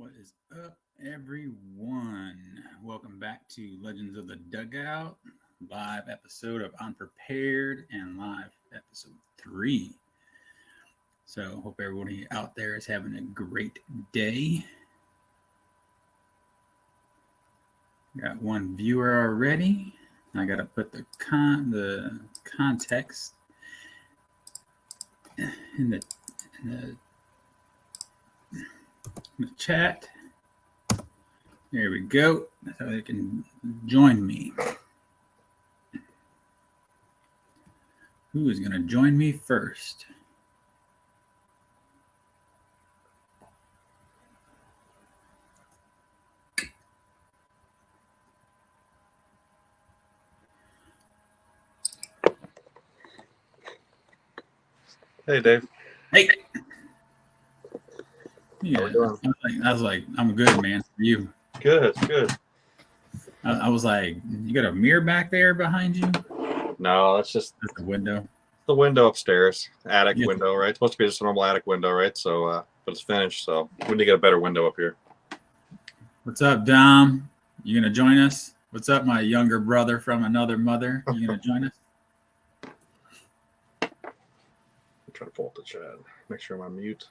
What is up, everyone? Welcome back to Legends of the Dugout, live episode of Unprepared and live episode 3. So, hope everybody out there is having a great day. Got one viewer already. I got to put the context in the chat. There we go. So they can join me. Who is going to join me first? Hey, Dave. Hey. Yeah, I was like, I'm good, man. For you? Good. I was like, you got a mirror back there behind you? No, that's just the window. The window upstairs, attic window, right? It's supposed to be just a normal attic window, right? So, but it's finished, so we need to get a better window up here. What's up, Dom? You gonna join us? What's up, my younger brother from another mother? You gonna join us? I'm trying to pull up the chat. Make sure I'm on mute.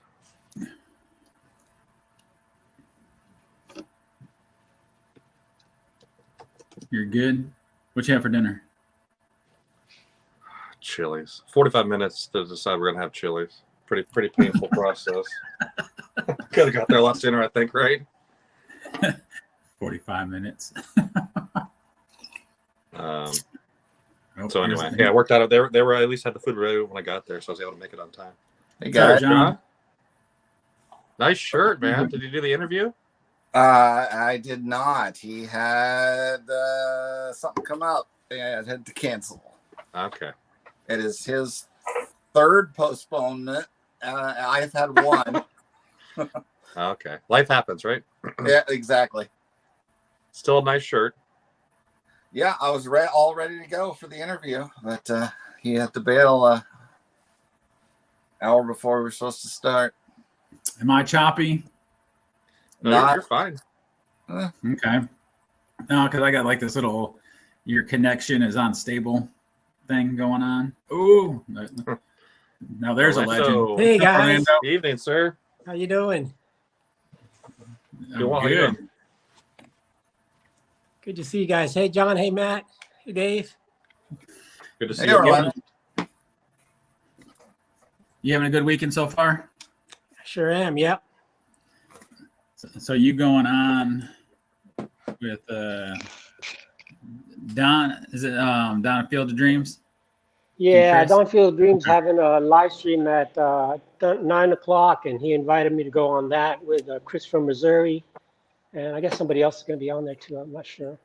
You're good. What you have for dinner? Chili's. 45 minutes to decide we're gonna have Chili's. Pretty painful process. Could have got there a lot sooner, I think, right? 45 minutes. So anyway, yeah, it worked out. They were at least had the food ready when I got there, so I was able to make it on time. Hey guys, John. Nice shirt, man. Did you do the interview? I did not. He had something come up and had to cancel. Okay. It is his third postponement. I've had one. Okay. Life happens, right? Yeah, exactly. Still a nice shirt. Yeah, I was all ready to go for the interview, but he had to bail hour before we were supposed to start. Am I choppy? No, you're fine. Okay. No, because I got like this little, your connection is unstable thing going on. Ooh. Now there's a legend. Hey guys. Orlando. Evening, sir. How you doing? I'm good. Good to see you guys. Hey John. Hey Matt. Hey Dave. Good to see Hey, you. Orlando. You having a good weekend so far? Sure am. Yep. So you going on with Don? Is it Don Field of Dreams? Yeah, Donfield Dreams having a live stream at 9 o'clock, and he invited me to go on that with Chris from Missouri, and I guess somebody else is going to be on there too. I'm not sure,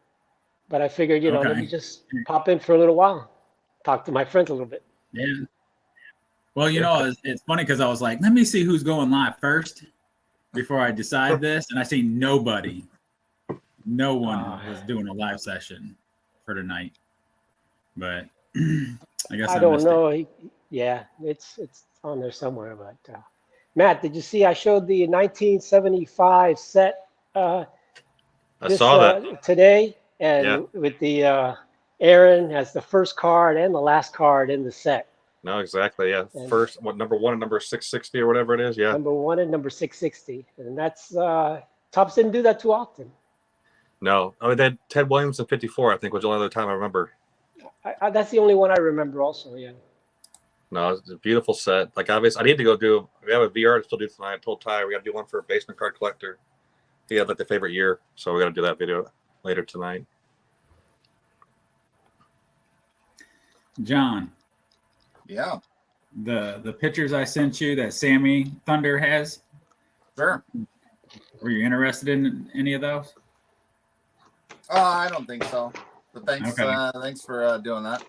but I figured, let me just pop in for a little while, talk to my friends a little bit. Yeah. Well, it's funny because I was like, let me see who's going live first before I decide this, and I see nobody. No one was doing a live session for tonight, but I guess I don't know. It's on there somewhere. But Matt, did you see? I showed the 1975 set. I saw that today, and with the Aaron as the first card and the last card in the set. No, exactly. Yeah, and first, number 1 and number 660 or whatever it is. Yeah, number 1 and number 660, and that's Topps didn't do that too often. No, they had Ted Williams in 54. I think was the only other time I remember. That's the only one I remember. Also, yeah. No, it's a beautiful set. Like, obviously, I need to go do. We have a VR to still do tonight. I told Ty we got to do one for a basement card collector. He had like the favorite year, so we got to do that video later tonight. John. Yeah. The pictures I sent you that Sammy Thunder has. Sure. Were you interested in any of those? I don't think so. But thanks, okay. Thanks for doing that.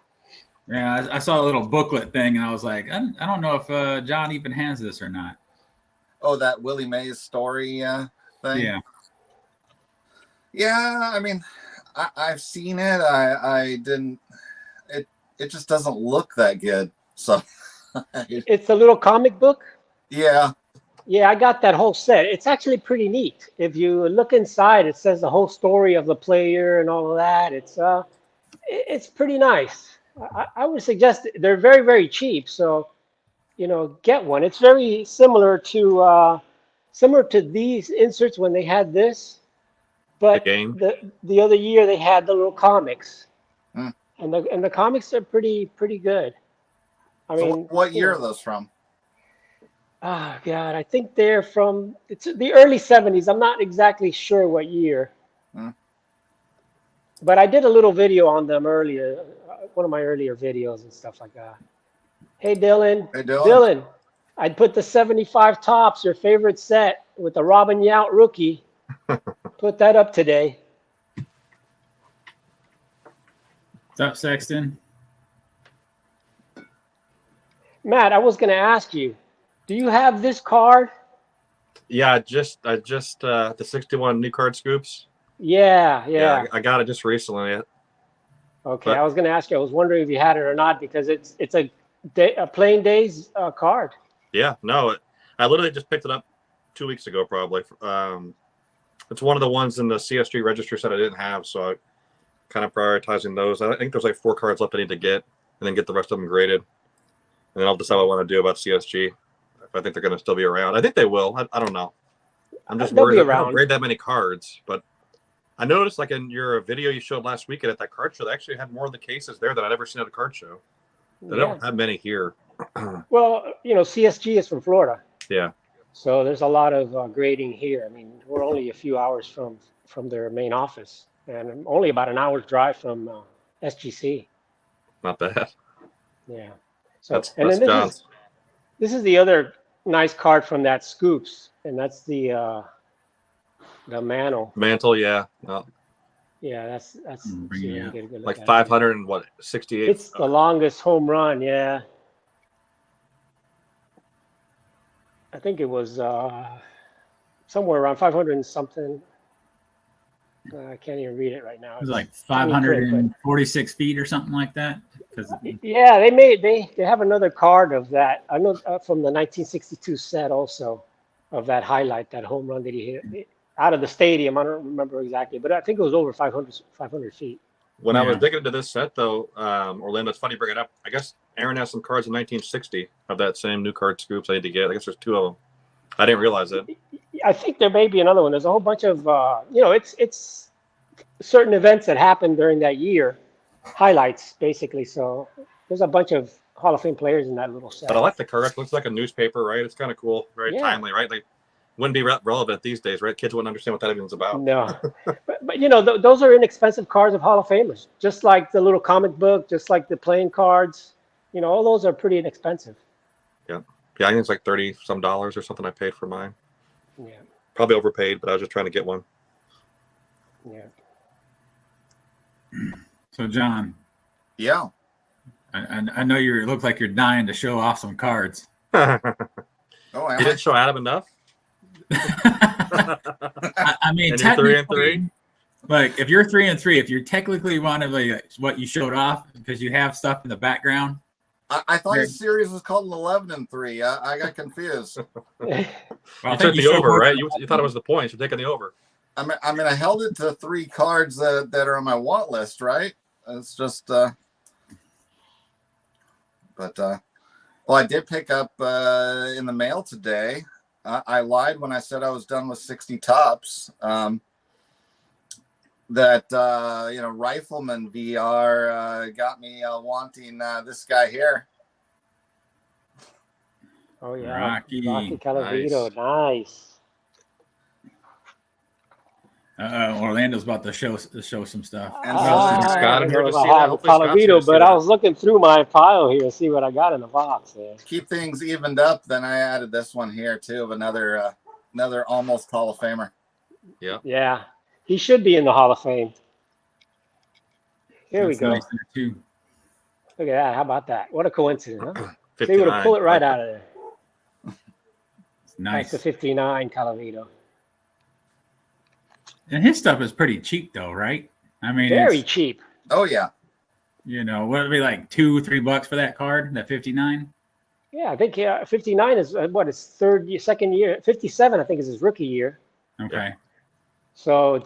Yeah, I saw a little booklet thing, and I was like, I don't know if John even has this or not. Oh, that Willie Mays story thing? Yeah. Yeah, I mean, I've seen it. I didn't. It just doesn't look that good. So it's a little comic book. Yeah. Yeah, I got that whole set. It's actually pretty neat. If you look inside, it says the whole story of the player and all of that. It's pretty nice. I would suggest they're very, very cheap. So, get one. It's very similar to these inserts when they had this, The but game. the other year they had the little comics, Hmm. and the comics are pretty good. I So mean, what year are those from? Oh God, I think they're from it's the early 70s. I'm not exactly sure what year, Hmm. but I did a little video on them earlier, one of my earlier videos and stuff like that. Hey Dylan, Hey, Dylan. Dylan, I'd put the 75 tops, your favorite set with the Robin Yount rookie. Put that up today. What's up, Sexton? Matt, I was going to ask you, do you have this card? Yeah, I just the 61 new card scoops. Yeah. I got it just recently. Okay, But- I was going to ask you. I was wondering if you had it or not because it's a plain days card. Yeah, no, I literally just picked it up 2 weeks ago, probably. It's one of the ones in the CSG register set I didn't have, so I kind of prioritizing those. I think there's like 4 cards left I need to get, and then get the rest of them graded, and then I'll decide what I want to do about CSG. If I think they're going to still be around, I think they will. I don't know. I'm just They'll worried. be I don't around. grade that many cards, but I noticed, like in your video you showed last weekend at that card show, they actually had more of the cases there than I'd ever seen at a card show. They don't have many here. Well, CSG is from Florida, Yeah. so there's a lot of grading here. I mean, we're only a few hours from their main office, and only about an hour's drive from SGC. Not bad. Yeah. So That's and then John's. this is the other nice card from that Scoops, and that's the Mantle. Mantle, yeah. No, Yeah, that's Bring see, it let me up. get a good look like at it. 500 and what, 68. It's the longest home run, yeah. I think it was somewhere around 500 and something. I can't even read it right now. It was like I mean, quick, 546 feet or something like that. Because Yeah, they have another card of that. I know from the 1962 set also of that highlight, that home run that he hit out of the stadium. I don't remember exactly, but I think it was over 500 feet. When I was Yeah. digging into this set, though, Orlando, it's funny you bring it up. I guess Aaron has some cards in 1960 of that same new card scoops I need to get. I guess there's 2 of them. I didn't realize it. I think there may be another one. There's a whole bunch of it's certain events that happened during that year, highlights basically. So there's a bunch of Hall of Fame players in that little set. But I like the card. It looks like a newspaper, right? It's kind of cool, very Yeah. timely, right? Like, wouldn't be relevant these days, right? Kids wouldn't understand what that even's about. No, but those are inexpensive cards of Hall of Famers, just like the little comic book, just like the playing cards. All those are pretty inexpensive. Yeah, I think it's like $30 some or something I paid for mine. Yeah, Probably overpaid, but I was just trying to get one. yeah. so, John, Yeah. I know you look like you're dying to show off some cards. You Oh, am I? didn't show Adam enough? I mean, And you're 3 and 3? technically, like if you're 3 and 3, if you're technically one of what you showed off because you have stuff in the background. I thought his series was called 11 and 3. I got confused. Well, I You think took the showed over, more- right? You thought it was the points. You're taking the over. I mean, I held it to 3 cards that are on my want list, right? It's just, well, I did pick up in the mail today. I lied when I said I was done with 60 tops. Rifleman VR got me wanting this guy here. Oh yeah, Rocky. Calavito, nice. Orlando's about to show some stuff. And Scott in here to I see don't that. have Hopefully Scott's here to Calavito, see but that. I was looking through my pile here to see what I got in the box. Man. Keep things evened up. Then I added this one here too of another almost Hall of Famer. Yeah, he should be in the Hall of Fame. Here That's we go. nice there, too. Look at that. How about that? What a coincidence, huh? They 59. would have pulled it right out of there. It's That's nice. the 59 Calavito. And his stuff is pretty cheap, though, right? I mean, Very it's, cheap. Oh yeah. what would it be like $2-3 for that card, that 59? Yeah, I think 59 is what his second year. 57, I think, is his rookie year. Okay. So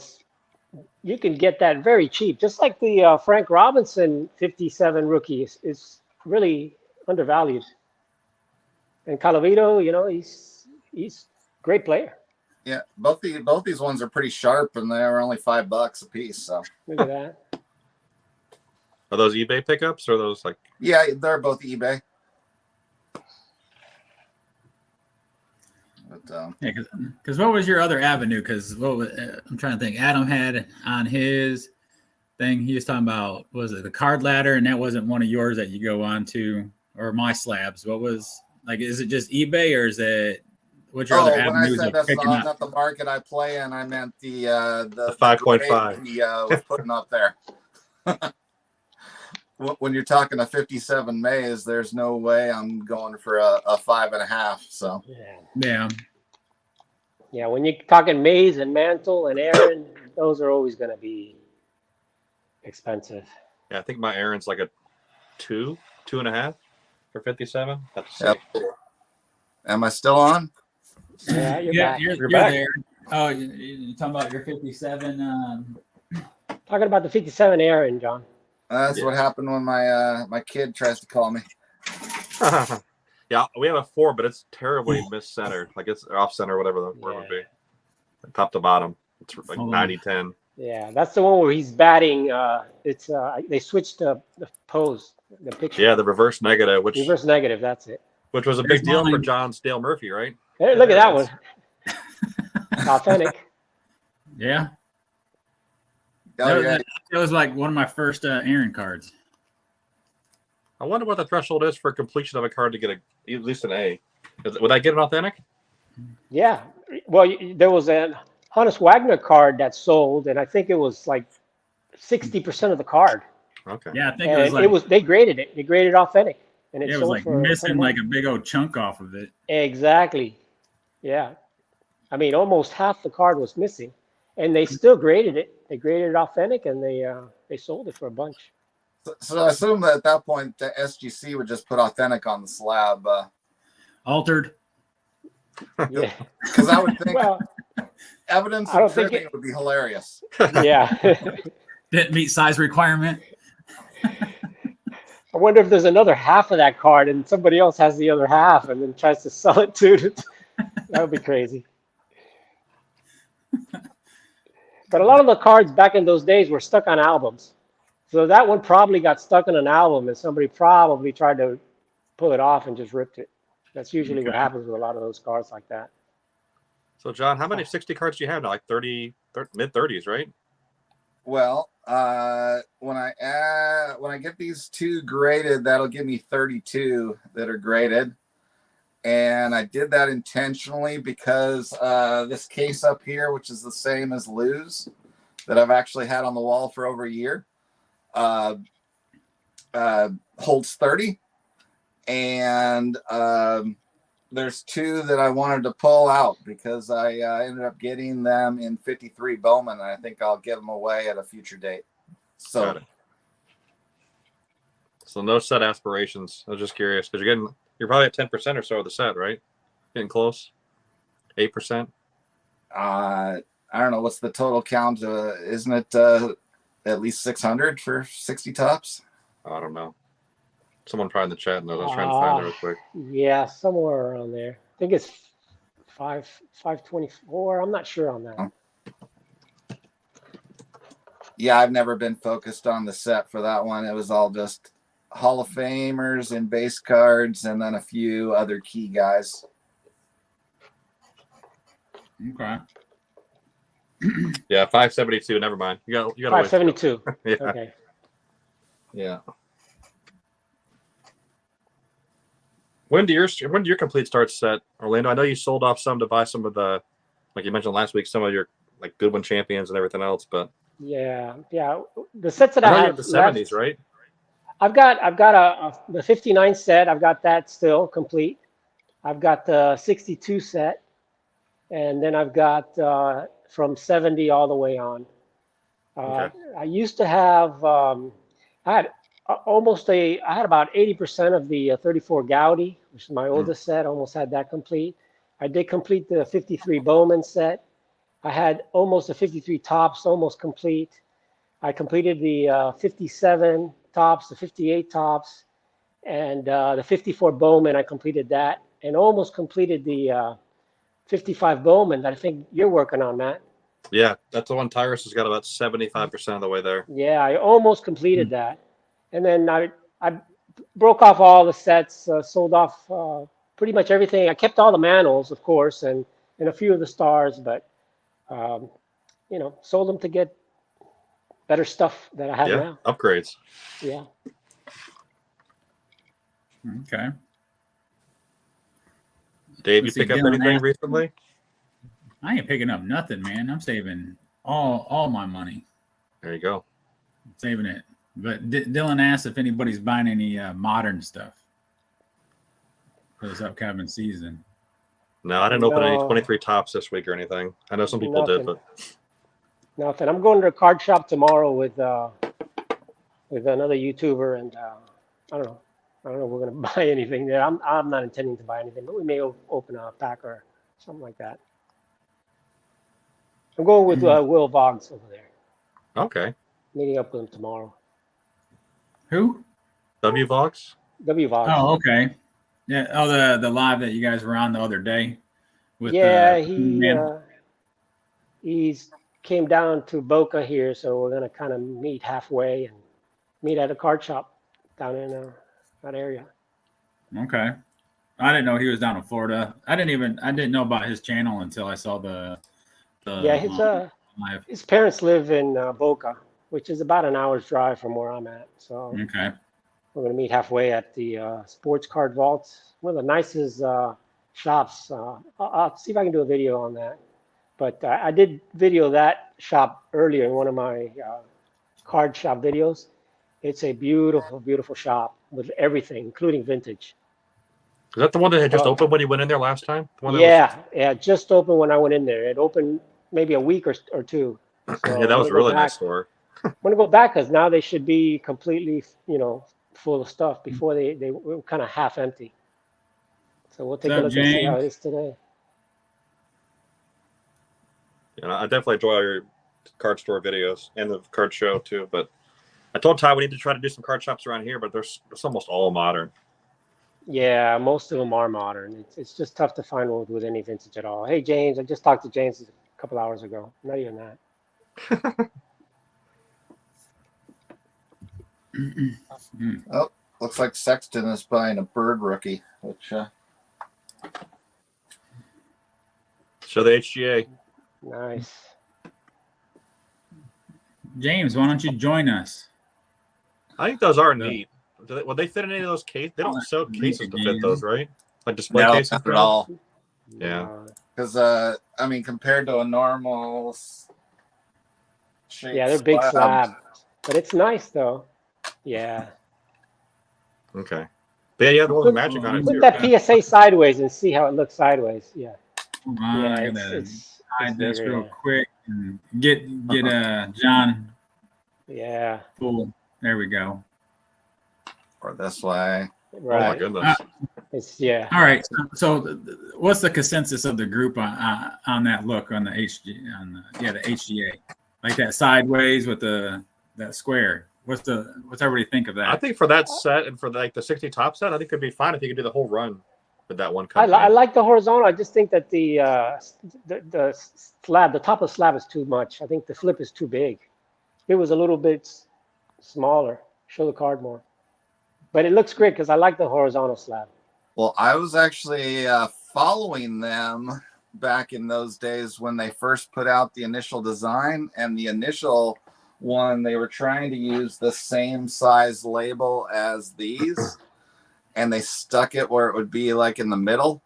you can get that very cheap, just like the Frank Robinson 57 rookie is really undervalued. And Calavito, he's a great player. Yeah, both these ones are pretty sharp, and they are only $5 a piece. So look at that. Are those eBay pickups or are those like? Yeah, they're both eBay. But, yeah, because what was your other avenue? Because I'm trying to think. Adam had on his thing. He was talking about, was it the card ladder, and that wasn't one of yours that you go on to, or my slabs. What was like? Is it just eBay, or is it? What's your other when I avenues said of that's picking not up? the market I play in, I meant the 5.5 he was putting up there. When you're talking a 57 Mays, there's no way I'm going for a 5.5. So yeah. When you're talking Mays and Mantle and Aaron, those are always going to be expensive. Yeah, I think my Aaron's like a 2.5 for 57. Have to see. Yep. Am I still on? Yeah, you're back. You're back. there. Oh, you're talking about your 57. Talking about the 57 Aaron, John. That's what happened when my kid tries to call me. Yeah, we have a 4, but it's terribly miscentered. Like it's off center, whatever the word would be. Like top to bottom, it's like 90-10. Yeah, that's the one where he's batting. It's they switched the pose, the picture. Yeah, the reverse negative, reverse negative. That's it. Which was a big deal for John's Dale Murphy, right? Hey, look at that one. Authentic. Yeah. Oh, That was like one of my first Aaron cards. I wonder what the threshold is for completion of a card to get at least an A. Would I get an authentic? Yeah. Well, there was a Hannes Wagner card that sold, and I think it was like 60% of the card. Okay. Yeah, I think it was they graded it. They graded authentic, and it was sold like for missing like a big old chunk off of it. Exactly. Yeah. I mean, almost half the card was missing, and they still graded it. They graded it authentic, and they sold it for a bunch. So I assume that at that point, the SGC would just put authentic on the slab. Altered. Yeah. Because I would think evidence of trimming would be hilarious. Yeah. Didn't meet size requirement. I wonder if there's another half of that card and somebody else has the other half and then tries to sell it too. That would be crazy. But a lot of the cards back in those days were stuck on albums. So that one probably got stuck on an album and somebody probably tried to pull it off and just ripped it. That's usually what happens with a lot of those cards like that. So, John, how many 60 cards do you have now? Like 30 mid-30s, right? Well, when I get these 2 graded, that'll give me 32 that are graded. And I did that intentionally because this case up here, which is the same as Lou's, that I've actually had on the wall for over a year, holds 30. And there's 2 that I wanted to pull out because I ended up getting them in 53 Bowman, and I think I'll give them away at a future date. So, no set aspirations. I was just curious because you're probably at 10% or so of the set, right? Getting close. 8%. I don't know what's the total count. Isn't it at least 600 for 60 tops? I don't know. Someone probably in the chat knows. I was trying to find it real quick. Yeah, somewhere around there. I think it's 524. I'm not sure on that. Yeah, I've never been focused on the set for that one. It was all just Hall of Famers and base cards, and then a few other key guys. Okay. Yeah, 572. Never mind. You got 572. Yeah. Okay. Yeah. When do your complete start set, Orlando? I know you sold off some to buy some of the, like you mentioned last week, some of your like Goodwin champions and everything else, but yeah. The sets that I have the 70s, left, right? I've got the 59 set. I've got that still complete. I've got the 62 set, and then I've got from 70 all the way on. Okay. I used to have I had I had about 80% of the 34 Gaudi, which is my oldest set. Almost had that complete. I did complete the 53 Bowman set. I had almost the 53 tops, almost complete. I completed the 57 tops, the 58 tops, and the 54 Bowman. I completed that, and almost completed the 55 Bowman that I think you're working on, Matt. Yeah, that's the one Tyrus has got about 75% of the way there. Yeah, I almost completed that. And then I broke off all the sets, sold off pretty much everything. I kept all the manuals, of course, and a few of the stars, but sold them to get better stuff that I have now. Upgrades. Yeah. Okay. Dave, you pick up anything recently? I ain't picking up nothing, man. I'm saving all my money. There you go. I'm saving it. But Dylan asked if anybody's buying any modern stuff for this upcoming season. No, I didn't open any 23 tops this week or anything. I know some people did, but nothing. I'm going to a card shop tomorrow with another YouTuber, and I don't know if we're going to buy anything there. I'm not intending to buy anything, but we may open a pack or something like that. I'm going with Will Boggs over there. Okay. Meeting up with him tomorrow. Who? W Vox? W Vox. Oh, okay. Yeah. Oh, the live that you guys were on the other day. With he's came down to Boca here, so we're gonna kind of meet halfway and meet at a card shop down in that area. Okay. I didn't know he was down in Florida. I didn't know about his channel until I saw the live. His parents live in Boca, which is about an hour's drive from where I'm at. So okay. We're going to meet halfway at the Sports Card Vaults, one of the nicest shops. I'll see if I can do a video on that. But I did video that shop earlier in one of my card shop videos. It's a beautiful, beautiful shop with everything, including vintage. Is that the one that had just opened when you went in there last time? Yeah, just opened when I went in there. It opened maybe a week or two. So yeah, that was a really nice store. I'm going to go back because now they should be completely, full of stuff. Before they were kind of half empty. So we'll take a look and see how it is today. Yeah, I definitely enjoy your card store videos and the card show too. But I told Ty we need to try to do some card shops around here, but it's almost all modern. Yeah, most of them are modern. It's just tough to find one with any vintage at all. Hey, James, I just talked to James a couple hours ago. Not even that. Oh, looks like Sexton is buying a bird rookie, which show the HGA. Nice. James, why don't you join us? I think those are neat. Will they fit in any of those cases? They don't sell cases to fit those, right? Like display cases? Not at all. Yeah. Because, compared to a normal shape they're big slab. But it's nice, though. Yeah. Okay. But yeah, you have the one with magic on it, too. Put that PSA sideways and see how it looks sideways. Yeah. I'm gonna hide this real quick and get John. Yeah. Cool. There we go. Or this way. Right. Oh my goodness. All right. So, what's the consensus of the group on that look on the the HGA, like that sideways with that square? What's everybody think of that? I think for that set and for like the 60 top set, I think it'd be fine if you could do the whole run with that one company. I like the horizontal. I just think that the slab, the top of the slab is too much. I think the flip is too big. It was a little bit smaller. Show the card more. But it looks great because I like the horizontal slab. Well, I was actually following them back in those days when they first put out the initial design, and the initial one, they were trying to use the same size label as these, and they stuck it where it would be like in the middle.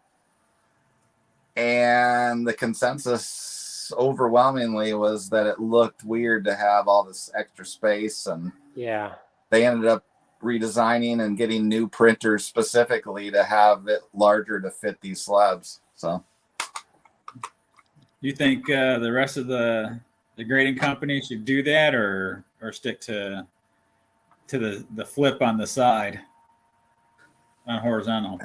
And the consensus overwhelmingly was that it looked weird to have all this extra space, and they ended up redesigning and getting new printers specifically to have it larger to fit these slabs. So you think the rest of the grading company should do that or stick to to the flip on the side on horizontal?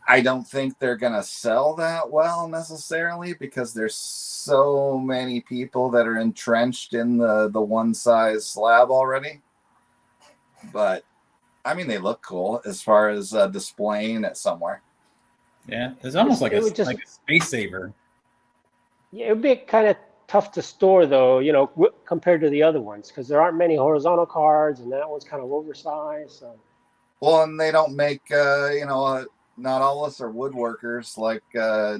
I don't think they're gonna sell that well necessarily because there's so many people that are entrenched in the one size slab already. But I mean, they look cool as far as displaying it somewhere. Yeah, it's almost like would like a space saver. Yeah, it would be kind of tough to store though, compared to the other ones because there aren't many horizontal cards, and that one's kind of oversized. So. Well, and they don't make not all of us are woodworkers like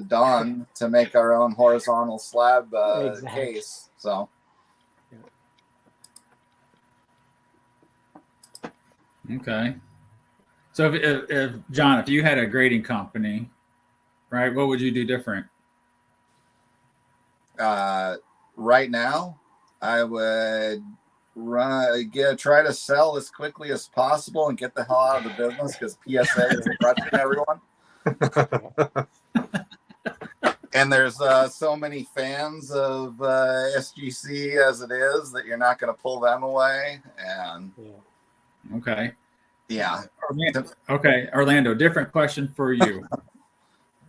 Don to make our own horizontal slab Exactly. case. So. Okay. So if John, if you had a grading company, right, what would you do different? Right now, I would try to sell as quickly as possible and get the hell out of the business because PSA is crushing everyone. And there's so many fans of SGC as it is that you're not going to pull them away. And okay, yeah. Okay, Orlando. Different question for you,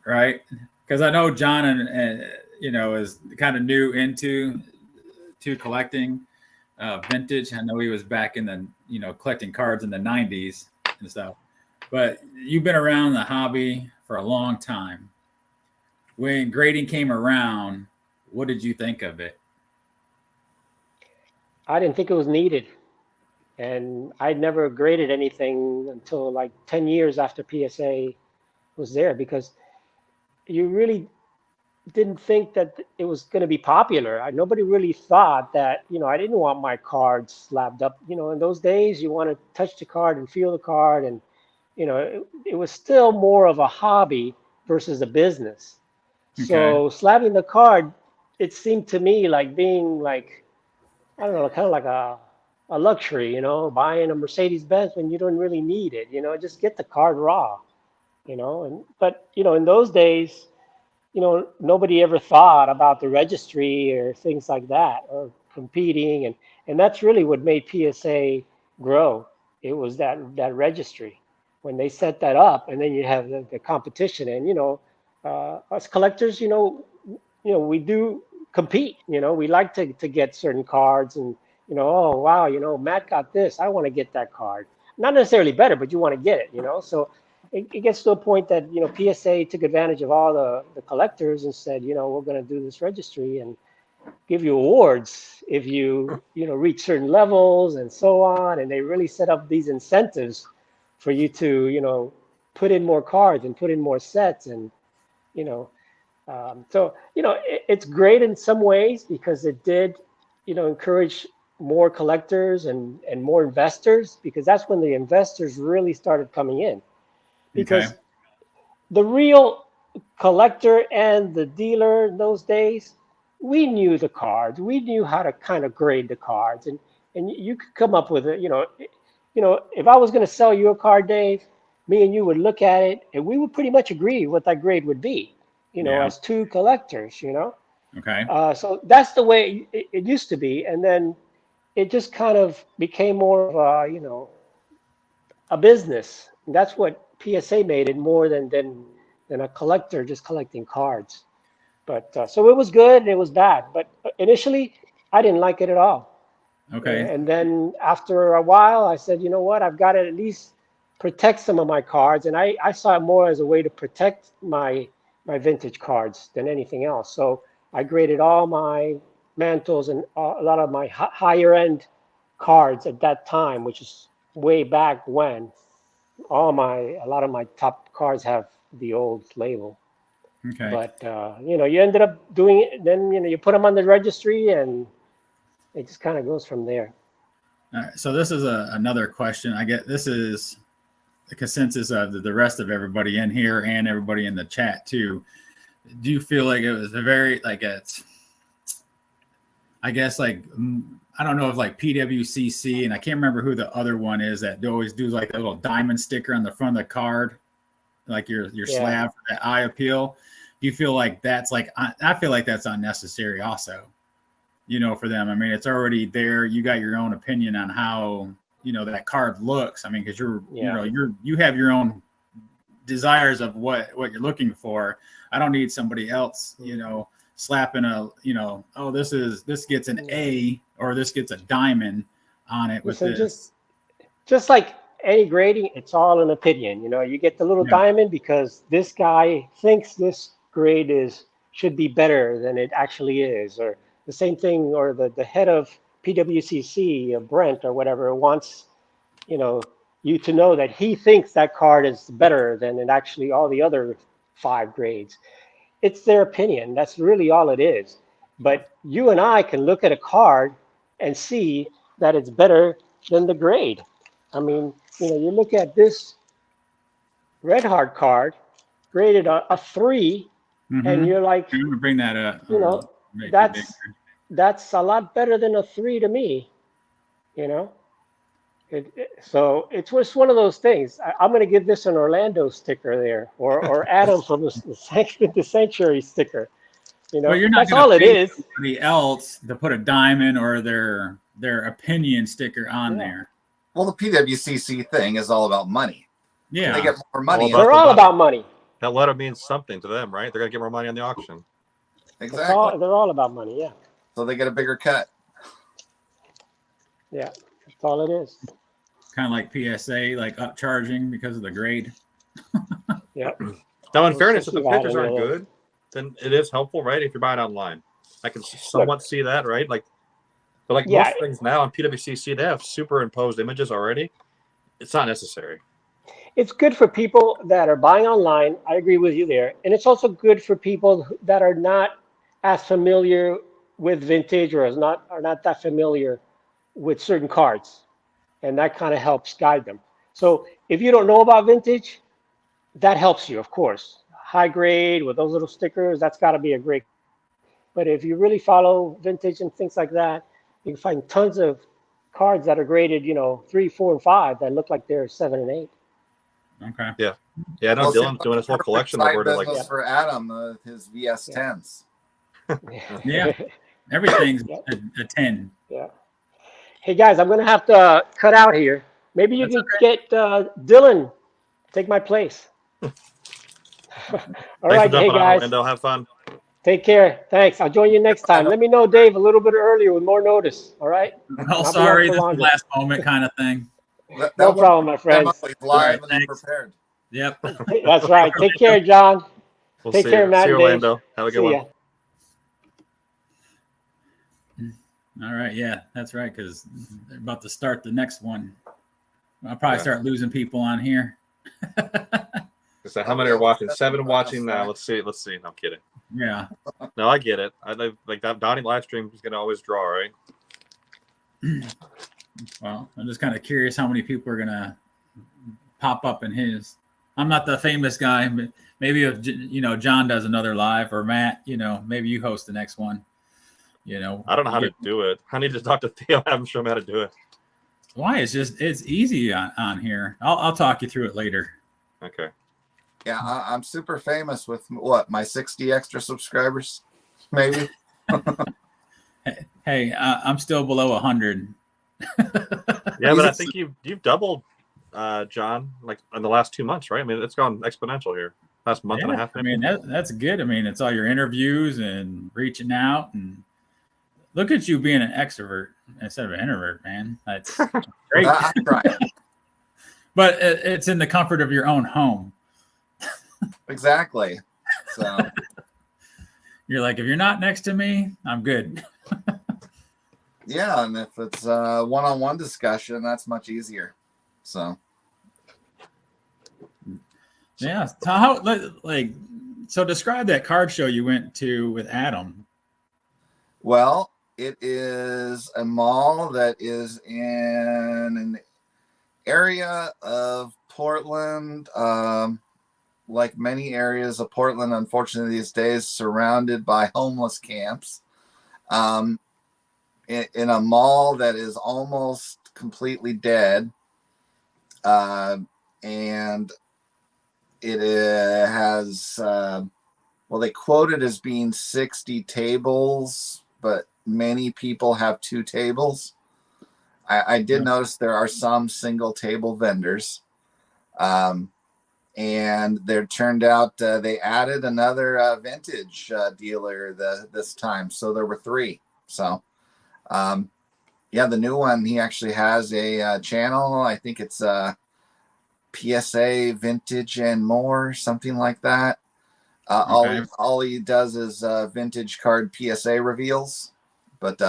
right? Because I know John and is kind of new into collecting vintage. I know he was back in the collecting cards in the 90s and stuff. But you've been around the hobby for a long time. When grading came around, what did you think of it? I didn't think it was needed. And I'd never graded anything until like 10 years after PSA was there because you really didn't think that it was going to be popular. Nobody really thought that, I didn't want my cards slabbed up. In those days, you want to touch the card and feel the card. And, it was still more of a hobby versus a business. Okay. So slabbing the card, it seemed to me like being like, I don't know, kind of like a luxury, buying a Mercedes-Benz when you don't really need it, just get the card raw, but in those days, nobody ever thought about the registry or things like that or competing. And that's really what made PSA grow. It was that registry. When they set that up and then you have the competition and, us collectors, we do compete, we like to get certain cards and, oh, wow, Matt got this. I want to get that card. Not necessarily better, but you want to get it, So it gets to a point that, PSA took advantage of all the collectors and said, we're going to do this registry and give you awards if you, reach certain levels and so on. And they really set up these incentives for you to, put in more cards and put in more sets. And, so, it's great in some ways because it did, encourage more collectors and more investors because that's when the investors really started coming in. Because the real collector and the dealer in those days, we knew the cards. We knew how to kind of grade the cards. And you could come up with it, if I was going to sell you a card, Dave, me and you would look at it and we would pretty much agree what that grade would be, as two collectors, Okay. So that's the way it used to be. And then it just kind of became more of a, a business. And that's what PSA made it more than a collector just collecting cards. But so it was good and it was bad. But initially, I didn't like it at all. Okay. And then after a while, I said, you know what? I've got to at least protect some of my cards. And I saw it more as a way to protect my vintage cards than anything else. So I graded all my mantles and a lot of my higher end cards at that time, which is way back when. A lot of my top cards have the old label. Okay. But you ended up doing it. Then you put them on the registry, and it just kind of goes from there. All right, so this is another question. I get this is the consensus of the rest of everybody in here and everybody in the chat too. Do you feel like it was a very I guess I don't know if like PWCC and I can't remember who the other one is that always do like a little diamond sticker on the front of the card, like your slab for that eye appeal. Do you feel like that's I feel like that's unnecessary also. for them. I mean, it's already there. You got your own opinion on how, that card looks. I mean, because you have your own desires of what you're looking for. I don't need somebody else, slapping this gets an A or this gets a diamond on it with this. Just like any grading, it's all an opinion. You get the little diamond because this guy thinks this grade should be better than it actually is, or the same thing, or the head of PWCC, Brent or whatever, wants you to know that he thinks that card is better than it actually all the other 5 grades. It's their opinion. That's really all it is. But you and I can look at a card and see that it's better than the grade. I mean, you look at this Red Heart card, graded a 3, and you're like, I'm gonna bring that up. That's a lot better than a 3 to me. So it's just one of those things. I'm going to give this an Orlando sticker there, or Adam from the Sanctuary sticker. But you're not that's all it is. Somebody else to put a diamond or their opinion sticker on there. Well, the PWCC thing is all about money. Yeah, they get more money. They're all about money. That letter means something to them, right? They're gonna get more money on the auction. Exactly. They're all about money. Yeah. So they get a bigger cut. Yeah, that's all it is. Kind of like PSA, like upcharging because of the grade. Yeah. Now, in fairness, if the pictures aren't good, then it is helpful, right? If you're buying online, I can somewhat see that, right? But most things now on PWCC, they have superimposed images already. It's not necessary. It's good for people that are buying online. I agree with you there, and it's also good for people that are not as familiar with vintage or are not that familiar with certain cards. And that kind of helps guide them. So if you don't know about vintage, that helps you, of course. High grade with those little stickers, that's got to be a great. But if you really follow vintage and things like that, you can find tons of cards that are graded, 3, 4, and 5 that look like they're 7 and 8. Okay. Yeah. Yeah, I know Dylan's doing his whole collection of business for Adam, his VS10s. Yeah. Everything's a 10. Yeah. Hey guys, I'm gonna have to cut out here. Maybe you can get Dylan take my place. All right, hey guys. And they'll have fun. Take care. Thanks. I'll join you next time. Let me know, Dave, a little bit earlier with more notice. All right. Oh, sorry, this is the last moment kind of thing. No problem, my friends. Live and unprepared. Yep. That's right. Take care, John. Take care, Matt. See you, Orlando. Have a good one. All right, yeah, that's right, because they're about to start the next one. I'll probably start losing people on here. So how many are watching? 7 watching now. Let's see. No, I'm kidding. Yeah. No, I get it. I like that Donnie live stream is gonna always draw, right? Well, I'm just kind of curious how many people are gonna pop up in his. I'm not the famous guy, but maybe if John does another live, or Matt, maybe you host the next one. I don't know how to do it. I need to talk to Theo. Have him show me how to do it. Why? It's easy on here. I'll talk you through it later. Okay. Yeah, I'm super famous with my 60 extra subscribers, maybe. Hey, I'm still below 100. Yeah, but I think you've doubled, John, like in the last 2 months, right? I mean, it's gone exponential here. Last month and a half. Maybe. I mean, that's good. I mean, it's all your interviews and reaching out, and look at you being an extrovert instead of an introvert, man. That's great. Right. But it's in the comfort of your own home. Exactly. So you're like, if you're not next to me, I'm good. Yeah, and if it's a one-on-one discussion, that's much easier. So yeah. So describe that card show you went to with Adam. Well, it is a mall that is in an area of Portland, like many areas of Portland, unfortunately these days, surrounded by homeless camps. In a mall that is almost completely dead, and it has, they quote it as being 60 tables, but many people have two tables. I did notice there are some single table vendors. And there turned out they added another vintage dealer this time. So there were three. So, yeah, the new one, he actually has a channel. I think it's PSA Vintage and More, something like that. Okay. All he does is vintage card PSA reveals, but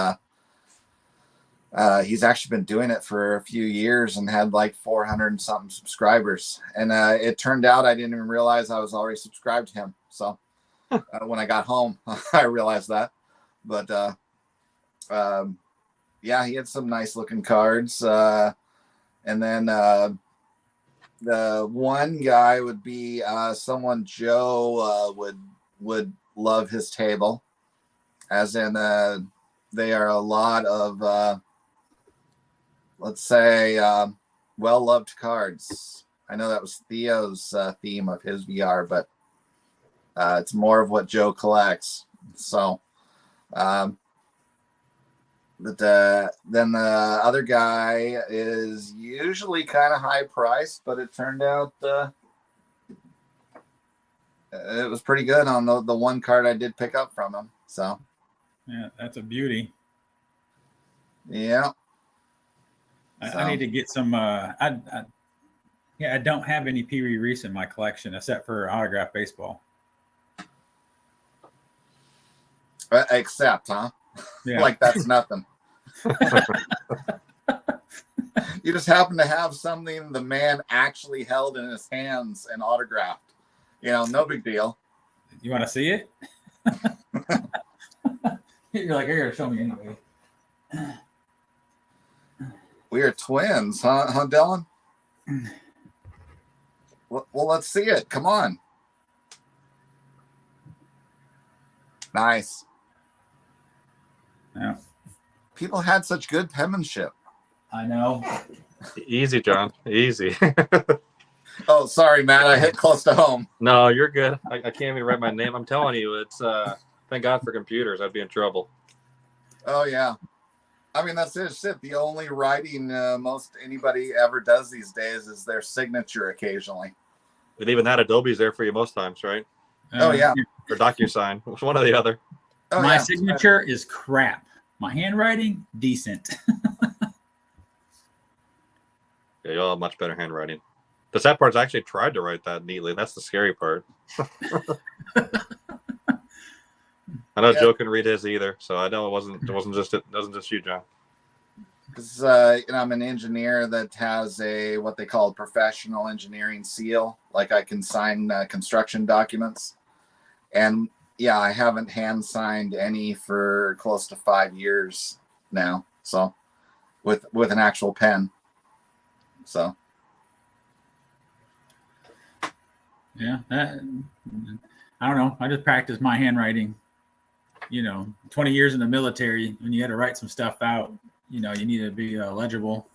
he's actually been doing it for a few years and had like 400 and something subscribers. And it turned out I didn't even realize I was already subscribed to him. So when I got home, I realized that. But yeah, he had some nice looking cards. And then the one guy would be someone Joe would love his table, as in they are a lot of let's say well-loved cards. I know that was Theo's theme of his VR, but it's more of what Joe collects. So but then the other guy is usually kind of high priced, but it turned out it was pretty good on the one card I did pick up from him. So yeah, that's a beauty. Yeah. I need to get some. I don't have any Pee Wee Reese in my collection except for autographed baseball. Except, huh? Yeah. Like that's nothing. You just happen to have something the man actually held in his hands and autographed. No big deal. You want to see it? You're like, you're gonna show me anyway. We are twins, huh, Dylan? Well, let's see it. Come on. Nice. Yeah. People had such good penmanship. I know. Easy, John. Easy. Oh, sorry, Matt. I hit close to home. No, you're good. I can't even write my name. I'm telling you, it's thank God for computers. I'd be in trouble. Oh, yeah. I mean, that's it. The only writing most anybody ever does these days is their signature occasionally. And even that, Adobe's there for you most times, right? Oh, yeah. Or DocuSign. One or the other. Oh, My yeah. signature is crap. My handwriting, decent. Yeah, y'all have much better handwriting. The sad part is I actually tried to write that neatly. That's the scary part. I know Joe can read his either, so I know it wasn't just you, John. Because I'm an engineer that has what they call a professional engineering seal. Like I can sign construction documents, and yeah, I haven't hand signed any for close to 5 years now. So with an actual pen. So Yeah, I don't know. I just practice my handwriting. 20 years in the military, when you had to write some stuff out, you need to be legible,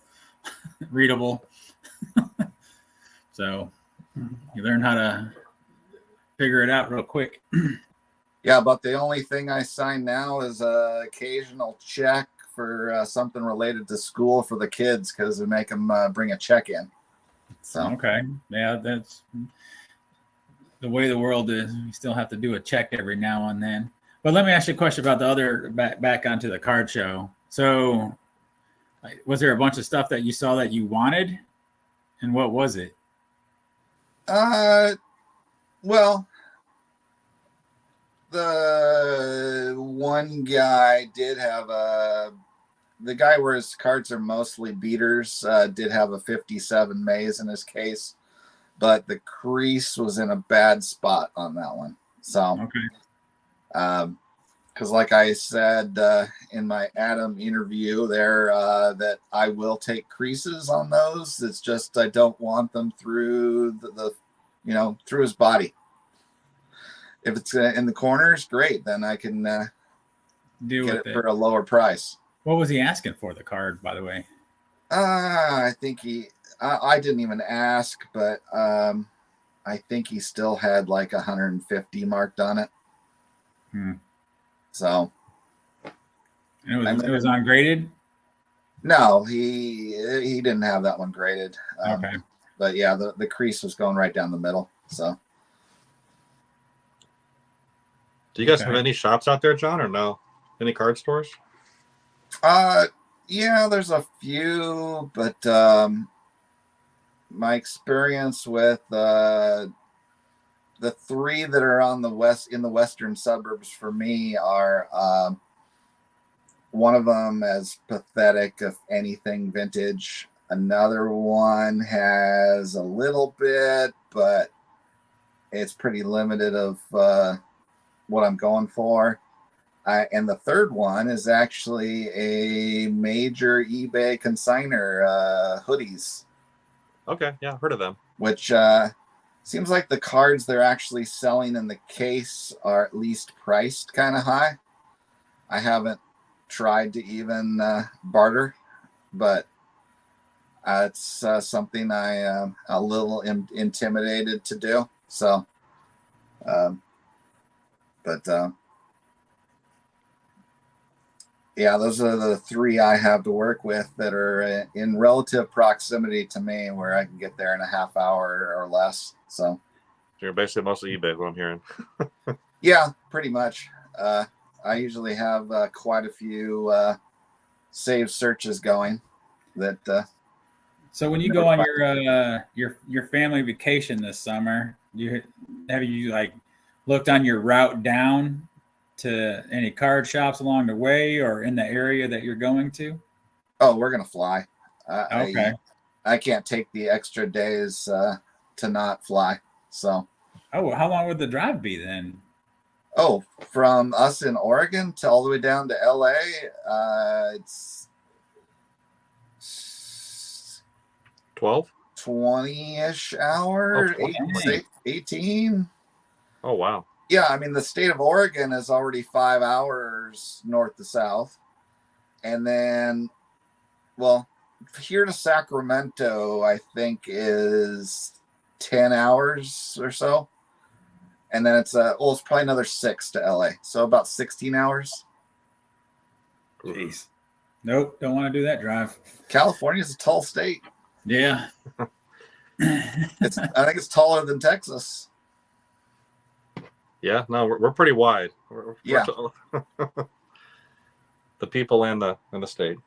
readable. So you learn how to figure it out real quick. yeah, but the only thing I sign now is a occasional check for something related to school for the kids, because they make them bring a check in. So Okay, yeah, that's the way the world is. You still have to do a check every now and then. But let me ask you a question about the other back onto the card show. So was there a bunch of stuff that you saw that you wanted, and what was it? Well, the one guy did have the guy where his cards are mostly beaters did have a 57 maze in his case, but the crease was in a bad spot on that one. So Okay. because like I said in my Adam interview there, that I will take creases on those. It's just I don't want them through the through his body. If it's in the corners, great. Then I can get it for a lower price. What was he asking for the card, by the way? I think I didn't even ask, but I think he still had like 150 marked on it. So And it was ungraded? No, he didn't have that one graded. Okay. But yeah, the crease was going right down the middle. So. Do you guys have any shops out there, John, or no? Any card stores? Yeah, there's a few, but my experience with the three that are on the western suburbs for me are one of them as pathetic, if anything, vintage. Another one has a little bit, but it's pretty limited of what I'm going for. And the third one is actually a major eBay consigner, hoodies. Okay, yeah, heard of them. Which seems like the cards they're actually selling in the case are at least priced kind of high. I haven't tried to even barter, but it's something I am a little intimidated to do. So, yeah, those are the three I have to work with that are in relative proximity to me, where I can get there in a half hour or less. So you're basically mostly eBay, what I'm hearing. Yeah, pretty much. I usually have quite a few saved searches going. That. So when you go on your family vacation this summer, have you like looked on your route down to any card shops along the way or in the area that you're going to? Oh, we're gonna fly. Okay. I can't take the extra days to not fly. So. Oh, how long would the drive be then? Oh, from us in Oregon to all the way down to LA, it's 20-ish hours, 18. Oh, wow. Yeah, I mean, the state of Oregon is already 5 hours north to south. And then, well, here to Sacramento, I think is 10 hours or so. And then it's probably another 6 to LA. So about 16 hours. Jeez. Nope, don't want to do that drive. California's a tall state. Yeah. I think it's taller than Texas. Yeah, no, we're pretty wide. Yeah. The people and the state.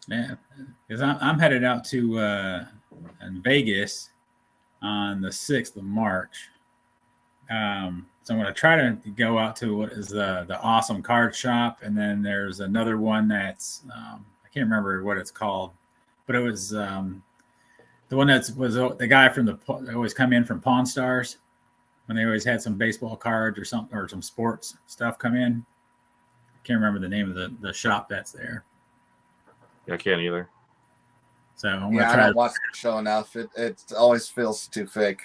Yeah, because I'm headed out to in Vegas on the 6th of March. So I'm going to try to go out to what is the Awesome Card Shop, and then there's another one that's I can't remember what it's called, but it was the one that was the guy from that always come in from Pawn Stars when they always had some baseball cards or something or some sports stuff come in. I can't remember the name of the shop that's there. Yeah, I can't either. So I'm I don't watch the show enough. It always feels too fake.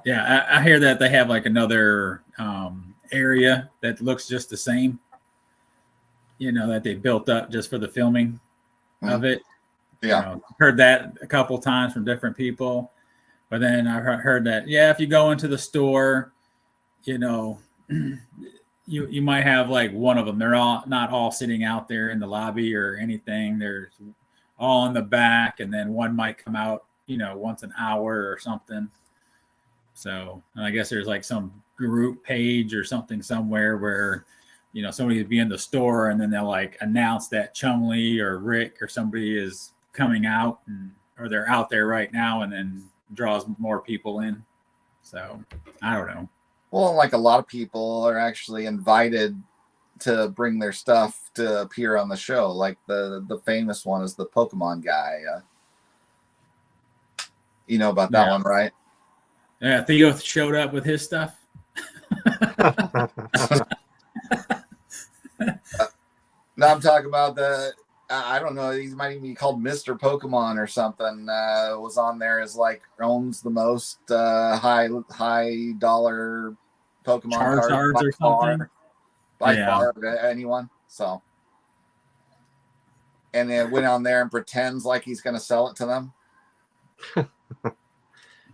Yeah, I hear that they have like another area that looks just the same. You know, that they built up just for the filming of it. Yeah, heard that a couple times from different people. But then I heard that, yeah, if you go into the store, you know, you might have like one of them. They're not all sitting out there in the lobby or anything. They're all in the back, and then one might come out, you know, once an hour or something. So, and I guess there's like some group page or something somewhere where, you know, somebody would be in the store and then they'll like announce that Chumley or Rick or somebody is coming out or they're out there right now, and then draws more people in. So I don't know. Well, like a lot of people are actually invited to bring their stuff to appear on the show. Like the famous one is the Pokemon guy. You know about that one, right? Yeah, Theo showed up with his stuff. No, I'm talking about I don't know, he might even be called Mr. Pokemon or something. Was on there as like owns the most high dollar Pokemon cards or something. By far of anyone. So, and then went on there and pretends like he's going to sell it to them.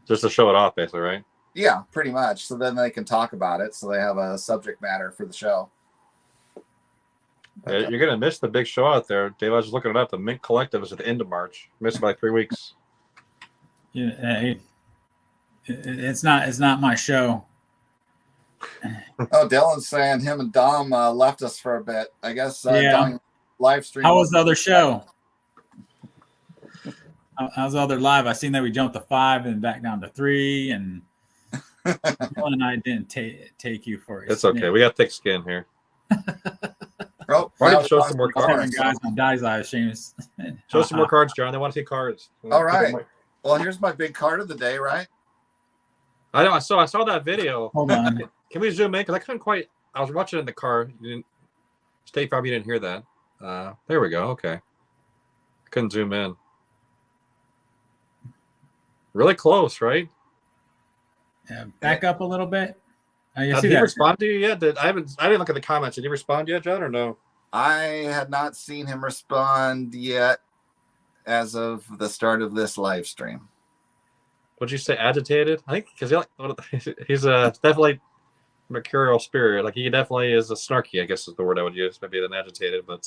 Just to show it off, basically, right? Yeah, pretty much. So then they can talk about it. So they have a subject matter for the show. Yeah, you're gonna miss the big show out there, Dave. I was just looking it up. The Mint Collective is at the end of March. Missed it by 3 weeks. Yeah, it's not my show. Oh, Dylan's saying him and Dom left us for a bit. I guess Dom live stream. How was the other show? How's the other live? I seen that we jumped to 5 and back down to 3, and Dylan and I didn't take you for it. It's okay. We got thick skin here. Oh, why don't you show some more cards? Guys on Die's live streams. Show some more cards, John. They want to see cards. All right. Well, here's my big card of the day, right? I know. I saw that video. Hold on. Can we zoom in? Because I couldn't quite. I was watching it in the car. You didn't. State Farm, you didn't hear that. There we go. Okay. I couldn't zoom in. Really close, right? Yeah, back up a little bit. Did he respond to you yet? I didn't look at the comments. Did he respond yet, John, or no? I had not seen him respond yet as of the start of this live stream. Would you say agitated? I think because he's definitely mercurial spirit. Like he definitely is a snarky, I guess is the word I would use. Maybe than agitated, but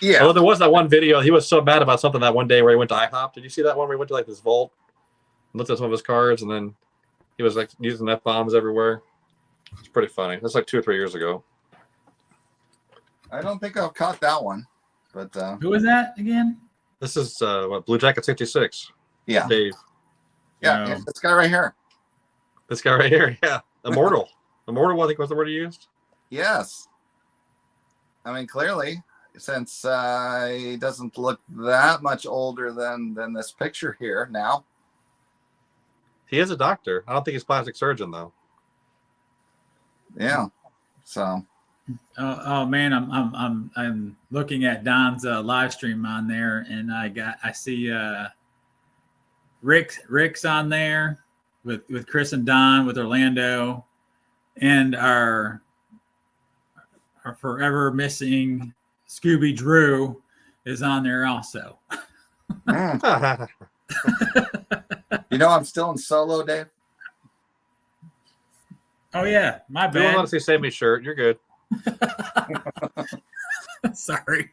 yeah. Although there was that one video, he was so mad about something that one day where he went to IHOP. Did you see that one where he went to like this vault and looked at some of his cards and then he was like using F-bombs everywhere? It's pretty funny. That's like 2 or 3 years ago. I don't think I've caught that one, but who was that again? This is Blue Jacket 66. Yeah. Dave. Yeah, No. this guy right here. This guy right here. Yeah. Immortal. Immortal, I think was the word he used. Yes. I mean, clearly, since he doesn't look that much older than this picture here now. He is a doctor. I don't think he's a plastic surgeon though. Yeah. So. Oh man, I'm looking at Don's live stream on there, and I see Rick's on there with Chris and Don with Orlando, and our forever missing Scooby Drew is on there also. You know, I'm still in solo, Dave. Oh yeah, my If you don't bad. want to see Save Me shirt, you're good. Sorry.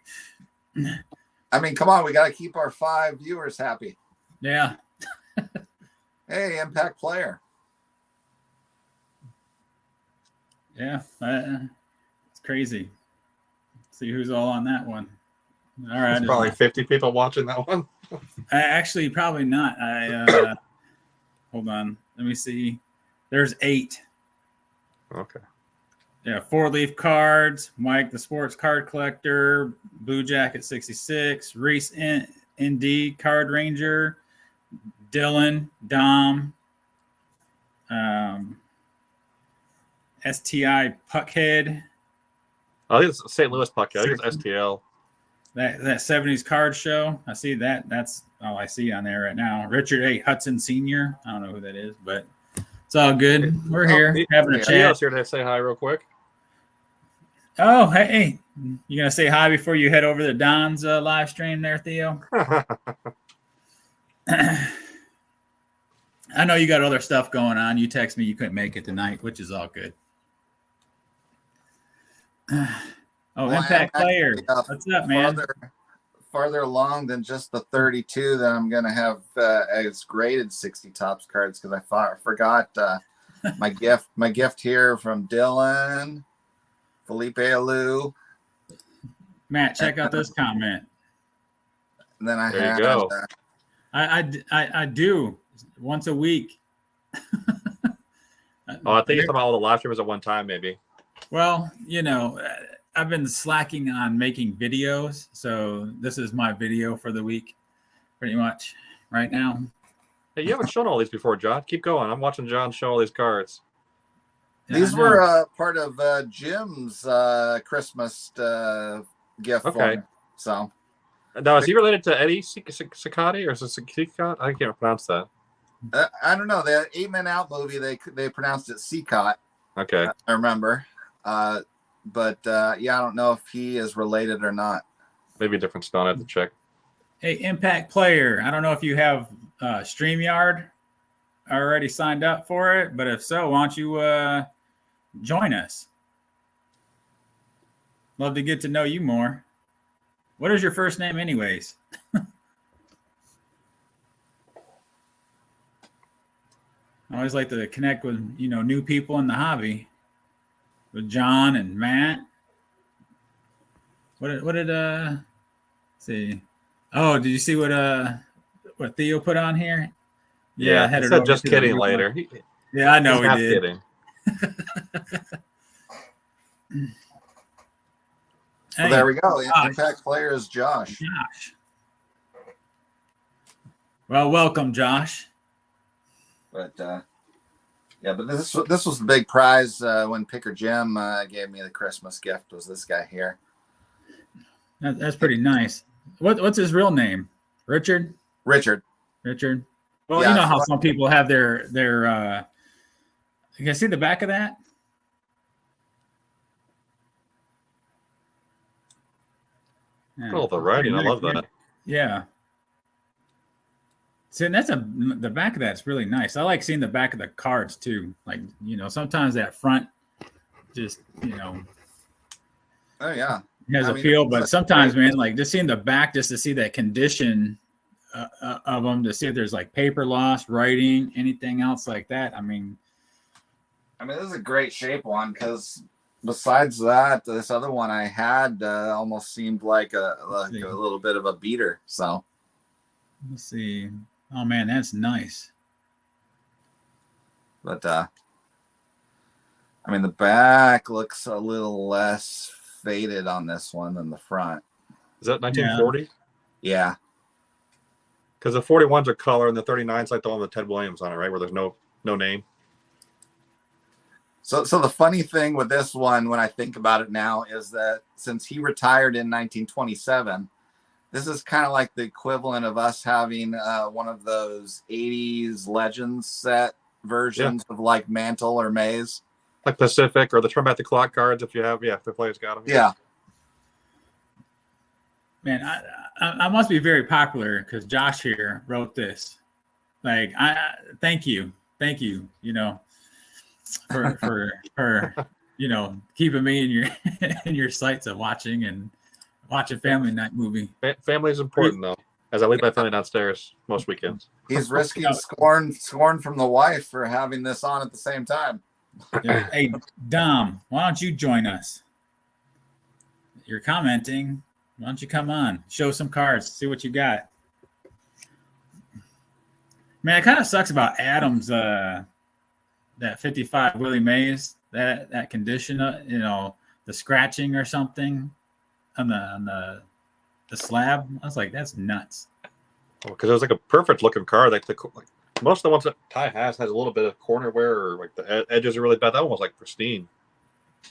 I mean, come on, we got to keep our 5 viewers happy. Yeah. Hey, Impact Player. Yeah. It's crazy. See who's all on that one. All right. There's probably 50 people watching that one. Actually, probably not. Hold on. Let me see. There's 8. Okay. Yeah, 4-leaf cards. Mike, the sports card collector. Blue Jacket 66. Reese ND Card Ranger. Dylan, Dom. STI Puckhead. I think it's St. Louis Puck. I think it's STL. That 70s card show. I see that. That's all I see on there right now. Richard A. Hudson Sr. I don't know who that is, but it's all good. We're here having a chat. Here to say hi real quick. Oh, hey. You going to say hi before you head over to Don's live stream there, Theo? I know you got other stuff going on. You text me you couldn't make it tonight, which is all good. Impact Player. What's up, man? Farther along than just the 32 that I'm going to have as graded 60 Tops cards because I forgot my gift here from Dylan, Felipe Alou. Matt, check out this comment. And then I There have you go. I do once a week. I think it's about all the live streamers at one time, maybe. Well, I've been slacking on making videos, so this is my video for the week, pretty much right now. Hey, you haven't shown all these before, John. Keep going. I'm watching John show all these cards. These were part of Jim's Christmas gift. Okay. For me. So Now, is he related to Eddie Cicotti or is it Cicotti? I can't pronounce that. I don't know. The 8 Men Out movie, they pronounced it Seacott. Okay. I remember. But I don't know if he is related or not. Maybe a different spell. I have to check. Hey, Impact Player. I don't know if you have StreamYard already signed up for it, but if so, why don't you join us? Love to get to know you more. What is your first name, anyways? I always like to connect with new people in the hobby. With John and Matt. What did let's see? Oh, did you see what Theo put on here? Yeah, he said just kidding later. Yeah, I know he did. Kidding. Well, there we go. Impact player is Josh. Well, welcome, Josh. But yeah, but this was the big prize when Picker Jim gave me the Christmas gift. Was this guy here? That's pretty nice. What's his real name? Richard. Richard. Well, you know how some people have their you can see the back of that? Oh, the writing. I love that. Yeah. See, and the back of that's really nice. I like seeing the back of the cards too. Like, sometimes that front just, Oh yeah. has a feel, but sometimes, man, like just seeing the back just to see that condition of them, to see if there's like paper loss, writing, anything else like that. I mean, this is a great shape one because besides that, this other one I had almost seemed like a little bit of a beater. So let's see. Oh man, that's nice. But the back looks a little less faded on this one than the front. Is that 1940? Yeah. Because the 41s are color and the 39's like the one with Ted Williams on it, right? Where there's no name. So the funny thing with this one, when I think about it now, is that since he retired in 1927, this is kind of like the equivalent of us having one of those 80s Legends set versions of like Mantle or Maze. Like Pacific or the Turn Back the Clock cards if the players got them. Yeah. Man, I must be very popular because Josh here wrote this. Like, thank you, for keeping me in your sights of watching Family Night movie. Family is important though, as I leave my family downstairs most weekends. He's risking scorn from the wife for having this on at the same time. Yeah. Hey, Dom, why don't you join us? You're commenting. Why don't you come on? Show some cards. See what you got. Man, it kind of sucks about Adams, that 55 Willie Mays, that condition, the scratching or something on the slab. I was like, that's nuts. Because it was like a perfect looking card. Like most of the ones that Ty has a little bit of corner wear, or like the edges are really bad. That one was like pristine.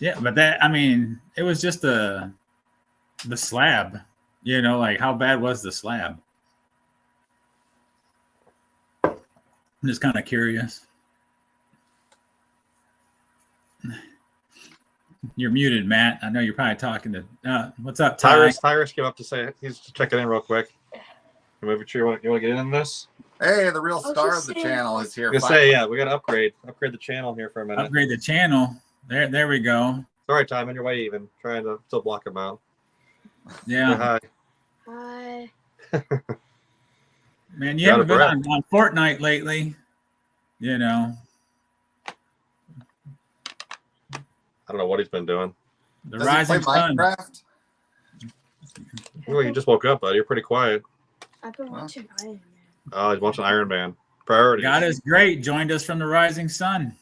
Yeah, but it was just the slab. Like how bad was the slab? I'm just kind of curious. You're muted, Matt. I know you're probably talking to. What's up, Ty? Tyrus came up to say he's checking in real quick. You want to get in this? Hey, the real star of the channel is here. We got to upgrade the channel here for a minute. Upgrade the channel. There we go. Sorry, Ty, on your way even. Trying to still block him out. Yeah. Hi. Man, you haven't been on Fortnite lately. I don't know what he's been doing. Does Rising Sun. Minecraft? Well, you just woke up, buddy. You're pretty quiet. I've been watching Iron Man. Oh, he's watching Iron Man. Priorities. God is great. Joined us from the Rising Sun.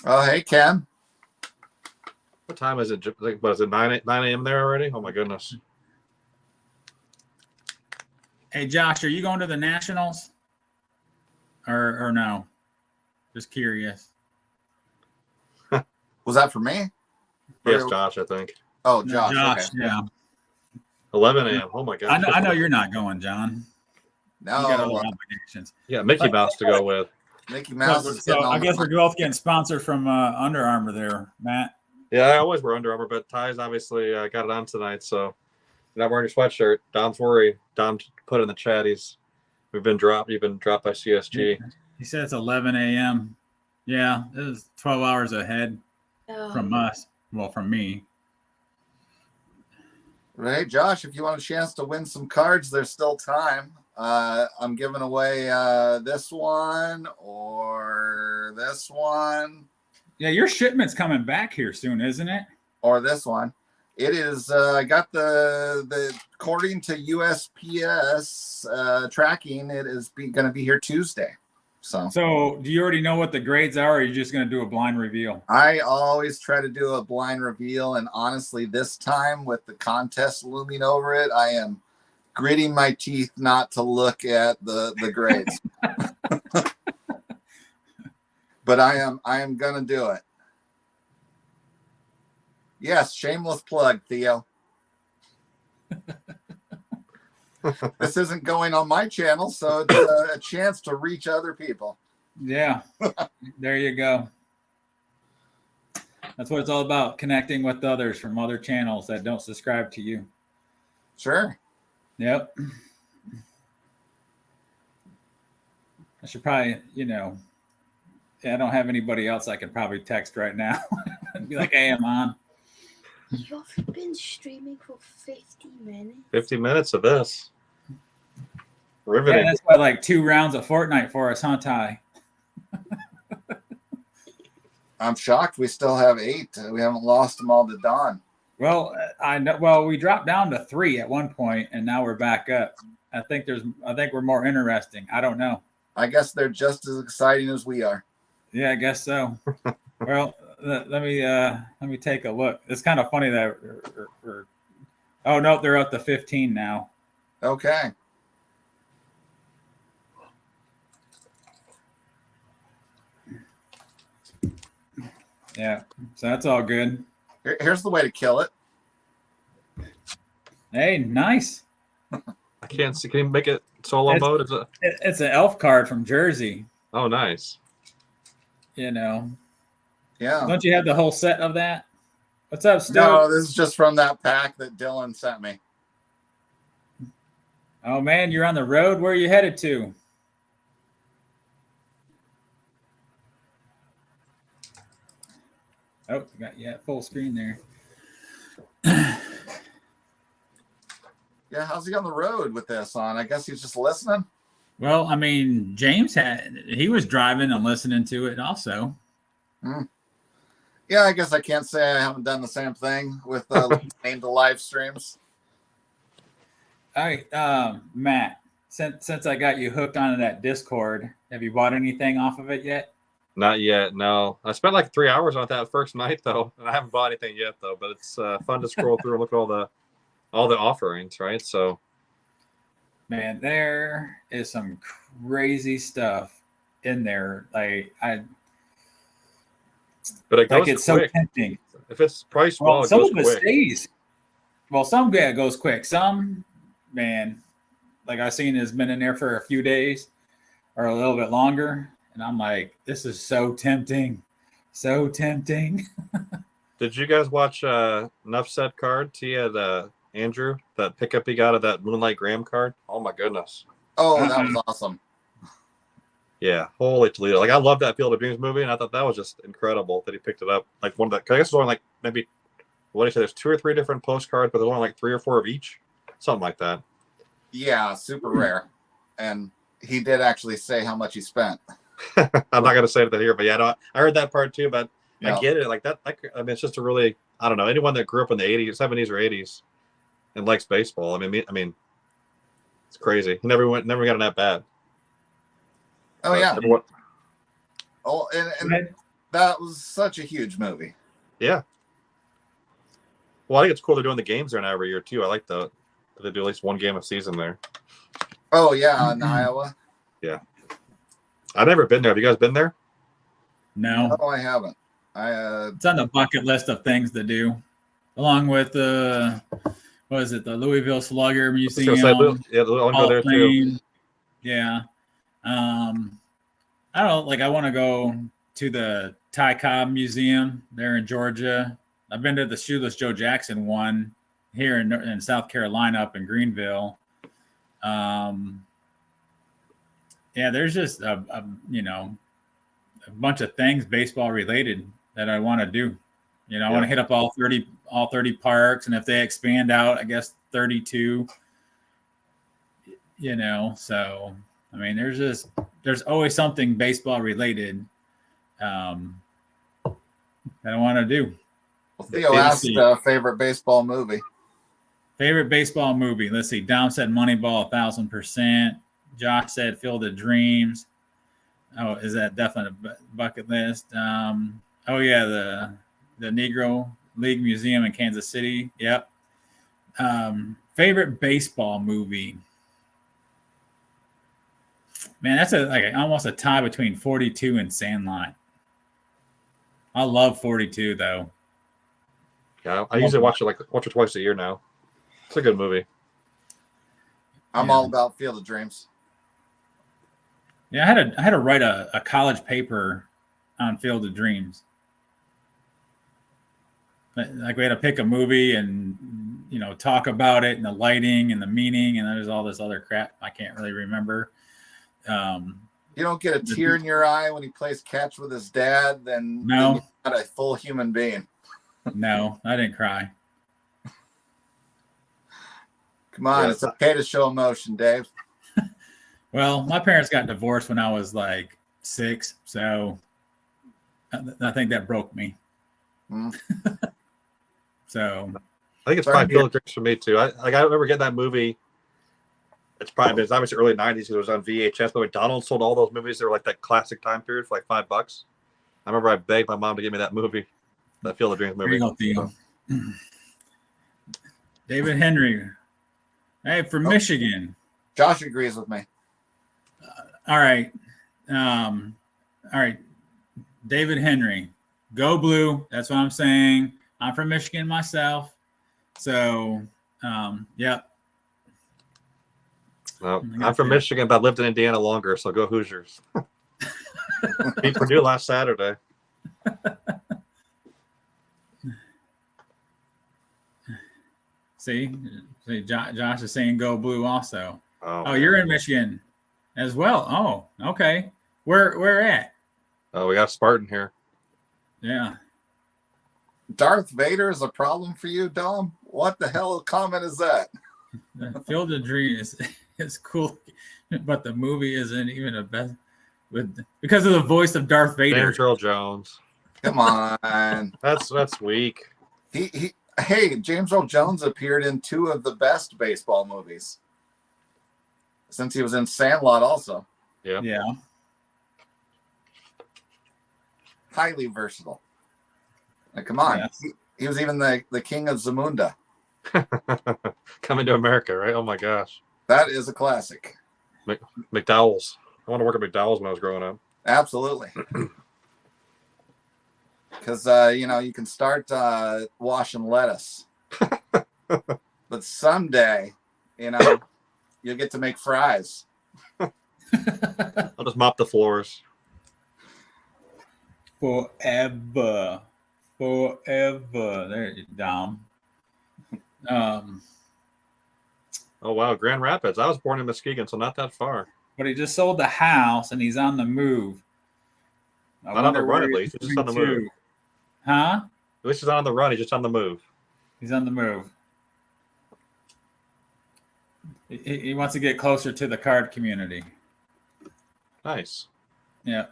Oh, hey, Ken. What time is it? What is it? 9 a.m. there already? Oh my goodness. Hey, Josh, are you going to the Nationals? Or no? Just curious. Was that for me? Yes, Josh, I think. Oh, Josh. Josh, okay. yeah. 11 a.m. Oh my God. I know you're not going, John. No. You got other obligations. Yeah, Mickey Mouse to go with. Mickey Mouse is getting I guess we're both getting sponsored from Under Armour there, Matt. Yeah, I always wear Under Armour, but Ty's obviously got it on tonight, so you're not wearing your sweatshirt. Dom's worried. Dom put in the chat. You've been dropped by CSG. He said it's 11 a.m. Yeah, it was 12 hours ahead from us. Well, from me. Right, Josh, if you want a chance to win some cards, there's still time. I'm giving away this one or this one. Yeah, your shipment's coming back here soon, isn't it? Or this one. It is. I got the according to USPS tracking. It is going to be here Tuesday. So do you already know what the grades are, or are you just going to do a blind reveal? I always try to do a blind reveal, and honestly, this time with the contest looming over it, I am gritting my teeth not to look at the grades. But I am gonna do it. Yes, shameless plug, Theo. This isn't going on my channel, so it's a chance to reach other people. Yeah, there you go. That's what it's all about, connecting with others from other channels that don't subscribe to you. Sure. Yep. I should probably, I don't have anybody else I can probably text right now and be like, hey, I'm on. You've been streaming for 50 minutes? 50 minutes of this. Riveting. Yeah, that's what, like 2 rounds of Fortnite for us, huh, Ty? I'm shocked we still have 8. We haven't lost them all to Dawn. Well, I know. Well, we dropped down to 3 at one point, and now we're back up. I think we're more interesting. I don't know. I guess they're just as exciting as we are. Yeah, I guess so. Well, let me take a look. It's kind of funny that oh no, they're up to 15 now. Okay. Yeah, so that's all good. Here's the way to kill it. Hey, nice. I can't see. Can you make it solo mode? It's an elf card from Jersey. Oh, nice. Yeah. Don't you have the whole set of that? What's up, Stu? No, this is just from that pack that Dylan sent me. Oh man, you're on the road. Where are you headed to? Oh, got full screen there. Yeah, how's he on the road with this on? I guess he's just listening. Well, I mean, James he was driving and listening to it also. Yeah, I guess I can't say I haven't done the same thing with the live streams. All right, Matt, since I got you hooked onto that Discord, have you bought anything off of it yet? Not yet, no. I spent like 3 hours on that first night though, and I haven't bought anything yet though. But it's fun to scroll through and look at all the offerings, right? So, man, there is some crazy stuff in there. But it goes it's quick. So tempting. If it's priced Well, it some goes of it quick. stays. Well, some it goes quick. Some, man, like I've seen has been in there for a few days or a little bit longer. And I'm like, this is so tempting. So tempting. Did you guys watch Enough Said card? He had Andrew, that pickup he got of that Moonlight Graham card. Oh my goodness. Oh, that was awesome. Yeah, holy Toledo. Like I love that Field of Dreams movie, and I thought that was just incredible that he picked it up. Like one of the, I guess it's only like maybe what do you say, there's 2 or 3 different postcards, but there's only like 3 or 4 of each. Something like that. Yeah, super rare. And he did actually say how much he spent. I'm not gonna say that here, but yeah, I heard that part too, but Yeah. I get it. Like that, I mean, it's just a really, I don't know, anyone that grew up in the 80s, 70s or 80s and likes baseball. I mean, it's crazy. He never got that bad. Oh yeah. Everyone, Oh, and that was such a huge movie. yeah. Well, I think it's cool they're doing the games there now every year too. I like that they do at least one game a season there. Oh yeah, in Iowa. Yeah. I've never been there. Have you guys been there? No. No, I haven't. It's on the bucket list of things to do, along with what is it, the Louisville Slugger Museum? Yeah, I want to go there too. Yeah. I don't know. Like, I want to go to the Ty Cobb Museum there in Georgia. I've been to the Shoeless Joe Jackson one here in South Carolina, up in Greenville. Yeah, there's just a bunch of things baseball related that I want to do. I want to hit up all 30 parks, and if they expand out, I guess 32. So I mean, there's always something baseball related that I want to do. Well, Theo asked favorite baseball movie. Favorite baseball movie. Let's see. Dom said Moneyball 1,000%. Josh said Field of Dreams. Oh, is that definitely a bucket list? Oh yeah, the Negro League Museum in Kansas City. Yep. Favorite baseball movie. Man, that's almost a tie between 42 and Sandlot. I love 42 though. Yeah, I usually watch it once or twice a year now. It's a good movie. I'm all about Field of Dreams. Yeah, I had to write a college paper on Field of Dreams. Like we had to pick a movie and talk about it and the lighting and the meaning, and there's all this other crap I can't really remember. You don't get a tear in your eye when he plays catch with his dad, then you're not a full human being. No, I didn't cry. Come on, it's okay to show emotion, Dave. Well, my parents got divorced when I was like 6, so I think that broke me. So I think it's probably Field of Dreams for me too. I remember getting that movie. It's obviously early 90s because it was on VHS, but McDonald's sold all those movies. They were like that classic time period for like $5. I remember I begged my mom to give me that movie, that Field of Dreams movie. There you go, Theo. David Henry. Hey, from Michigan. Josh agrees with me. All right. All right. David Henry. Go Blue. That's what I'm saying. I'm from Michigan myself. So, yeah. Well, I'm from Michigan, but I lived in Indiana longer, so go Hoosiers. Beat Purdue last Saturday. See, Josh is saying go Blue also. Oh, you're in Michigan as well. Oh, okay. Where at? Oh, we got Spartan here. Yeah. Darth Vader is a problem for you, Dom? What the hell comment is that? Field of Dreams is cool, but the movie isn't even a best because of the voice of Darth Vader. James Earl Jones. Come on. That's weak. Hey, James Earl Jones appeared in 2 of the best baseball movies. Since he was in Sandlot also. Yeah. Yeah. Highly versatile. Like, come on. Yes. He was even the king of Zamunda. Coming to America, right? Oh my gosh. That is a classic. McDowell's. I want to work at McDowell's when I was growing up. Absolutely. Because, you can start washing lettuce. But someday, you'll get to make fries. I'll just mop the floors. Forever. There you Dom. Oh wow, Grand Rapids. I was born in Muskegon, so not that far. But he just sold the house and he's on the move. Not on the run, at least. He's just on the move. Huh? At least he's not on the run. He's just on the move. He's on the move. He wants to get closer to the card community. Nice. Yeah.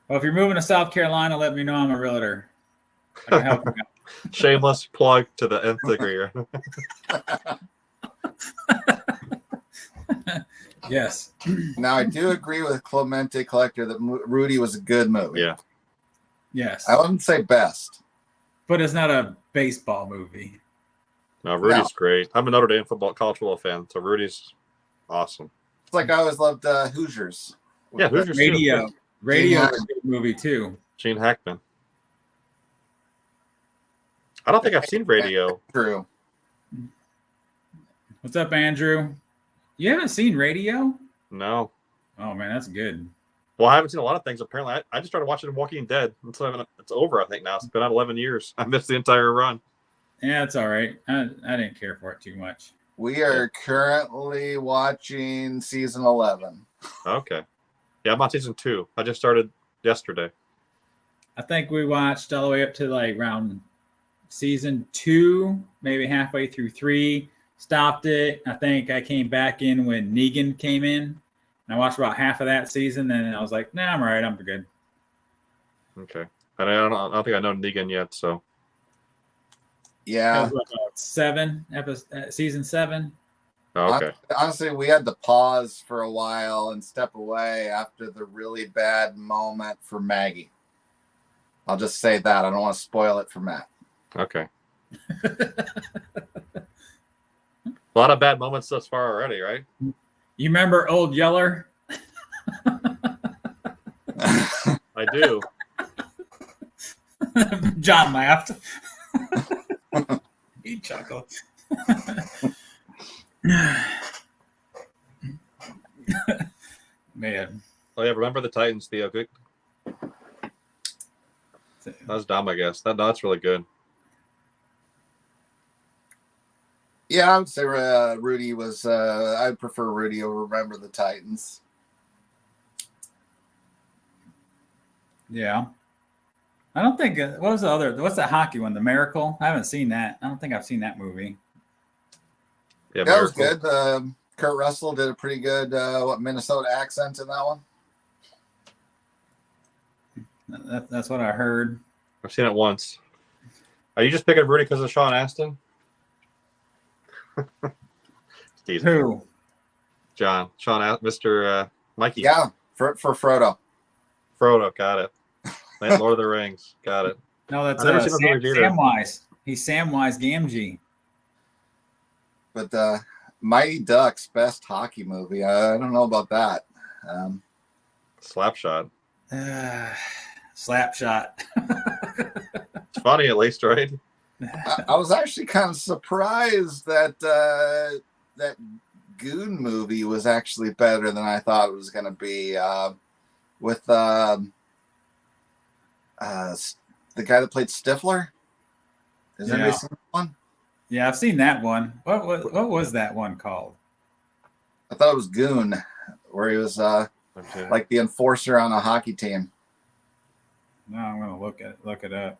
Well, if you're moving to South Carolina, let me know. I'm a realtor. I can help you out. Shameless plug to the nth degree. Yes. Now, I do agree with Clemente Collector that Rudy was a good movie. Yeah. Yes. I wouldn't say best. But it's not a baseball movie. No, Rudy's great. I'm a Notre Dame college football fan, so Rudy's awesome. It's like I always loved Hoosiers. Yeah, Hoosiers Radio. too. Radio is a good movie too. Gene Hackman. I don't think I've seen Radio. True. What's up, Andrew? You haven't seen Radio? No. Oh man, that's good. Well, I haven't seen a lot of things. Apparently, I just started watching Walking Dead. It's over, I think now. It's been out 11 years. I missed the entire run. Yeah, it's all right. I didn't care for it too much. We are currently watching season 11. Okay. Yeah, I'm on season 2. I just started yesterday. I think we watched all the way up to like around season 2, maybe halfway through 3. Stopped it. I think I came back in when Negan came in. And I watched about half of that season, and I was like, nah, I'm all right. I'm good. Okay. And I don't think I know Negan yet, so. Yeah. That was about 7 episodes, season 7. Oh, okay. Honestly, we had to pause for a while and step away after the really bad moment for Maggie. I'll just say that. I don't want to spoil it for Matt. Okay. A lot of bad moments thus far already, right? You remember Old Yeller? I do. John laughed. He chuckled. Man. Oh yeah, remember the Titans, Theo. Good. That was dumb, I guess. That's really good. Yeah, I would say Rudy was. I prefer Rudy over Remember the Titans. Yeah. I don't think. What was the other? What's that hockey one? The Miracle? I haven't seen that. I don't think I've seen that movie. Yeah, That was Miracle. good. Kurt Russell did a pretty good Minnesota accent in that one. That's what I heard. I've seen it once. Are you just picking Rudy because of Sean Astin? Steve. Who? John. Mr. Mikey. Yeah, for Frodo. Frodo, got it. Lord of the Rings, got it. No, that's I've never seen those movies either. Samwise. He's Samwise Gamgee. But Mighty Ducks, best hockey movie. I don't know about that. Slapshot. Slapshot. It's funny at least, right? I was actually kind of surprised that that Goon movie was actually better than I thought it was going to be. With the guy that played Stifler. Has anybody seen that one? Yeah, I've seen that one. What was that one called? I thought it was Goon, where he was like the enforcer on a hockey team. No, I'm gonna look it up.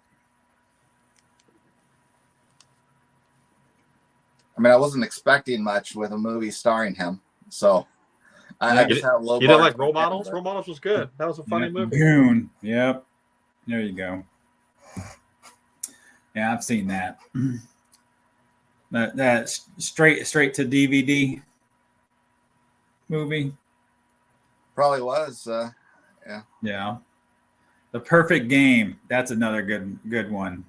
I mean, I wasn't expecting much with a movie starring him, so I just had a low. You didn't like Role Models? Role Models was good. That was a funny movie. Goon. Yep. There you go. Yeah, I've seen that. That straight to DVD movie. Probably was. Yeah. Yeah. The Perfect Game. That's another good one.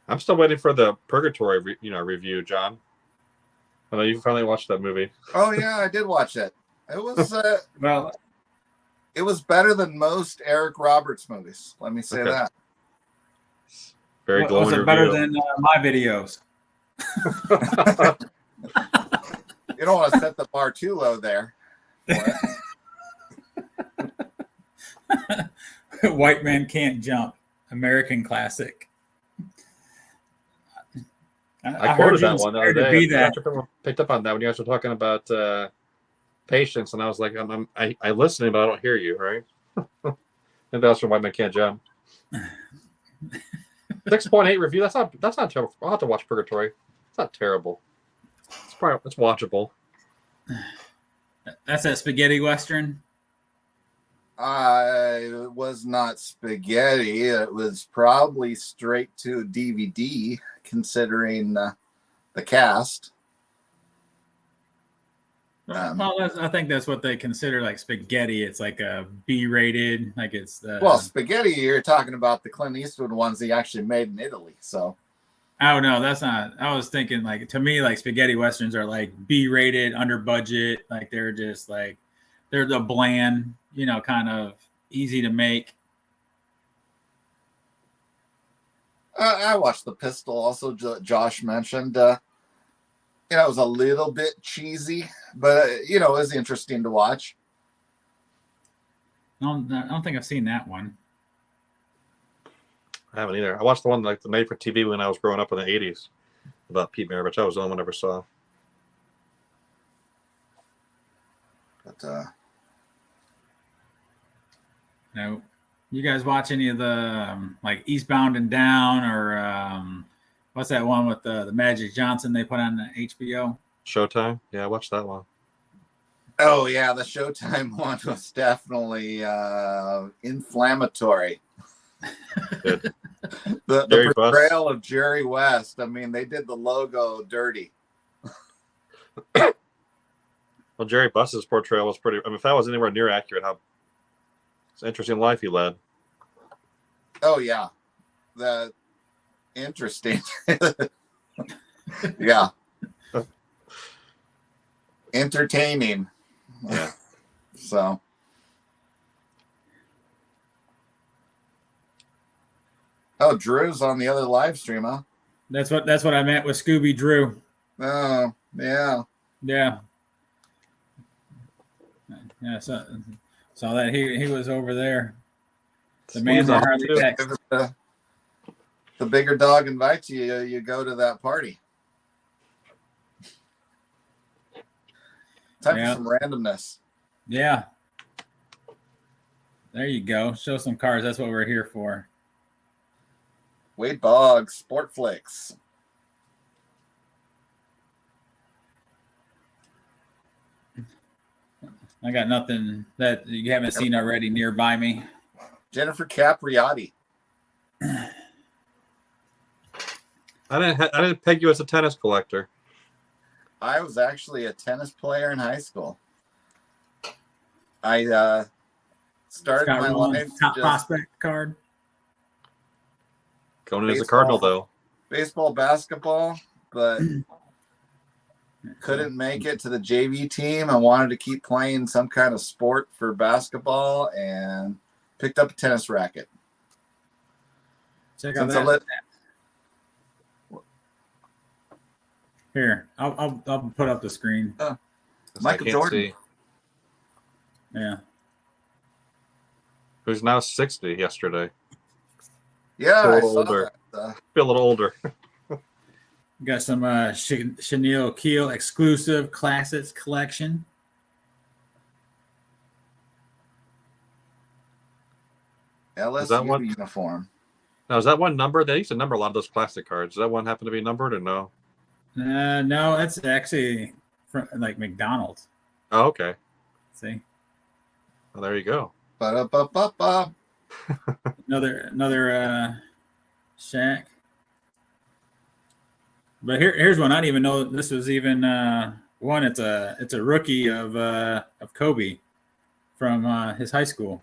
I'm still waiting for the Purgatory, review, John. I know you finally watched that movie. Oh yeah, I did watch it. It was Well, it was better than most Eric Roberts movies. Let me say that. Very glowing was it review. better than my videos? You don't want to set the bar too low there. White Man Can't Jump. American classic. I quoted that one the other day. That. Picked up on that when you guys were talking about patience, and I was like, I listening, but I don't hear you, right? And that's from White Man Can't Jump. 6.8 review. That's not terrible. I'll have to watch Purgatory. It's not terrible. It's watchable. That's a spaghetti western. It was not spaghetti. It was probably straight to DVD, considering the cast. I think that's what they consider like spaghetti. It's like a B-rated, like it's well, spaghetti. You're talking about the Clint Eastwood ones he actually made in Italy. So, oh no, that's not. I was thinking like to me, like spaghetti westerns are like B-rated, under budget. Like they're just like they're the bland, kind of easy to make. I watched The Pistol. Also, Josh mentioned. It was a little bit cheesy, but it was interesting to watch. I don't think I've seen that one. I haven't either. I watched the one like the made for TV when I was growing up in the 80s. about Pete Maravich. That was the only one I ever saw. But No. You guys watch any of the like Eastbound and Down or what's that one with the Magic Johnson they put on HBO? Showtime? Yeah, I watched that one. oh yeah, the Showtime one was definitely inflammatory. Good. The Jerry Buss. portrayal of Jerry West. I mean, they did the logo dirty. Well, Jerry Buss's portrayal was pretty. I mean, if that was anywhere near accurate, how it's an interesting life he led. Oh yeah, the interesting. Yeah, entertaining. Yeah. So. Oh, Drew's on the other live stream, huh? That's what I meant with Scooby Drew. Oh, yeah. Yeah. Yeah, saw that he was over there. The man that hardly texts. The bigger dog invites you, you go to that party. Time for some randomness. Yeah. There you go. Show some cars. That's what we're here for. Wade Boggs, Sport Flicks. I got nothing that you haven't seen already nearby me. Jennifer Capriati. I didn't peg you as a tennis collector. I was actually a tennis player in high school. I started my life top prospect card. Going in as a Cardinal, though. Baseball, basketball, but couldn't make it to the JV team. I wanted to keep playing some kind of sport for basketball and picked up a tennis racket. Check out that. Here, I'll put up the screen. Michael Jordan. See. Yeah. Who's now 60 yesterday. Yeah, a I little saw older. That. Be a little older. Got some Chenille Keel exclusive classics collection. LSU uniform. Now, is that one numbered? They used to number a lot of those plastic cards. Does that one happen to be numbered or no? No, that's actually from, like McDonald's. Oh, okay. See? Well, there you go. Ba-da-ba-ba-ba. Another Shaq. But here's one I didn't even know this was even one. It's a rookie of Kobe from his high school.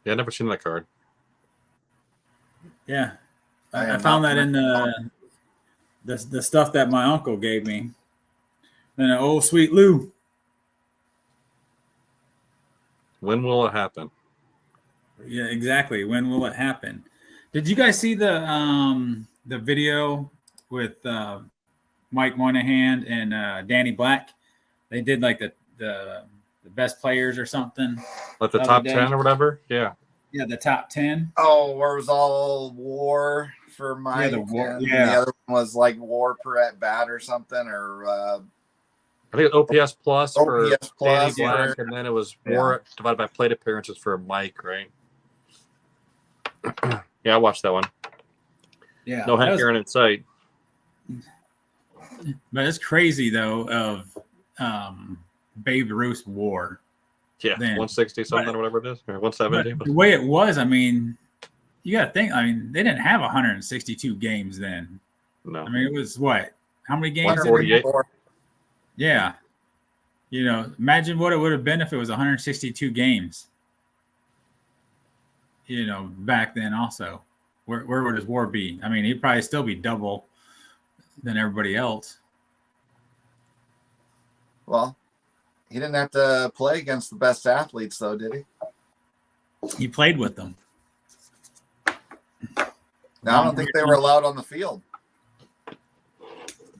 Yeah, I've never seen that card. Yeah, I found that in the stuff that my uncle gave me. Then an old sweet Lou. When will it happen? Yeah, exactly. When will it happen? Did you guys see the video with Mike Moynihan and Danny Black? They did like the best players or something. Like the top 10 or whatever? Yeah. Yeah, the top 10. Oh, where it was all war for Mike. Yeah, the war. And the other one was like war per at bat or something, or I think it was OPS plus for Danny Black, or, and then it was war divided by plate appearances for Mike, right? Yeah, I watched that one. Yeah. No Hank Aaron in sight. But it's crazy though of Babe Ruth's war. Yeah, then. 160 something or whatever it is, or 170. The way it was, I mean, you got to think. I mean, they didn't have 162 games then. No. I mean, it was what? How many games? 148. Yeah. You know, imagine what it would have been if it was 162 games. You know, back then also. Where would his war be? I mean, he'd probably still be double than everybody else. Well, he didn't have to play against the best athletes, though, did he? He played with them. No, I don't think they were allowed on the field.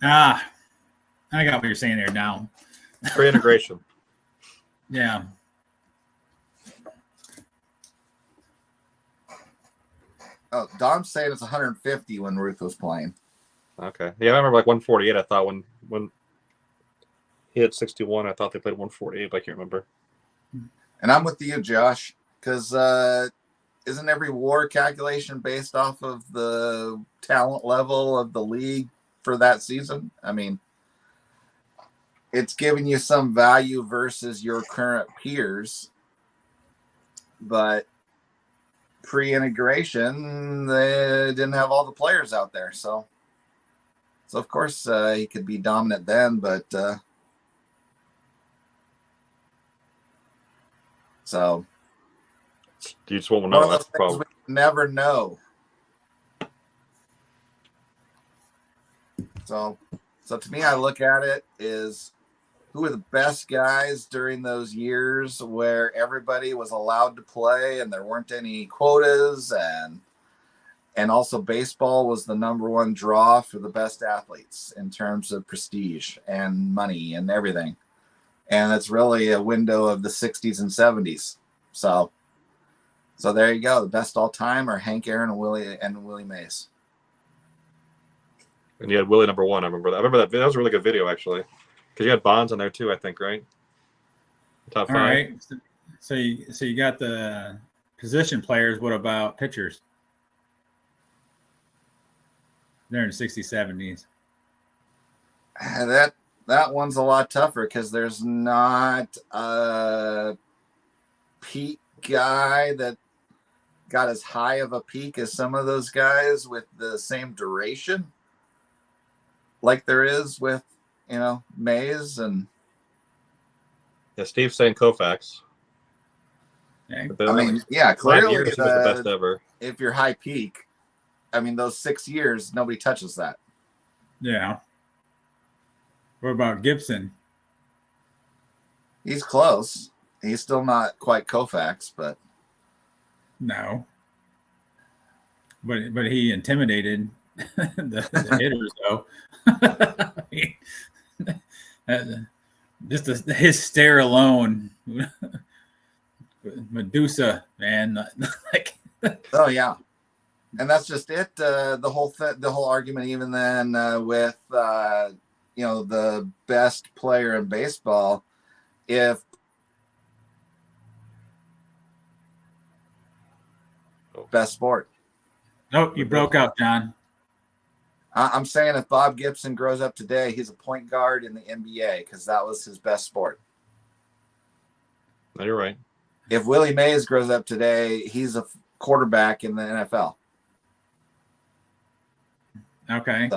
I got what you're saying there now. For integration. Yeah. Oh, Dom's saying it's 150 when Ruth was playing. Okay. Yeah, I remember like 148. I thought when he hit 61, I thought they played 148, but I can't remember. And I'm with you, Josh, because isn't every WAR calculation based off of the talent level of the league for that season? I mean, it's giving you some value versus your current peers, but pre-integration, they didn't have all the players out there, so of course he could be dominant then, but so You just won't one know. of That's those the things problem. we never know. So to me, I look at it is who are the best guys during those years where everybody was allowed to play and there weren't any quotas, and also baseball was the number one draw for the best athletes in terms of prestige and money and everything. And it's really a window of the 60s and 70s. So there you go. The best all time are Hank Aaron and Willie Mays. And you had Willie number 1. I remember that. That was a really good video, actually. Because you had Bonds on there, too, I think, right? Top 5. All right. So you got the position players. What about pitchers? They're in the 60s, 70s. That one's a lot tougher because there's not a peak guy that got as high of a peak as some of those guys with the same duration like there is with, Mays and. Yeah, Steve's saying Koufax. Yeah. I mean, yeah, 5 clearly years, he was the best ever. If you're high peak, I mean, those 6 years, nobody touches that. Yeah. What about Gibson? He's close. He's still not quite Koufax, but No. But he intimidated the hitters, though. Just his stare alone, Medusa, man. Like, oh yeah, and that's just it. The whole argument, even then, with the best player in baseball, if best sport. Nope, you broke out, John. I'm saying if Bob Gibson grows up today, he's a point guard in the NBA because that was his best sport. No, you're right. If Willie Mays grows up today, he's a quarterback in the NFL. Okay,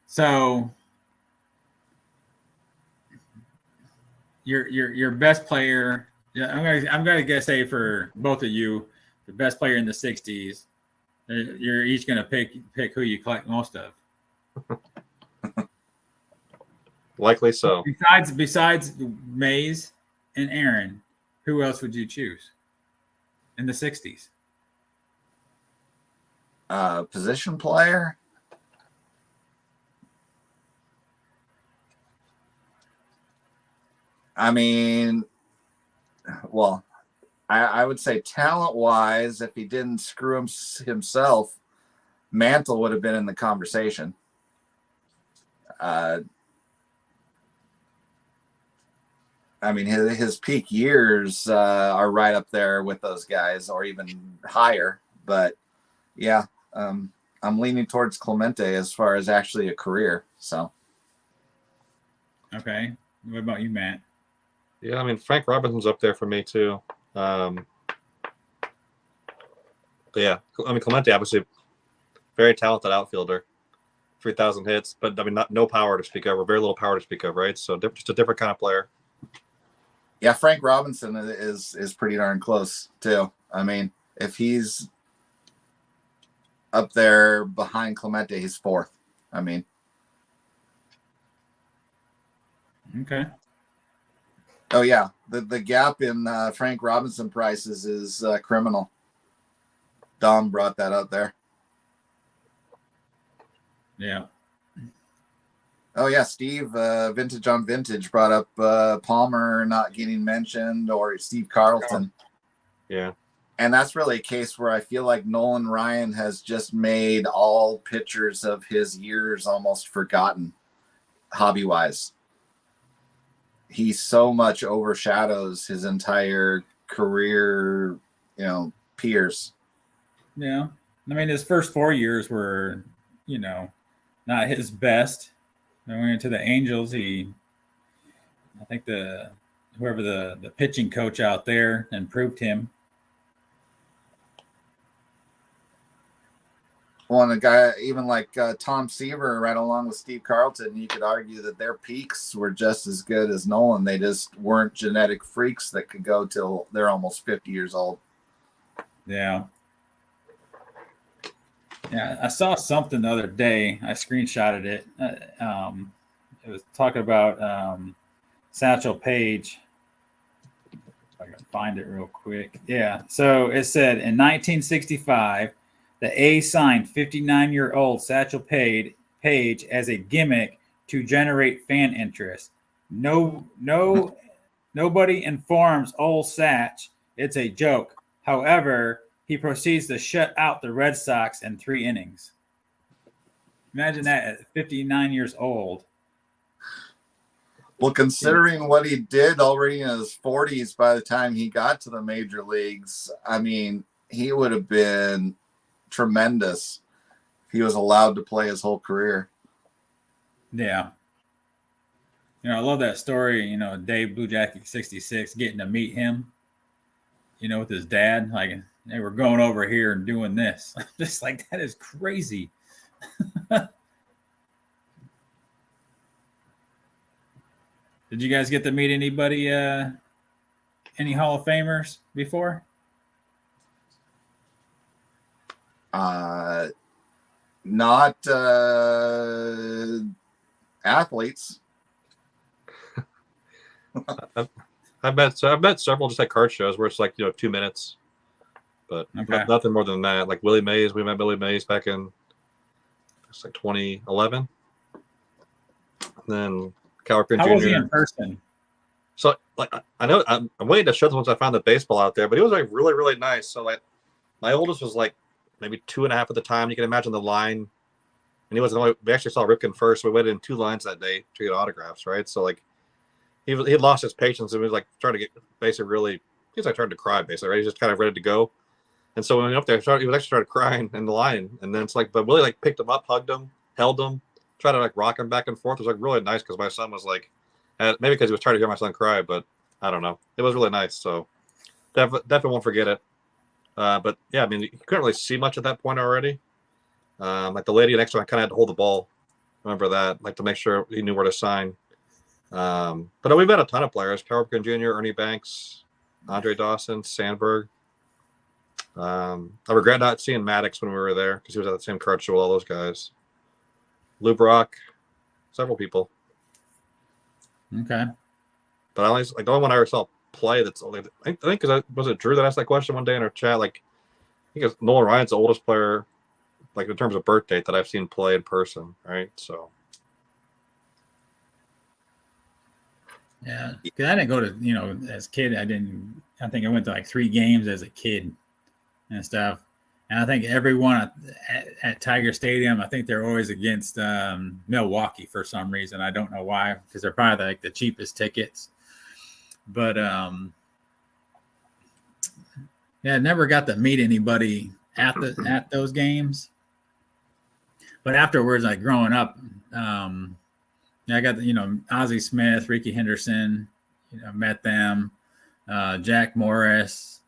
so your best player. Yeah, I'm gonna say for both of you, the best player in the 60s. You're each gonna pick who you collect most of. Likely so. Besides Mays and Aaron, who else would you choose in the 60s? Position player. I mean, well, I would say talent-wise, if he didn't screw himself, Mantle would have been in the conversation. I mean, his peak years are right up there with those guys, or even higher. But yeah, I'm leaning towards Clemente as far as actually a career. So, okay, what about you, Matt? Yeah, I mean, Frank Robinson's up there for me too. But yeah, I mean, Clemente obviously very talented outfielder, 3,000 hits, but I mean, no power to speak of, or very little power to speak of, right? So just a different kind of player. Yeah, Frank Robinson is pretty darn close too. I mean, if he's up there behind Clemente, he's 4th. I mean, okay. Oh yeah, the gap in Frank Robinson prices is criminal. Dom brought that up there. Yeah. Oh yeah, Steve, Vintage on Vintage brought up Palmer not getting mentioned, or Steve Carlton. Yeah. And that's really a case where I feel like Nolan Ryan has just made all pitchers of his years almost forgotten, hobby-wise. He so much overshadows his entire career, peers. Yeah. I mean, his first 4 years were, not his best. When we went to the Angels, I think whoever the pitching coach out there improved him. Well, and a guy even like Tom Seaver, right along with Steve Carlton, you could argue that their peaks were just as good as Nolan. They just weren't genetic freaks that could go till they're almost 50 years old. Yeah. Yeah, I saw something the other day. I screenshotted it. It was talking about Satchel Paige. If I can find it real quick. Yeah. So it said in 1965, the A's signed 59-year-old Satchel Paige as a gimmick to generate fan interest. Nobody informs old Satch it's a joke. However, he proceeds to shut out the Red Sox in 3 innings. Imagine that at 59 years old. Well, considering what he did already in his 40s by the time he got to the major leagues, I mean, he would have been tremendous if he was allowed to play his whole career. Yeah. I love that story, Dave Blue Jacket 66 getting to meet him, with his dad. Like, they were going over here and doing this. Just like, that is crazy. Did you guys get to meet anybody, any Hall of Famers before? Not athletes. I've met several just like card shows where it's like 2 minutes, but nothing more than that. Like Willie Mays, we met Willie Mays back in it's like 2011. And then Cal Ripken Jr. How was he in person? So like I know I'm waiting to show them once I found the baseball out there, but he was like really, really nice. So like my oldest was like maybe 2.5 at the time. You can imagine the line. And he wasn't. We actually saw Ripken first. We waited in 2 lines that day to get autographs, right? So like, he had lost his patience and was like trying to get basically really. He was like trying to cry basically, right? He's just kind of ready to go. And so when we went up there, he was actually started crying in the line. And then it's like, but Willie like picked him up, hugged him, held him, tried to like rock him back and forth. It was like really nice because my son was like, maybe because he was tired to hear my son cry, but I don't know. It was really nice. So definitely won't forget it. But yeah, I mean, you couldn't really see much at that point already. Like the lady next to him, I kind of had to hold the ball. Remember that, like to make sure he knew where to sign. But we've met a ton of players: Cal Ripken Jr., Ernie Banks, Andre Dawson, Sandberg. I regret not seeing Maddox when we were there because he was at the same card show with all those guys. Lou Brock, several people. Okay. But I only like the only one I ever saw play. That's only I think because was it Drew that asked that question one day in our chat? Like, I think Nolan Ryan's the oldest player, like in terms of birth date, that I've seen play in person, right? So yeah, because I didn't go to as a kid. I think I went to like 3 games as a kid and stuff. And I think everyone at Tiger Stadium, I think they're always against Milwaukee for some reason. I don't know why, because they're probably like the cheapest tickets. But yeah, I never got to meet anybody at those games. But afterwards, like growing up, I got Ozzie Smith, Ricky Henderson, met them, Jack Morris,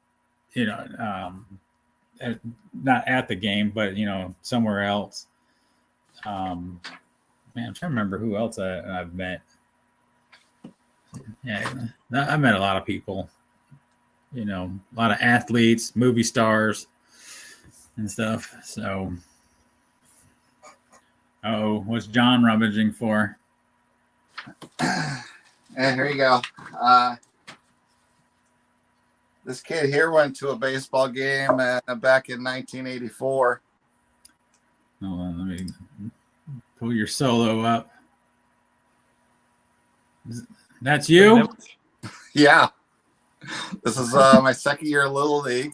not at the game, but somewhere else. Man, I'm trying to remember who else I've met. Yeah, I met a lot of people. A lot of athletes, movie stars, and stuff. So, what's John rummaging for? And here you go. This kid here went to a baseball game back in 1984. Hold on, let me pull your solo up. That's you? Yeah. This is my second year of Little League.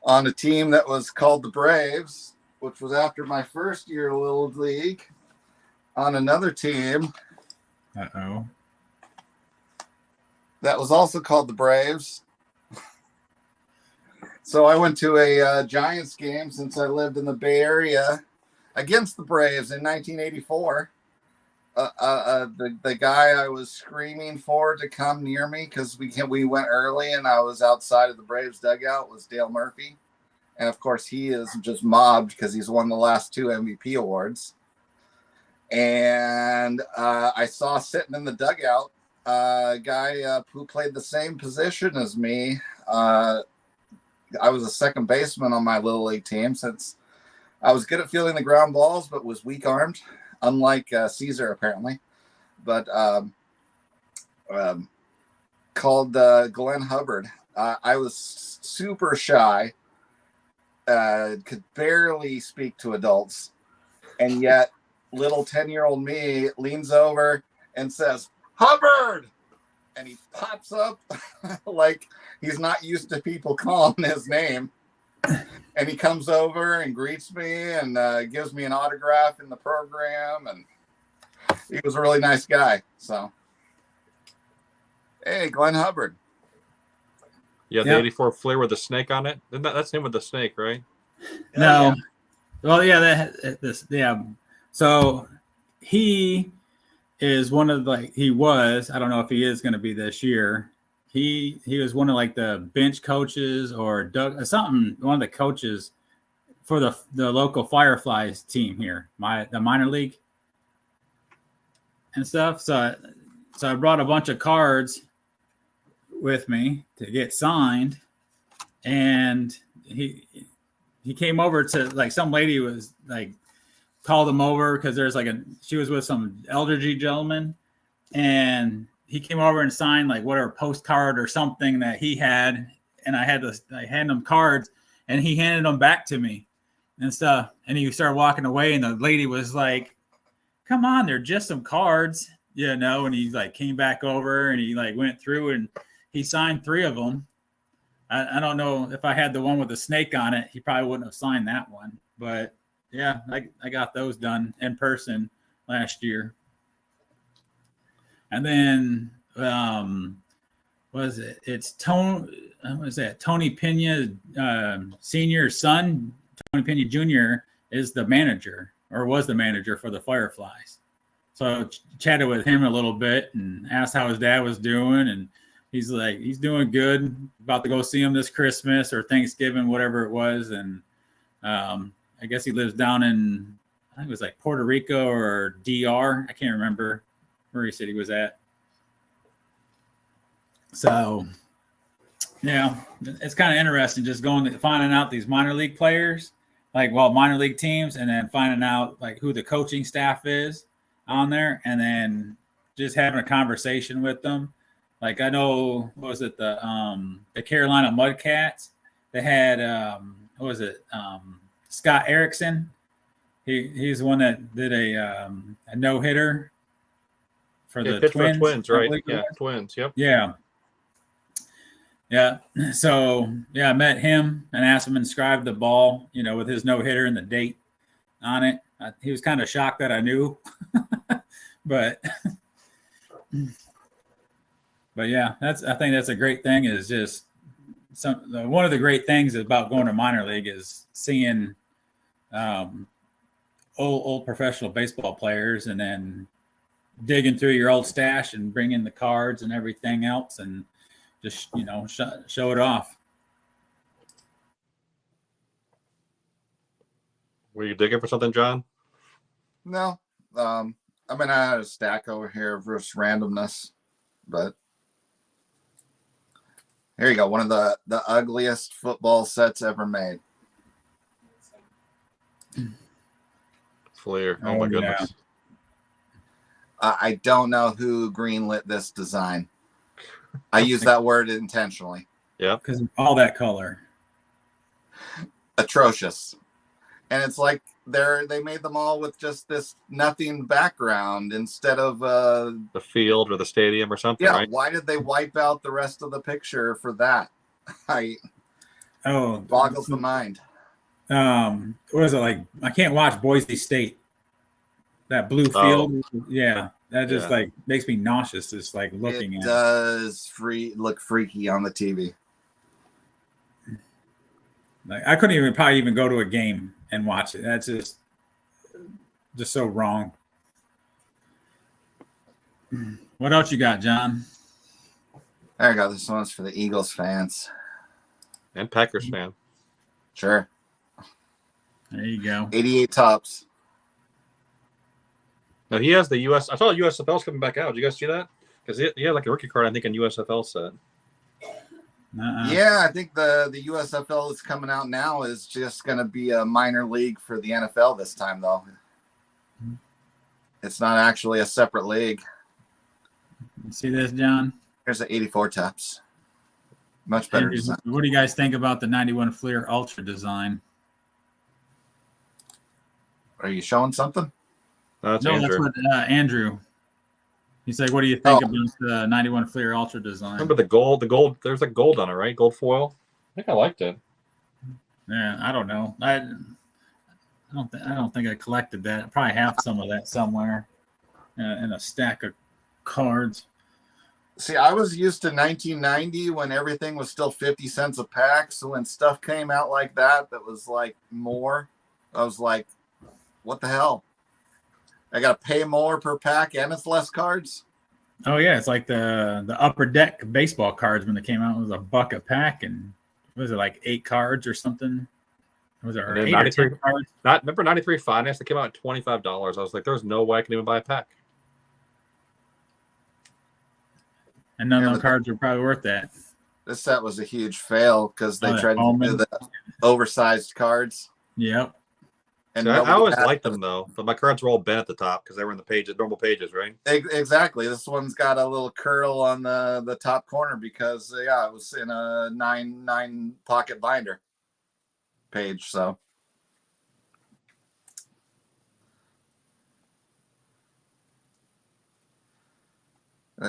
On a team that was called the Braves, which was after my first year of Little League. On another team. Uh-oh. That was also called the Braves. So I went to a Giants game since I lived in the Bay Area against the Braves in 1984. The guy I was screaming for to come near me because we went early and I was outside of the Braves dugout was Dale Murphy. And of course he is just mobbed because he's won the last 2 MVP awards. And I saw sitting in the dugout a guy who played the same position as me. I was a second baseman on my Little League team since I was good at fielding the ground balls, but was weak armed, unlike Caesar apparently. But called Glenn Hubbard. I was super shy, could barely speak to adults, and yet little 10-year-old me leans over and says, "Hubbard!" And he pops up like he's not used to people calling his name. And he comes over and greets me and gives me an autograph in the program. And he was a really nice guy. So, hey, Glenn Hubbard. Yeah, the 84 Fleer with the snake on it. That's him with the snake, right? No. Yeah. Well, yeah, So he is one of he was, I don't know if he is going to be this year. He was one of the bench coaches or one of the coaches for the local Fireflies team here, the minor league and stuff. So I brought a bunch of cards with me to get signed, and he came over to some lady was called him over because there's she was with some elderly gentleman, and he came over and signed whatever postcard or something that he had, and I had to hand him cards, and he handed them back to me and stuff, and he started walking away, and the lady was like, "Come on, they're just some cards, and he came back over and he went through and he signed 3 of them. I don't know if I had the one with the snake on it, he probably wouldn't have signed that one, but yeah, I got those done in person last year. And then, it's Tony Pena Senior's son. Tony Pena Jr. is the manager, or was the manager for the Fireflies. So I chatted with him a little bit and asked how his dad was doing. And he's doing good. About to go see him this Christmas or Thanksgiving, whatever it was. And I guess he lives down in, I think it was Puerto Rico or DR. I can't remember where he said he was at. So, yeah, it's kind of interesting just finding out these minor league players, minor league teams, and then finding out who the coaching staff is on there, and then just having a conversation with them. I know, what was it, the Carolina Mudcats? They had Scott Erickson. He's the one that did a no-hitter for the Twins. For Twins, right? Yeah, Twins. Yep. Yeah. Yeah. So, I met him and asked him to inscribe the ball, with his no-hitter and the date on it. He was kind of shocked that I knew, but yeah, I think that's a great thing. Is just one of the great things about going to minor league is seeing old professional baseball players, and then digging through your old stash and bringing the cards and everything else, and just show it off. Were you digging for something, John? No, I had a stack over here versus randomness, but here you go. One of the ugliest football sets ever made. Fleer. Oh my goodness. Yeah. I don't know who greenlit this design. I use that word intentionally. Yeah. Because of all that color. Atrocious. And it's they made them all with just this nothing background instead of the field or the stadium or something, yeah. right? Why did they wipe out the rest of the picture for that? Oh, Boggles the mind. What is it like? I can't watch Boise State. That blue field, yeah, that just like makes me nauseous. Just like looking at it. Does look freaky on the TV. Like I couldn't probably even go to a game and watch it. That's just so wrong. What else you got, John? There you go. This one's for the Eagles fans and Packers fan. Sure. There you go. 88 tops. No, he has the US. I saw USFL's coming back out. Did you guys see that? Because he had like a rookie card, I think, in USFL set. Yeah, I think the USFL that's coming out now is just going to be a minor league for the NFL this time, though. It's not actually a separate league. You see this, John? There's the 84 tops. Much better design. What do you guys think about the 91 Fleer Ultra design? Are you showing something? That's no, Andrew. that's what Andrew. He's like, what do you think about the 91 Fleer Ultra design? Remember the gold? There's like gold on it, right? Gold foil. I think I liked it. Yeah, I don't know. I don't think I collected that. I probably have some of that somewhere in a stack of cards. See, I was used to 1990 when everything was still 50 cents a pack. So when stuff came out like that was like more, I was like, what the hell? I got to pay more per pack and it's less cards. Oh yeah, it's like the Upper Deck baseball cards when they came out. It was $1 a pack, and was it like 8 cards or something? Was it 8 or 10 cards? Remember 93 Finance that came out at $25. I was like, there's no way I can even buy a pack. And none of those cards were probably worth that. This set was a huge fail because they tried to do the oversized cards. Yep. And I always liked them though, but my cards were all bent at the top because they were in the pages, normal pages, right? Exactly. This one's got a little curl on the top corner because it was in a 9 pocket binder page. So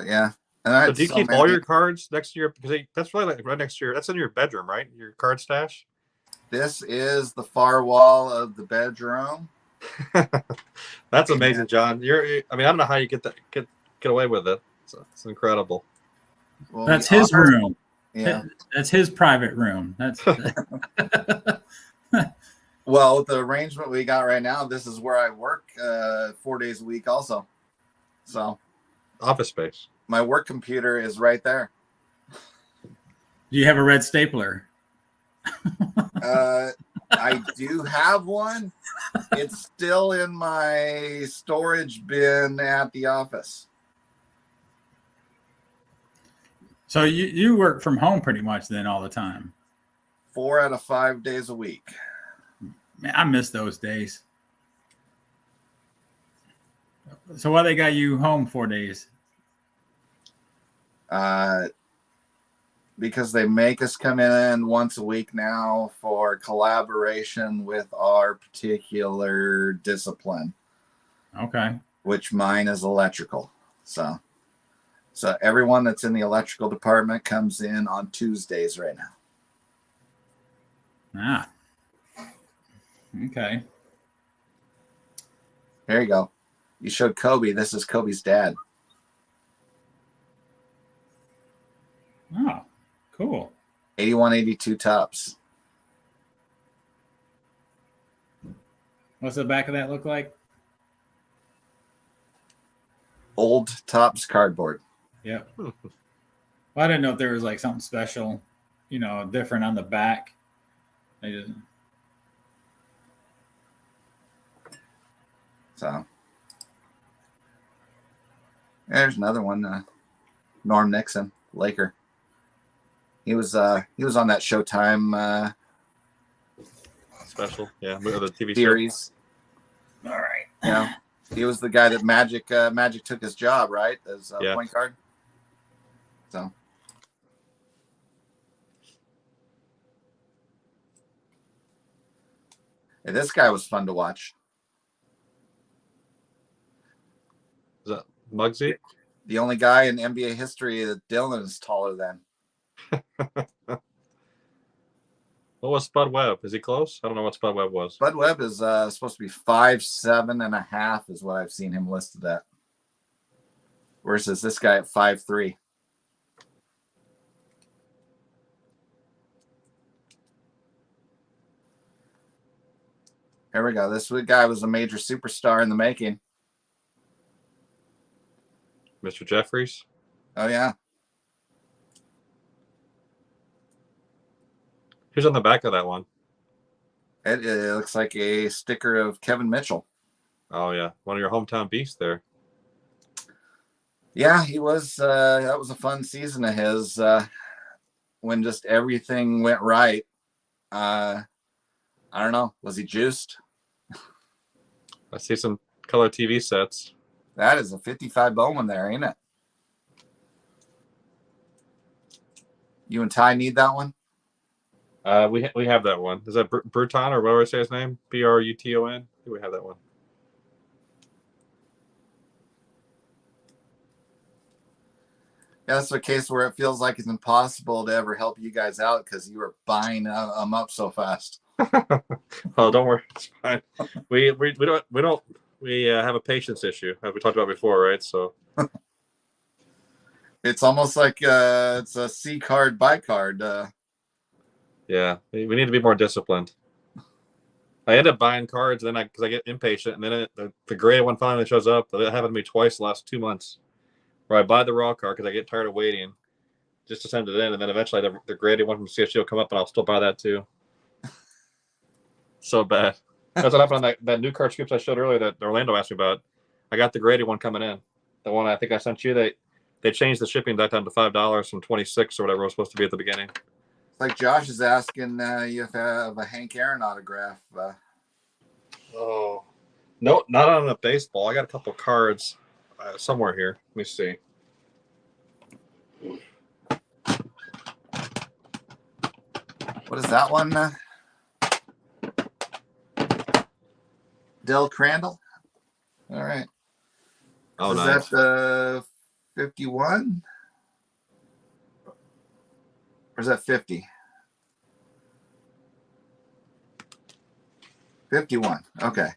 yeah. And so do you keep all your cards next to your? Because that's really like right next to your. That's in your bedroom, right? Your card stash. This is the far wall of the bedroom. That's amazing, John. I don't know how you get away with it. It's incredible. Well, that's his room. Yeah, that's his private room. That's. Well, the arrangement we got right now, this is where I work 4 days a week, also. So, office space. My work computer is right there. Do you have a red stapler? I do have one. It's still in my storage bin at the office. So you work from home pretty much then all the time? 4 out of 5 days a week. Man, I miss those days. So why they got you home 4 days? Because they make us come in once a week now for collaboration with our particular discipline. Okay. Which mine is electrical. So everyone that's in the electrical department comes in on Tuesdays right now. Ah. Okay. There you go. You showed Kobe. This is Kobe's dad. Oh, cool. 81, 82 tops. What's the back of that look like? Old tops cardboard. Yep. Well, I didn't know if there was like something special, different on the back. They just... So there's another one. Norm Nixon, Laker. He was on that Showtime special, yeah, the TV series. Show. All right. Yeah, he was the guy that Magic took his job, right, as point guard. So. Hey, this guy was fun to watch. Is that Muggsy? The only guy in NBA history that Dylan is taller than. What was Spud Webb? Is he close? I don't know what Spud Webb was. Bud Webb is supposed to be 5'7.5" is what I've seen him listed at. Versus this guy at 5'3". Here we go. This guy was a major superstar in the making. Mr. Jeffries? Oh, yeah. Who's on the back of that one? It looks like a sticker of Kevin Mitchell. Oh, yeah. One of your hometown beasts there. Yeah, he was. That was a fun season of his when just everything went right. I don't know. Was he juiced? I see some color TV sets. That is a 55 Bowman there, ain't it? You and Ty need that one? We have that one. Is that Bruton or whatever I say his name? Bruton? We have that one. Yeah, that's a case where it feels like it's impossible to ever help you guys out because you were buying them up so fast. Oh, don't worry, it's fine. We have a patience issue, as we talked about before, right? So it's almost like it's a C card buy card. Yeah, we need to be more disciplined. I end up buying cards, and then because I get impatient, and then the graded one finally shows up. That happened to me twice the last 2 months, where I buy the raw card because I get tired of waiting, just to send it in, and then eventually the graded one from CSG will come up, and I'll still buy that too. So bad. That's what happened on that new card scoops I showed earlier that Orlando asked me about. I got the graded one coming in. The one I think I sent you, they changed the shipping that time to $5 from $26 or whatever it was supposed to be at the beginning. Like Josh is asking you if I have a Hank Aaron autograph. Oh, no, not on a baseball. I got a couple cards somewhere here. Let me see. What is that one? Del Crandall. All right. Oh, is nice. that 51? Or is that 50? 51. Okay.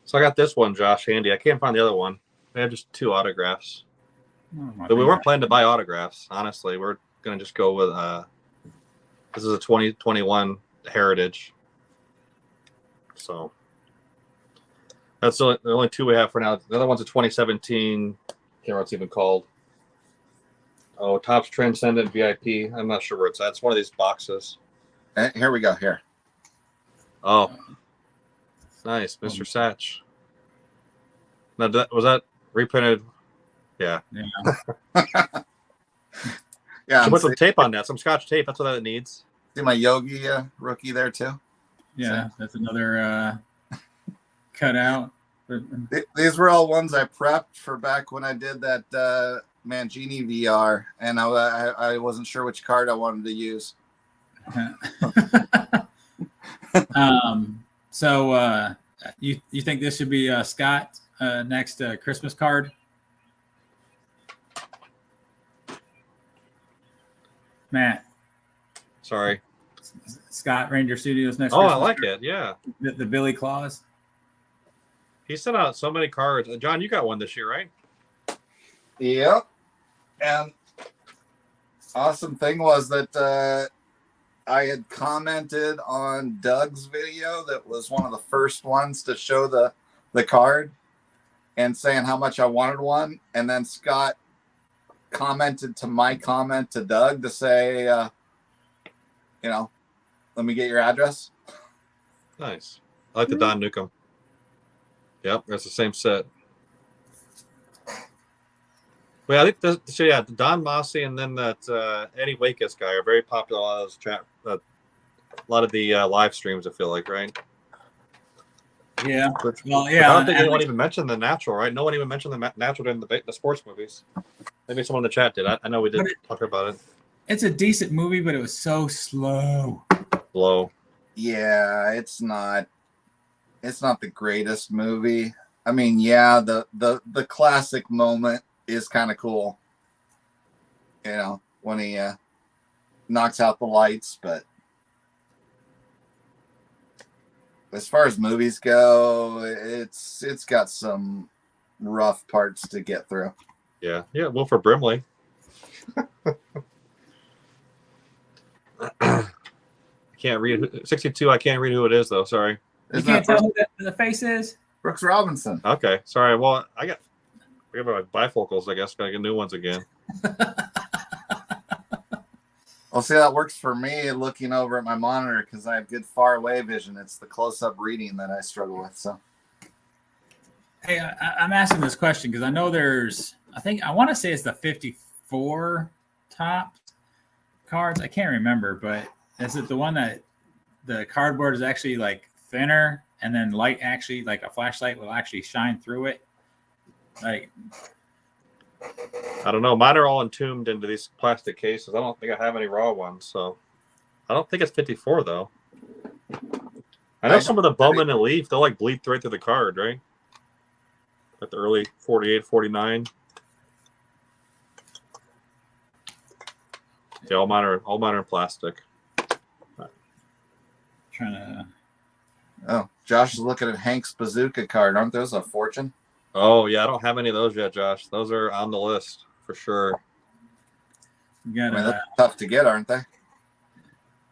So I got this one, Josh, handy. I can't find the other one. I have just 2 autographs. But we weren't planning to buy autographs, honestly. We're going to just go with this is a 2021 Heritage. So that's the only 2 we have for now. The other one's a 2017. Can't remember what it's even called. Oh, Topps Transcendent VIP. I'm not sure where it's at. It's one of these boxes. Here we go. Here. Oh, nice, Mr. Satch. Now, was that reprinted? Yeah. Yeah. So put some tape on that. Some Scotch tape. That's what that needs. See my Yogi rookie there too. Yeah, that's another cutout. These were all ones I prepped for back when I did that Mangini VR, and I wasn't sure which card I wanted to use. So you think this should be Scott next Christmas card? Matt. Sorry. Scott Ranger Studios next. Oh, Christmas I like card. it. Yeah. The Billy Claus. He sent out so many cards. John, you got one this year, right? Yep. And awesome thing was that I had commented on Doug's video that was one of the first ones to show the card and saying how much I wanted one. And then Scott commented to my comment to Doug to say, let me get your address. Nice. I like the Don Newcomb. Yep, that's the same set. Well, I think so. Yeah, Don Mossy and then that Eddie Wakus guy are very popular on those chat. A lot of the live streams, I feel like, right? Yeah. Which, Well, I yeah. don't think anyone even mentioned the natural, right? No one even mentioned the natural during the sports movies. Maybe someone in the chat did. I know we did talk about it. It's a decent movie, but it was so slow. Slow. Yeah, it's not the greatest movie. I mean, yeah, the classic moment is kind of cool. You know, when he knocks out the lights, but as far as movies go, it's got some rough parts to get through. Yeah. Wilford Brimley. I can't read 62. I can't read who it is though. Sorry. You can't tell who the face is? Brooks Robinson. Okay. Sorry. Well, I got my bifocals. I guess gotta get new ones again. Well, see, that works for me looking over at my monitor because I have good far away vision. It's the close up reading that I struggle with. So, hey, I'm asking this question because I know I want to say it's the 54 top cards. I can't remember, but is it the one that the cardboard is actually like thinner and then light actually, like a flashlight will actually shine through it? Like, I don't know. Mine are all entombed into these plastic cases. I don't think I have any raw ones, so I don't think it's 54 though. I know some of the Bowman and Leaf, they'll like bleed right through the card, right? At the early 48, 49. Yeah, all mine are in plastic. trying to. oh, Josh is looking at Hank's bazooka card. Aren't those a fortune? Oh yeah, I don't have any of those yet, Josh. Those are on the list for sure. You got those are tough to get, aren't they?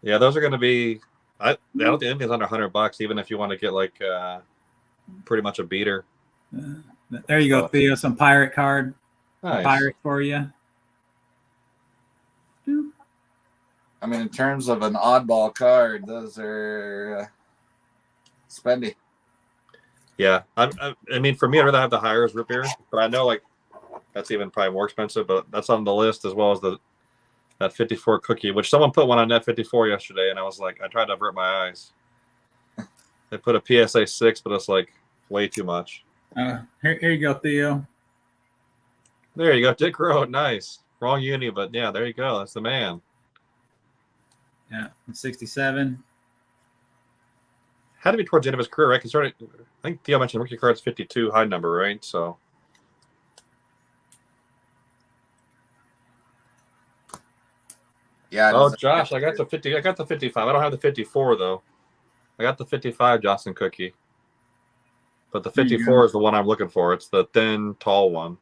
Yeah, those are going to be. I don't think anything's under $100, even if you want to get like pretty much a beater. There you go, Theo. Some pirate card. Nice. Pirate for you. I mean, in terms of an oddball card, those are spendy. Yeah, I mean, for me, I'd rather have the Hires root beer, but I know like that's even probably more expensive. But that's on the list as well as that 54 cookie, which someone put one on Net 54 yesterday, and I was like, I tried to avert my eyes. They put a PSA 6, but it's like way too much. Here you go, Theo. There you go, Dick Rowe. Nice. Wrong uni, but yeah, there you go. That's the man. Yeah, 67. Had to be towards the end of his career, right? Because I think Theo mentioned rookie card's 52, high number, right? So. Yeah. Oh, Josh, I got the 50. I got the 55. I don't have the 54 though. I got the 55 Johnson cookie, but the 54 is the one I'm looking for. It's the thin, tall one.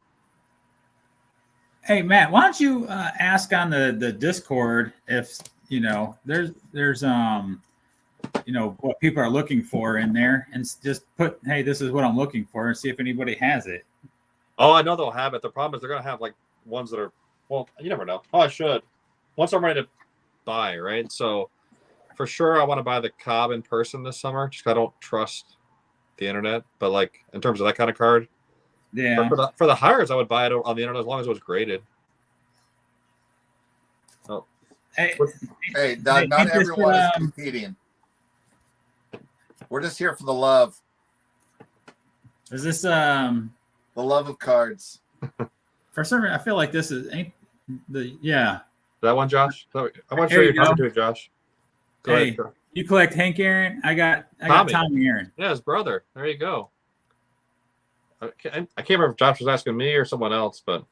Hey, Matt, why don't you ask on the Discord if there's what people are looking for in there, and just put, hey, this is what I'm looking for, and see if anybody has it. Oh, I know they'll have it. The problem is they're gonna have like ones that are, well, you never know. Oh, I should. Once I'm ready to buy, right? So for sure, I want to buy the Cobb in person this summer. Just I don't trust the internet, but like in terms of that kind of card, yeah. But for the Hires, I would buy it on the internet as long as it was graded. Oh, hey, not everyone is competing. We're just here for the love. Is this the love of cards? For some reason, I feel like this is that one, Josh. I want to show you talking to it, Josh. Go ahead. You collect Hank Aaron. I got Tommy Aaron. Yeah, his brother. There you go. I can't remember if Josh was asking me or someone else, but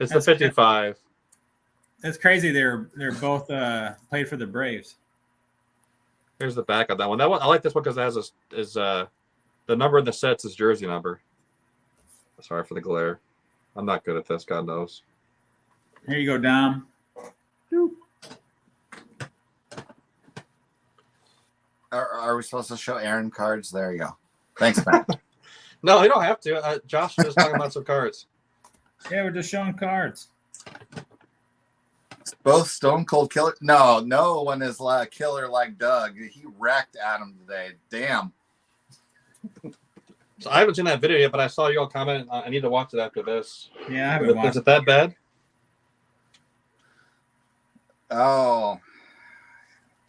it's the 55. It's crazy. They're both played for the Braves. Here's the back of that one. That one I like this one because it has the number in the sets is jersey number. Sorry for the glare. I'm not good at this. God knows. Here you go, Dom. Are we supposed to show Aaron cards? There you go. Thanks, Matt. No, you don't have to. Josh was talking about some cards. Yeah, we're just showing cards. Both Stone Cold Killer. No one is like a killer like Doug. He wrecked Adam today. Damn. So I haven't seen that video yet, but I saw you all comment. I need to watch it after this. Yeah, I haven't watched Is it that bad? Oh,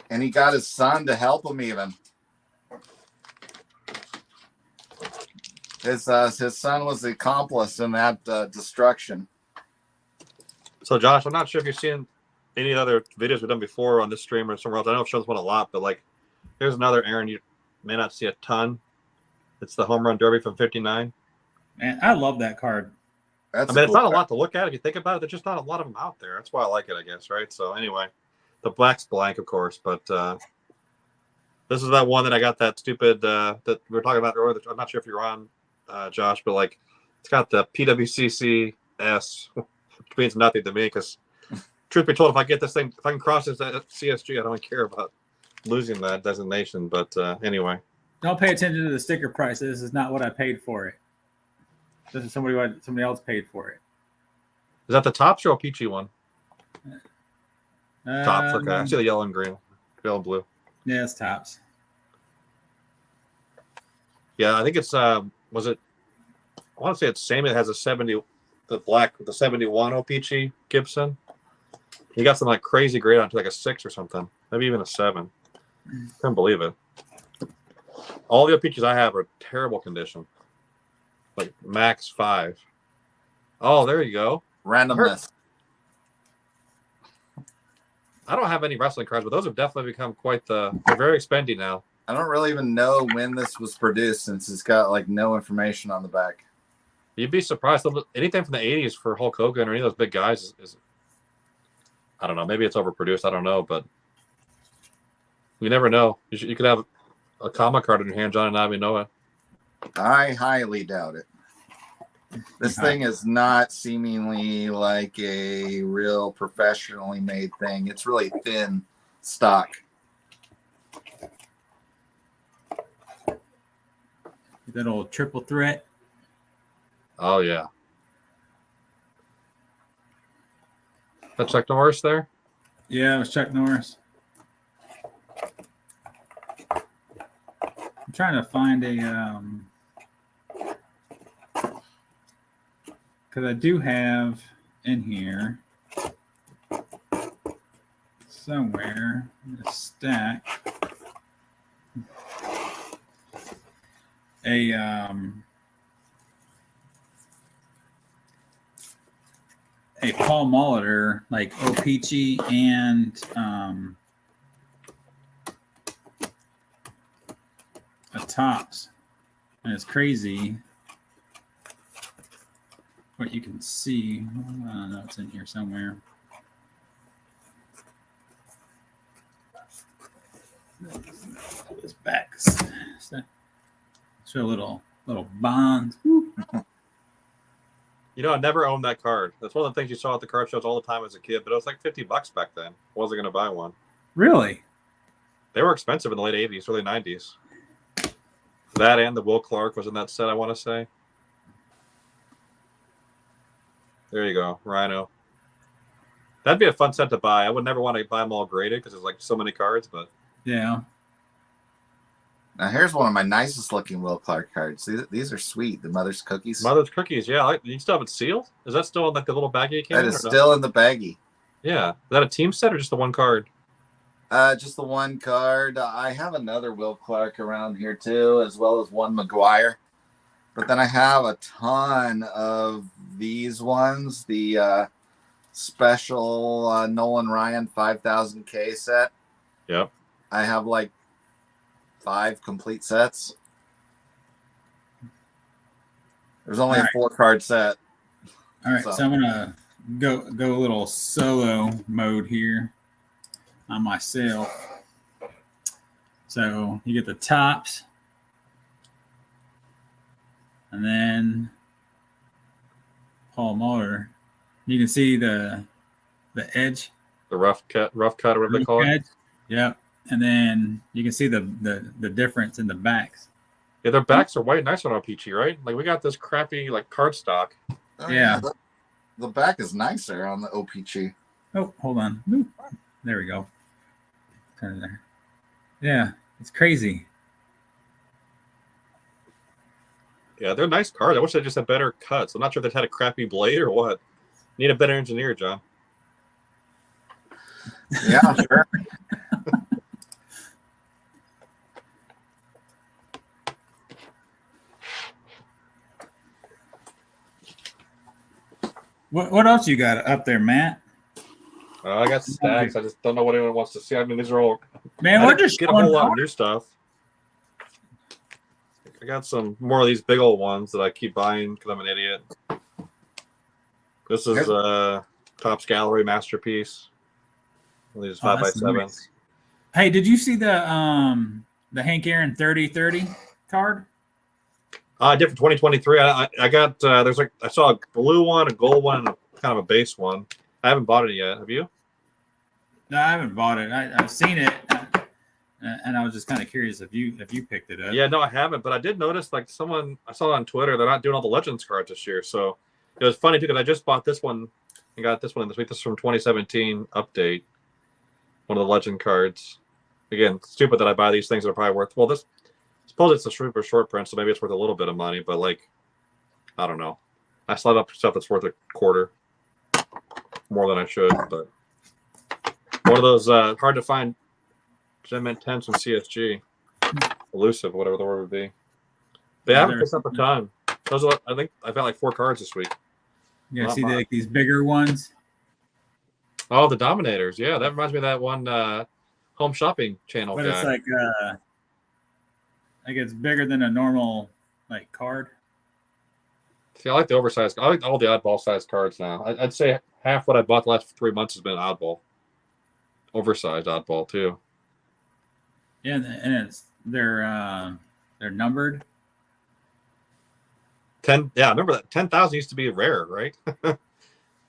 and he got his son to help him even. His son was the accomplice in that destruction. So Josh, I'm not sure if you've seen any other videos we've done before on this stream or somewhere else. I know I've shown this one a lot, but like, here's another Aaron you may not see a ton. It's the home run derby from '59. Man, I love that card. That's it's not a lot to look at if you think about it. There's just not a lot of them out there. That's why I like it, I guess, right? So anyway, the black's blank, of course, but this is that one that I got that stupid that we were talking about earlier. I'm not sure if you're on, Josh, but like, it's got the PWCCS, which means nothing to me because, truth be told, if I get this thing, if I can cross this CSG, I don't care about losing that designation. But anyway. Don't pay attention to the sticker price. This is not what I paid for it. This is somebody else paid for it. Is that the Topps or Peachy one? Topps. Okay, I see the yellow and green, yellow and blue. Yeah, it's Topps. Yeah, I think it's was it? I want to say it's same. It has a 70, the black, the 71 O-Pee-Chee Gibson. He got some like crazy grade on to like a 6 or something, maybe even a 7. Couldn't believe it. All the O-Pee-Chees I have are terrible condition, like max 5. Oh, there you go. Randomness. I don't have any wrestling cards, but those have definitely become quite they're very expensive now. I don't really even know when this was produced since it's got like no information on the back. You'd be surprised. Anything from the 80s for Hulk Hogan or any of those big guys is I don't know. Maybe it's overproduced. I don't know, but you never know. You could have a comic card in your hand, John, and not even know it. I highly doubt it. This thing is not seemingly like a real professionally made thing. It's really thin stock. That old triple threat. Oh, yeah. That's Chuck Norris there? Yeah, it was Chuck Norris. I'm trying to find a because I do have in here somewhere in a stack a Paul Molitor, like O-Pee-Chee and a Topps, and it's crazy what you can see. I don't know, it's in here somewhere. Pull this back. Show a little bond. You know, I never owned that card. That's one of the things you saw at the card shows all the time as a kid, but it was like $50 back then. Wasn't going to buy one. Really? They were expensive in the late 80s, early 90s. That and the Will Clark was in that set, I want to say. There you go, Rhino. That'd be a fun set to buy. I would never want to buy them all graded because there's like so many cards, but yeah. Now here's one of my nicest looking Will Clark cards. These are sweet. The Mother's Cookies. Mother's Cookies, yeah. You still have it sealed? Is that still in like the little baggie it came in? That is still in the baggie. Yeah. Is that a team set or just the one card? Just the one card. I have another Will Clark around here too, as well as one McGuire. But then I have a ton of these ones. The special Nolan Ryan 5000K set. Yep. I have like 5 complete sets. There's only a 4-card set. All right, so I'm gonna go a little solo mode here on myself. So you get the Topps, and then Paul Molitor. You can see the edge, the rough cut, or whatever they call it. Yep. And then you can see the difference in the backs. Yeah, their backs are way nicer on O-Pee-Chee, right? Like we got this crappy like cardstock. Yeah. The back is nicer on the O-Pee-Chee. Oh, hold on. Ooh, there we go. Turn it there. Yeah, it's crazy. Yeah, they're nice cards. I wish they just had better cuts. I'm not sure if they had a crappy blade or what. Need a better engineer, John. Yeah, sure. What else you got up there, Matt? I got stacks. I just don't know what anyone wants to see. I mean, these are all. Man, we're just get a whole lot of new stuff. I got some more of these big old ones that I keep buying because I'm an idiot. This is Topps Gallery Masterpiece. These 5x7s. Nice. Hey, did you see the Hank Aaron 30-30 card? I did for 2023. I got there's like I saw a blue one, a gold one, and kind of a base one. I haven't bought it yet. Have you? No, I haven't bought it. I've seen it, and I was just kind of curious if you picked it up. Yeah, no, I haven't. But I did notice like someone I saw on Twitter they're not doing all the Legends cards this year. So it was funny too because I just bought this one and got this one this week. This is from 2017 update. One of the Legend cards. Again, stupid that I buy these things that are probably worth. Well, this. Suppose it's a super short print, so maybe it's worth a little bit of money, but like, I don't know. I slide up stuff that's worth a quarter more than I should, but one of those hard to find Gem Mint 10s from CSG, elusive, whatever the word would be. But I haven't picked up a ton. Those are, I think I've got like 4 cards this week. Yeah, see these bigger ones. Oh, the Dominators. Yeah, that reminds me of that one home shopping channel But guy. it's like it's bigger than a normal like card. See, I like the oversized. I like all the oddball sized cards now. I'd say half what I bought the last 3 months has been oddball, oversized oddball too. Yeah, and they're numbered. 10. Yeah, remember that 10,000 used to be rare, right? You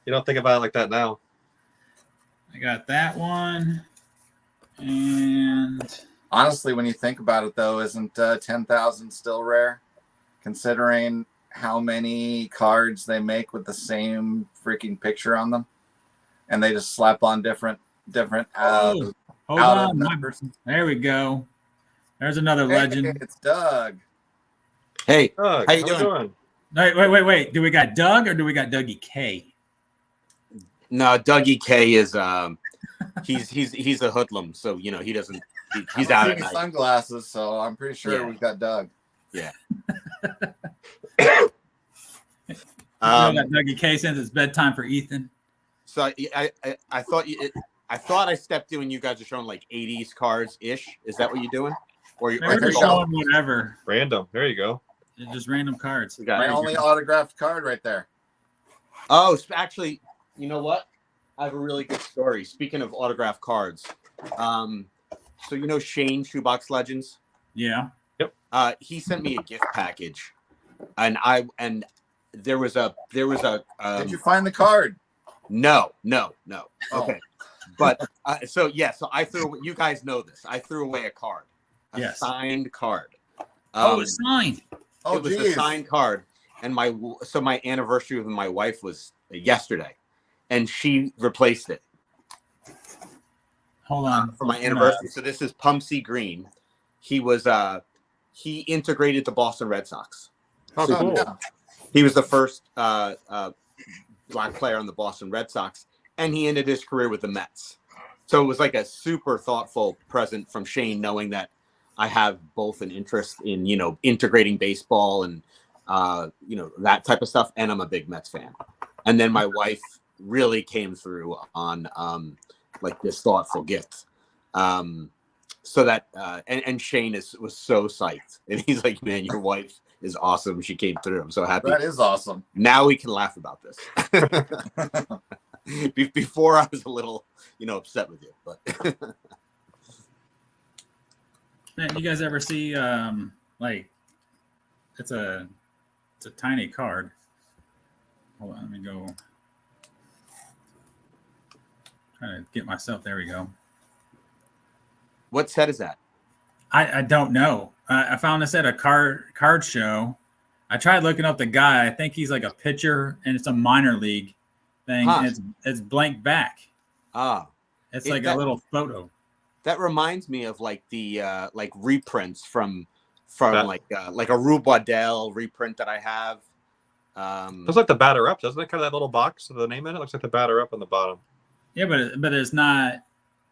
don't think about it like that now. I got that one, and Honestly, when you think about it, though, isn't 10,000 still rare, considering how many cards they make with the same freaking picture on them, and they just slap on different hold on, numbers. There we go. There's another Hey, legend. it's Doug. Hey, Doug, how you doing? Wait. Do we got Doug or do we got Dougie K? No, Dougie K is he's a hoodlum, so you know he doesn't. He's out at night. Sunglasses, so I'm pretty sure we've got Doug. Yeah. You know that Dougie K since it's bedtime for Ethan. So I thought I stepped in when you guys are showing like 80s cards ish. Is that what you're doing? Or We're just showing whatever. Random. There you go. Just random cards. My only autographed card right there. Oh, actually, you know what? I have a really good story. Speaking of autographed cards, so you know Shane Shoebox Legends? Yeah. Yep. He sent me a gift package, and there was a. Did you find the card? No. Oh. Okay, but so I threw. You guys know this. I threw away a card, a signed card. It's signed. It was a signed card, and my anniversary with my wife was yesterday, and she replaced it. Hold on. For my anniversary. So this is Pumpsy Green. He was he integrated the Boston Red Sox. Oh, So cool. He was the first black player on the Boston Red Sox, and he ended his career with the Mets. So it was like a super thoughtful present from Shane, knowing that I have both an interest in, you know, integrating baseball and, you know, that type of stuff. And I'm a big Mets fan. And then my wife really came through on like this thoughtful gift. So that, and Shane was so psyched. And he's like, man, your wife is awesome. She came through. I'm so happy. That is awesome. Now we can laugh about this. Before I was a little, you know, upset with you, but Man, you guys ever see like it's a tiny card. Hold on, let me go. Trying to get myself. There we go. what set is that? I don't know. I found this at a card show. I tried looking up the guy. I think he's like a pitcher, and it's a minor league thing. Huh. And it's blank back. It's like a little photo. That reminds me of like the like reprints from from That- like a Rube Waddell reprint that I have. Looks like the batter up, doesn't it? Kind of that little box with the name in it. Looks like the batter up on the bottom. Yeah, but it's not.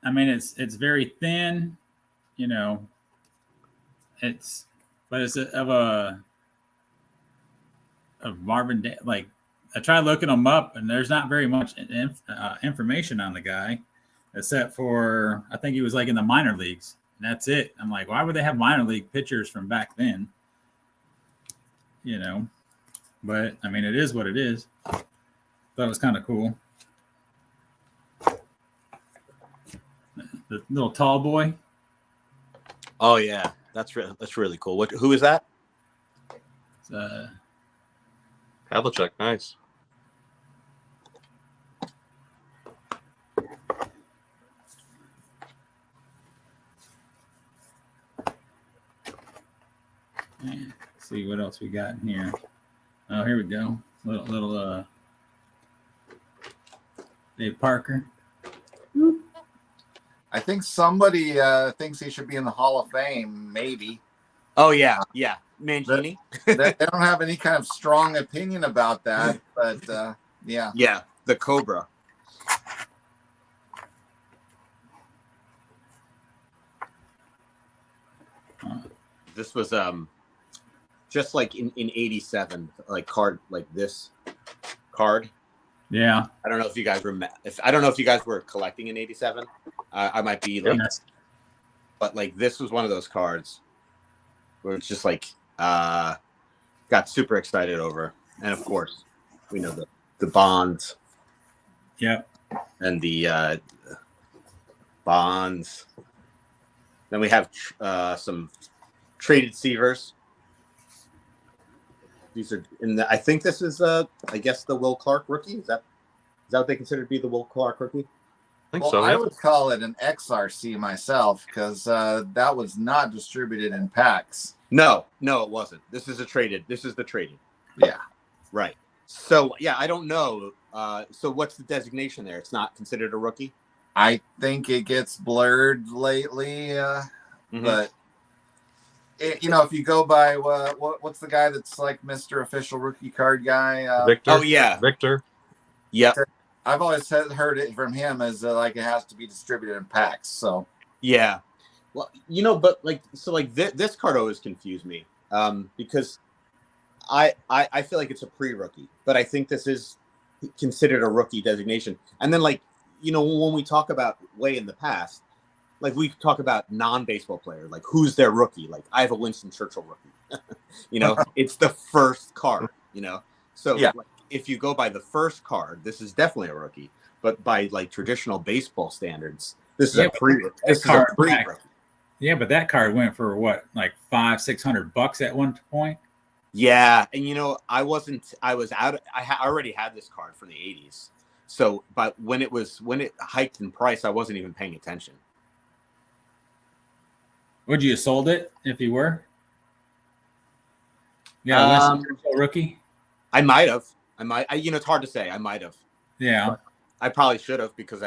I mean, it's very thin. You know, it's of Marvin Day. Like I tried looking him up, and there's not very much information on the guy, except for I think he was like in the minor leagues, and that's it. I'm like, why would they have minor league pitchers from back then? You know, but I mean, it is what it is. Thought it was kind of cool. The little tall boy. Oh yeah, that's really cool. Who is that? Havlicek, nice. Let's see what else we got in here. Oh, here we go. Little Dave Parker. I think somebody thinks he should be in the Hall of Fame, maybe. Oh yeah, Mangini. They don't have any kind of strong opinion about that, but yeah. Yeah, the Cobra. This was just like in 87, like card like this card. Yeah. I don't know if you guys remember. I don't know if you guys were collecting in 87. I might be like, but like this was one of those cards where it's just like got super excited over, and of course we know the bonds. Yep. And the bonds. Then we have some traded Seavers. These are I think this is I guess the Will Clark rookie. Is that what they consider to be the Will Clark rookie? I think Well, so. I Yeah. would call it an XRC myself because that was not distributed in packs. No, it wasn't. This is the traded. Yeah. Right. So yeah, I don't know. So what's the designation there? It's not considered a rookie? I think it gets blurred lately, but if you go by what's the guy that's like Mr. Official Rookie Card guy? Victor. Oh yeah, Victor. Yep. I've always heard it from him as like it has to be distributed in packs. So Yeah. Well, but like this card always confused me because I feel like it's a pre-rookie, but I think this is considered a rookie designation. And then when we talk about way in the past, like we talk about non-baseball player, like who's their rookie? Like I have a Winston Churchill rookie. It's the first card. So yeah. like, if you go by the first card, this is definitely a rookie. But by like traditional baseball standards, this is a pre-rookie. Yeah, but that card went for what, like $500-600 at one point. Yeah, and I already had this card from the 80s. So, but when it hiked in price, I wasn't even paying attention. Would you have sold it if you were? Yeah, rookie. I might have. It's hard to say. I might have. Yeah. I probably should have because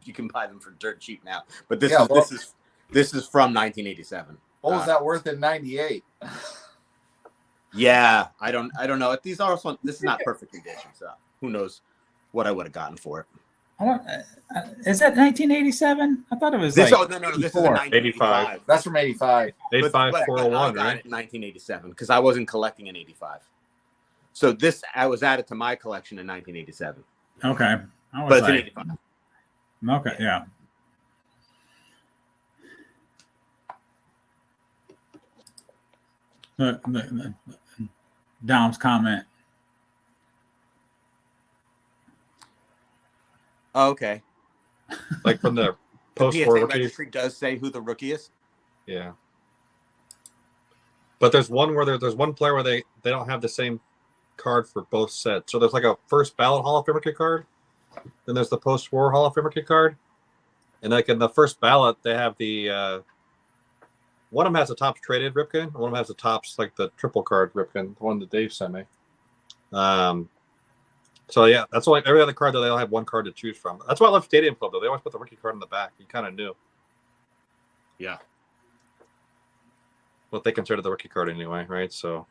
you can buy them for dirt cheap now. But this is from 1987. What was that worth in '98? Yeah, I don't know. These are also, this is not perfect condition, so who knows what I would have gotten for it. Is that 1987? I thought it was no, this is 1985. That's from '85. 85401, I got right? it in 1987 because I wasn't collecting in '85. So I was added to my collection in 1987. Okay. But it's in '85. Okay, yeah. The Dom's comment. Oh, okay. Like from the The post-war PSA rookie. registry does say who the rookie is. Yeah. But there's one where there's one player where they don't have the same card for both sets. So there's like a first ballot Hall of Fame rookie card. Then there's the post-war Hall of Fame rookie card. And like in the first ballot, they have the one of them has the Topps traded Ripken, and one of them has the Topps like the triple card Ripken, the one that Dave sent me. So yeah, that's like every other card though, they all have one card to choose from. That's why I love Stadium Club though. They always put the rookie card in the back. You kind of knew. Yeah. what they consider the rookie card anyway, right? So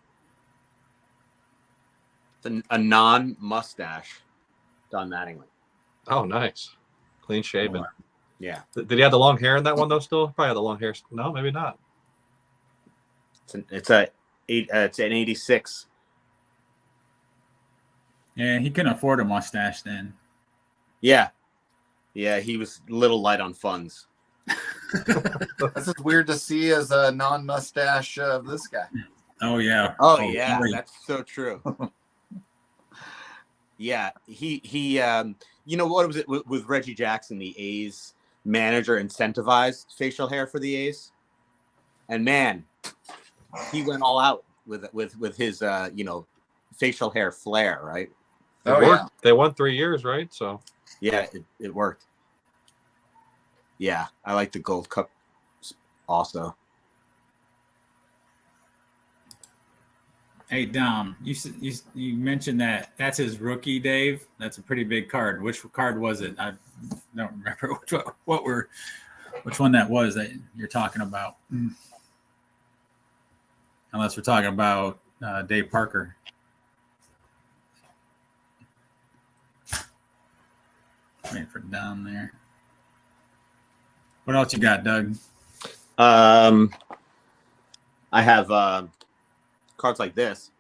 It's a non-mustache Don Mattingly. oh, nice, clean shaven. Yeah, Did he have the long hair in that one though? Still, probably had the long hair. No, maybe not. it's an 86. Yeah, he couldn't afford a mustache then. Yeah, he was a little light on funds. This is weird to see as a non-mustache of this guy. Oh yeah. Oh yeah, really? that's so true. Yeah, he you know what was it with Reggie Jackson, the A's manager incentivized facial hair for the A's, and man, he went all out with his facial hair flair, right? They won 3 years, right? So yeah, it worked. Yeah, I like the Gold Cup also. Hey Dom, you mentioned that's his rookie, Dave. That's a pretty big card. Which card was it? I don't remember which one that was that you're talking about. Unless we're talking about Dave Parker. Wait for down there. What else you got, Doug? I have cards like this.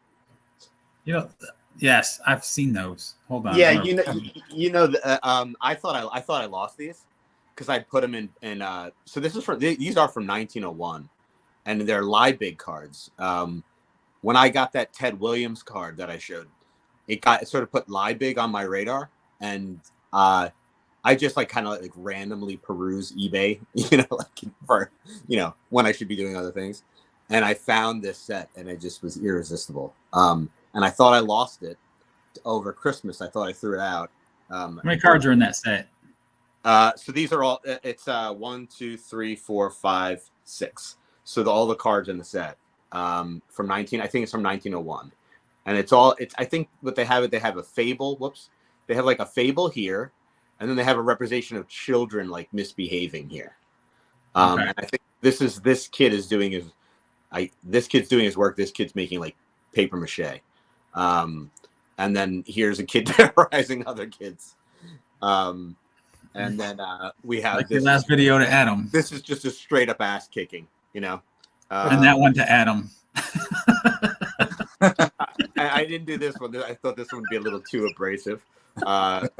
Yes, I've seen those. Hold on. Yeah, I thought I lost these because I put them in. So these are from 1901, and they're Liebig cards. When I got that Ted Williams card that I showed, it sort of put Liebig on my radar, and I just kind of randomly peruse eBay, for when I should be doing other things, and I found this set, and it just was irresistible. And I thought I lost it over Christmas. I thought I threw it out. How many cards are in that set? So these are all. It's 1, 2, 3, 4, 5, 6. So all the cards in the set from 19. I think it's from 1901, and it's all. I think what they have a fable. Whoops. They have a fable here. And then they have a representation of children misbehaving here. Okay. And I think this kid's doing his work. This kid's making paper mache. And then here's a kid terrorizing other kids. And then we have the last video to Adam. This is just a straight up ass kicking, And that one to Adam. I didn't do this one. I thought this one would be a little too abrasive. But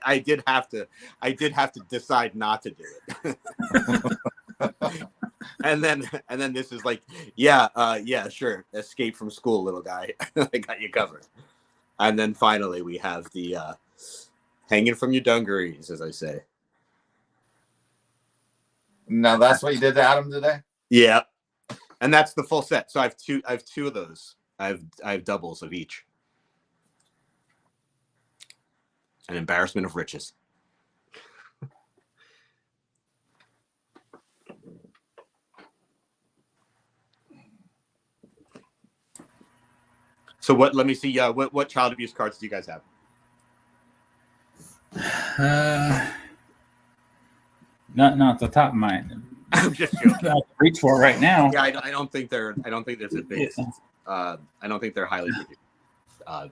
I did have to decide not to do it. and then this is sure, escape from school, little guy. I got you covered. And then finally we have the hanging from your dungarees, as I say. Now that's what you did to Adam today? Yeah. And that's the full set. So I have two of those. I have doubles of each. An embarrassment of riches. So let me see. What child abuse cards do you guys have? Not off the top of my. I'm just joking. I'll reach for it right now. Yeah, I don't think there's a big. I don't think they're highly produced. I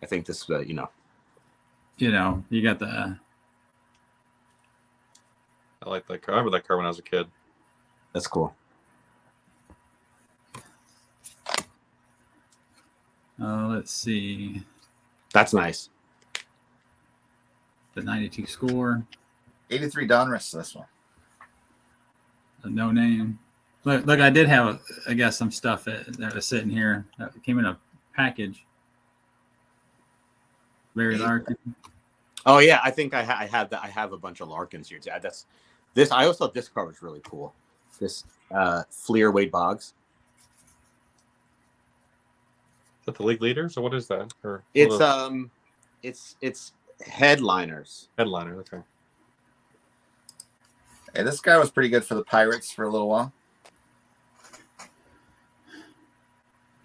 think this, you got the. I like that card. I remember that card when I was a kid. That's cool. Let's see. That's nice. The 92 score. 83 Donruss, this one. A no name. Look, I did have, I guess, some stuff that was sitting here that came in a package. Larry Larkin. Oh yeah, I think I have that. I have a bunch of Larkins here too. This. I also thought this card was really cool. This Fleer Wade Boggs. Is that the league leader? So what is that? Or It's headliners. Headliner. Okay. Hey, this guy was pretty good for the Pirates for a little while.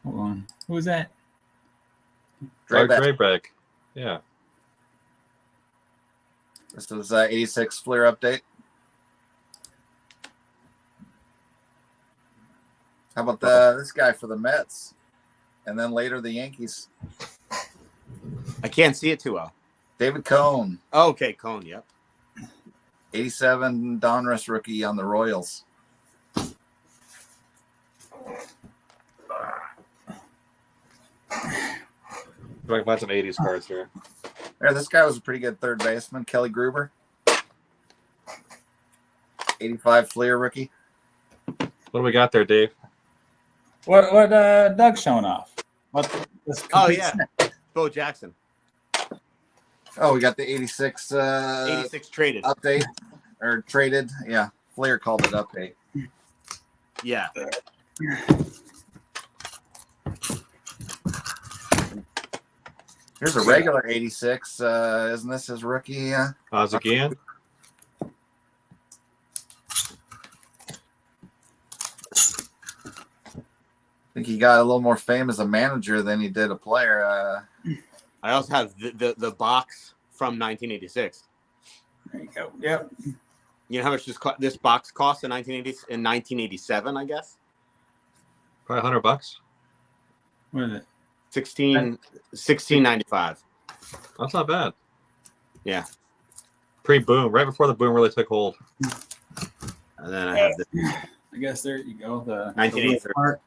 Hold on. Who was that? Drayback. Yeah. This is 86 Fleer update. How about this guy for the Mets? And then later the Yankees. I can't see it too well. David Cone. Oh, okay, Cone. Yep. 87 Donruss rookie on the Royals. If I can find some 80s cards here. There, this guy was a pretty good third baseman, Kelly Gruber. 85 Fleer rookie. What do we got there, Dave? What Doug's showing off? Oh yeah, Bo Jackson. Oh, we got the 86 86 traded. update or traded. Yeah, Fleer called it update. Yeah. Here's a regular 86. Isn't this his rookie? Again. I think he got a little more fame as a manager than he did a player. I also have the box from 1986. There you go. Yep. You know how much this box cost in 1987, I guess? Probably $100. What is it? 16.95. That's not bad. Yeah. Pre-boom, right before the boom really took hold. And then I have the I guess there you go. The 1983. part.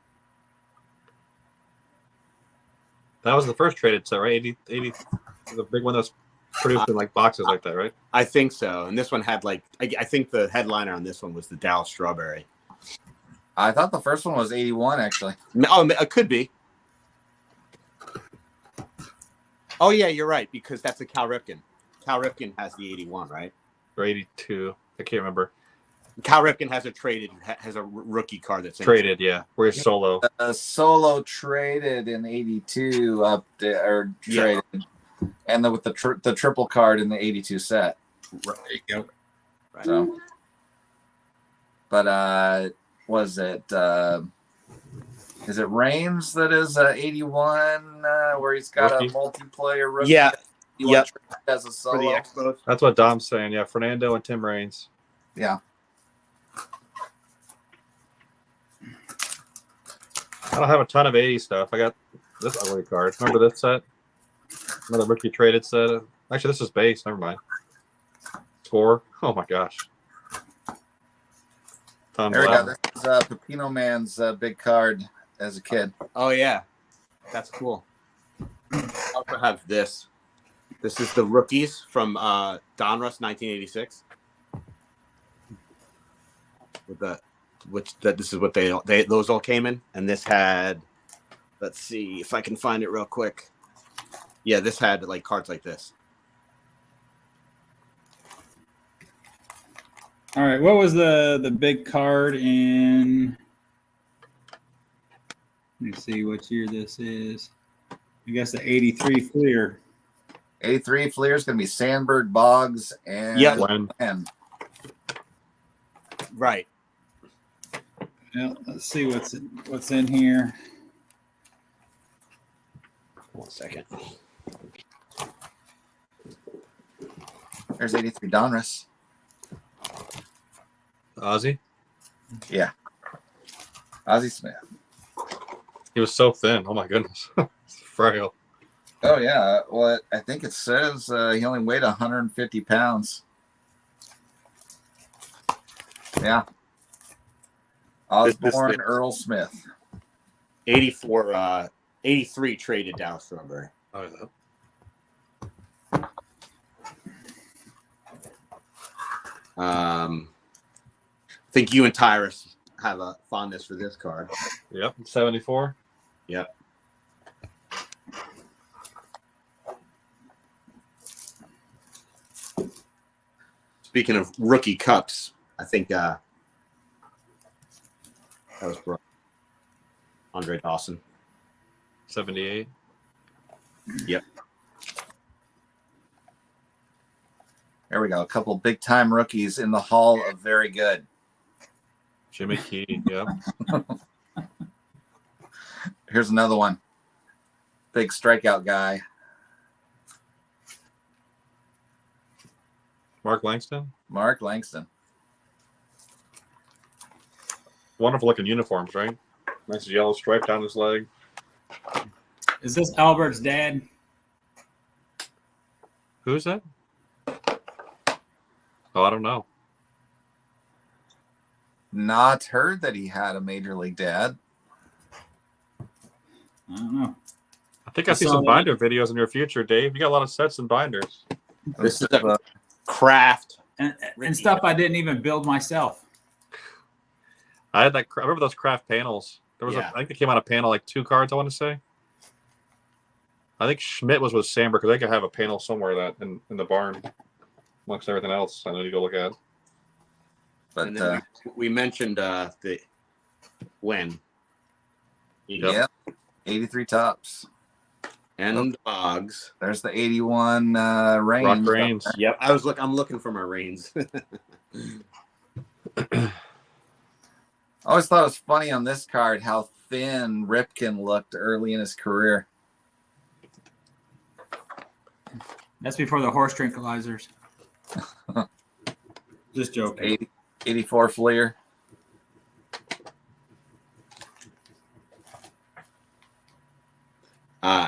That was the first traded set, right? 80 the big one that's produced in like boxes like that, right? I think so. And this one had like I think the headliner on this one was the Dallas Strawberry. I thought the first one was 81, actually. Oh, it could be. Oh yeah, you're right, because that's a Cal Ripken. Cal Ripken has the 81, right? Or 82. I can't remember. Cal Ripken has a rookie card that's Traded, yeah. We're solo. Solo traded in 82 traded. And then with the triple card in the 82 set. There you go. Right. So, but was it is it Rames that is 81 where he's got Rookie. a multiplayer rookie? Yeah. Yep. As a For the solo. Expos. That's what Dom's saying. Yeah, Fernando and Tim Raines. Yeah. I don't have a ton of 80 stuff. I got this ugly card. Remember this set? Another rookie traded set. Actually, this is base. Never mind. Score. Oh my gosh. Tom There we go. Blau. This is Pepino Man's big card as a kid. Oh yeah. That's cool. I also have this. This is the rookies from Donruss 1986. This is what they those all came in, and this had. Let's see if I can find it real quick. Yeah, this had like cards like this. All right. What was the big card in? Let me see what year this is. I guess the 83 Fleer. 83 Fleer is going to be Sandberg, Boggs, and Glenn. Right. Yeah, let's see what's in here. 1 second. There's 83 Donruss. Ozzy. Yeah. Ozzie Smith. He was so thin. Oh my goodness. Frail. Oh, yeah. Well, I think it says he only weighed 150 pounds. Yeah. Osborne Earl Smith. 83 traded Dallas Strawberry. Oh, yeah. I think you and Tyrus have a fondness for this card. Yep. 74. Yep. Speaking of rookie cups, I think that was for Andre Dawson. 78. Yep. There we go. A couple big time rookies in the Hall of Very Good. Jimmy Key. Yep. Here's another one. Big strikeout guy. Mark Langston. Mark Langston. Wonderful looking uniforms, right? Nice yellow stripe down his leg. Is this Albert's dad? Who's that? Oh, I don't know. Not heard that he had a major league dad. I don't know. I think I see some binder videos in your future, Dave. You got a lot of sets and binders. This is a craft. And stuff I didn't even build myself. I had that. I remember those craft panels. There was, I think it came out a panel like 2 cards. I want to say. I think Schmidt was with Sandberg because I think I have a panel somewhere that in the barn, amongst everything else. I need to go look at. But And then we mentioned the when. Yep. 83 tops. And the Boggs. There's the 81 Rock Reigns. Reigns. Yep. I'm looking for my reins. I always thought it was funny on this card how thin Ripken looked early in his career. That's before the horse tranquilizers. Just joking. 84 Fleer.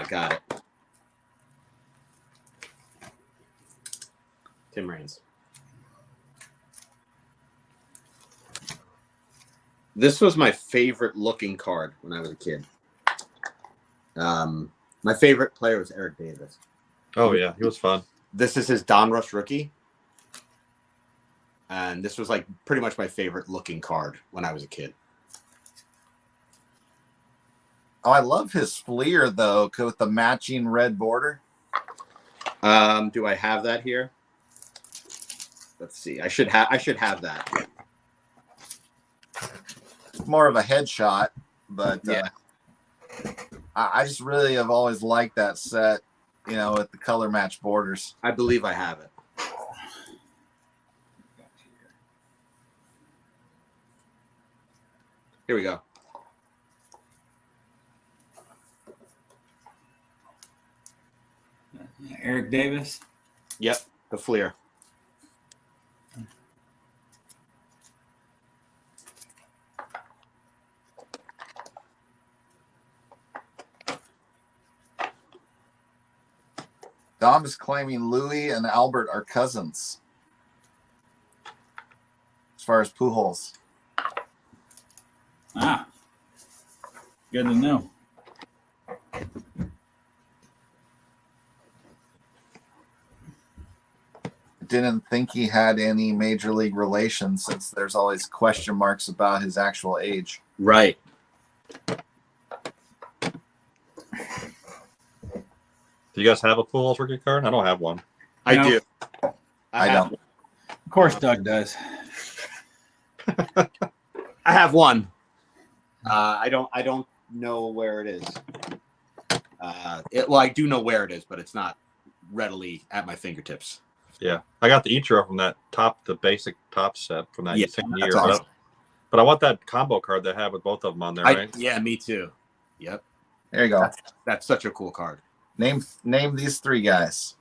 Got it. Tim Raines. This was my favorite looking card when I was a kid. My favorite player was Eric Davis. Oh yeah, he was fun. This is his Donruss rookie. And this was like pretty much my favorite looking card when I was a kid. Oh, I love his Fleer though, with the matching red border. Do I have that here? Let's see. I should have that. More of a headshot, but Yeah. I just really have always liked that set, with the color match borders. I believe I have it. Here we go. Eric Davis. Yep, the Fleer. Dom is claiming Louis and Albert are cousins. As far as Pujols. Ah, good to know. Didn't think he had any major league relations since there's always question marks about his actual age. Right. Do you guys have a Pujols rookie card? I don't have one. I No. do. I don't. Of course, Doug does. I have one. I don't know where it is. I do know where it is, but it's not readily at my fingertips. Yeah, I got the Ichiro from the basic top set from that same year. That's awesome. But I want that combo card they have with both of them on there, right? Yeah, me too. Yep. There you go. That's such a cool card. Name these 3 guys.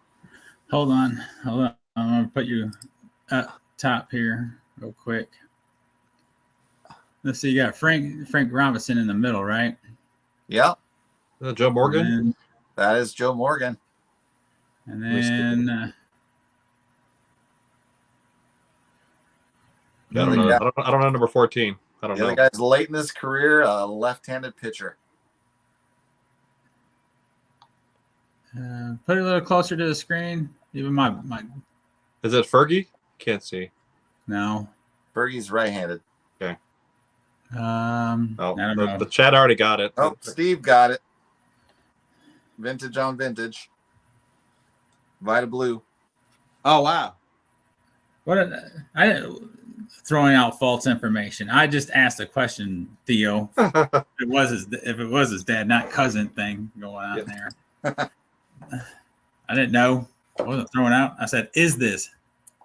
Hold on. I'm gonna put you up top here real quick. Let's see. You got Frank Robinson in the middle, right? Yep. Joe Morgan. That is Joe Morgan. And then I don't know. I don't know number 14. I don't The know. other guy's late in his career, a left-handed pitcher. put it a little closer to the screen. Even my Is it Fergie? Can't see. no. Fergie's right-handed. Okay. Oh, Oh, I don't know. the chat already got it. Oh, Steve got it. Vintage on vintage. Vita Blue. Oh wow. What I throwing out false information. I just asked a question, Theo. if it was his dad, not cousin thing going on there. I didn't know. I wasn't throwing out. I said, "Is this?"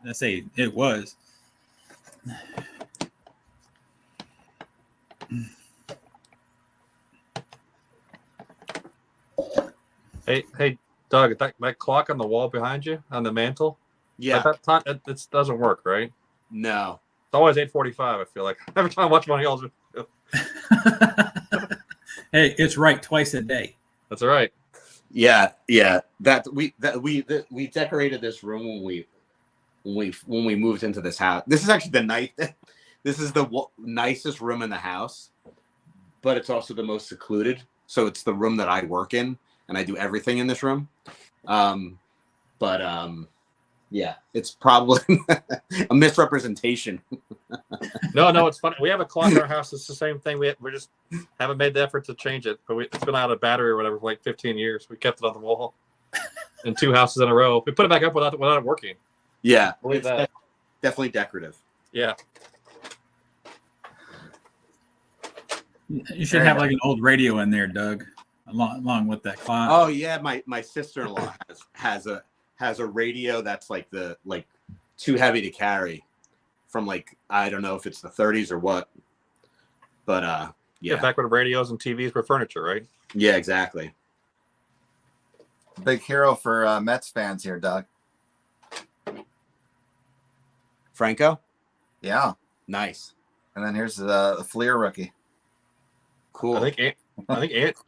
I say it was. Hey, Doug, that clock on the wall behind you on the mantle. Yeah. At that time, it doesn't work, right? No. It's always 8:45. I feel like every time I watch one of y'all's. Hey, it's right twice a day. That's all right. Yeah. We decorated this room when we moved into this house. This is actually the night. This is the nicest room in the house, but it's also the most secluded. So it's the room that I work in, and I do everything in this room. Yeah, it's probably a misrepresentation. No, it's funny. We have a clock in our house. It's the same thing. We just haven't made the effort to change it. But it's been out of battery or whatever for like 15 years. We kept it on the wall in 2 houses in a row. We put it back up without it working. Yeah, Believe it's that. definitely decorative. Yeah. You should have like an old radio in there, Doug, along with that clock. Oh yeah, my sister-in-law has a radio that's like too heavy to carry, from like I don't know if it's the 30s or what, but yeah. Back when radios and TVs were furniture, right? Yeah, exactly. Big hero for Mets fans here, Doug. Franco, Yeah. nice, And then here's the Fleer rookie. cool. I think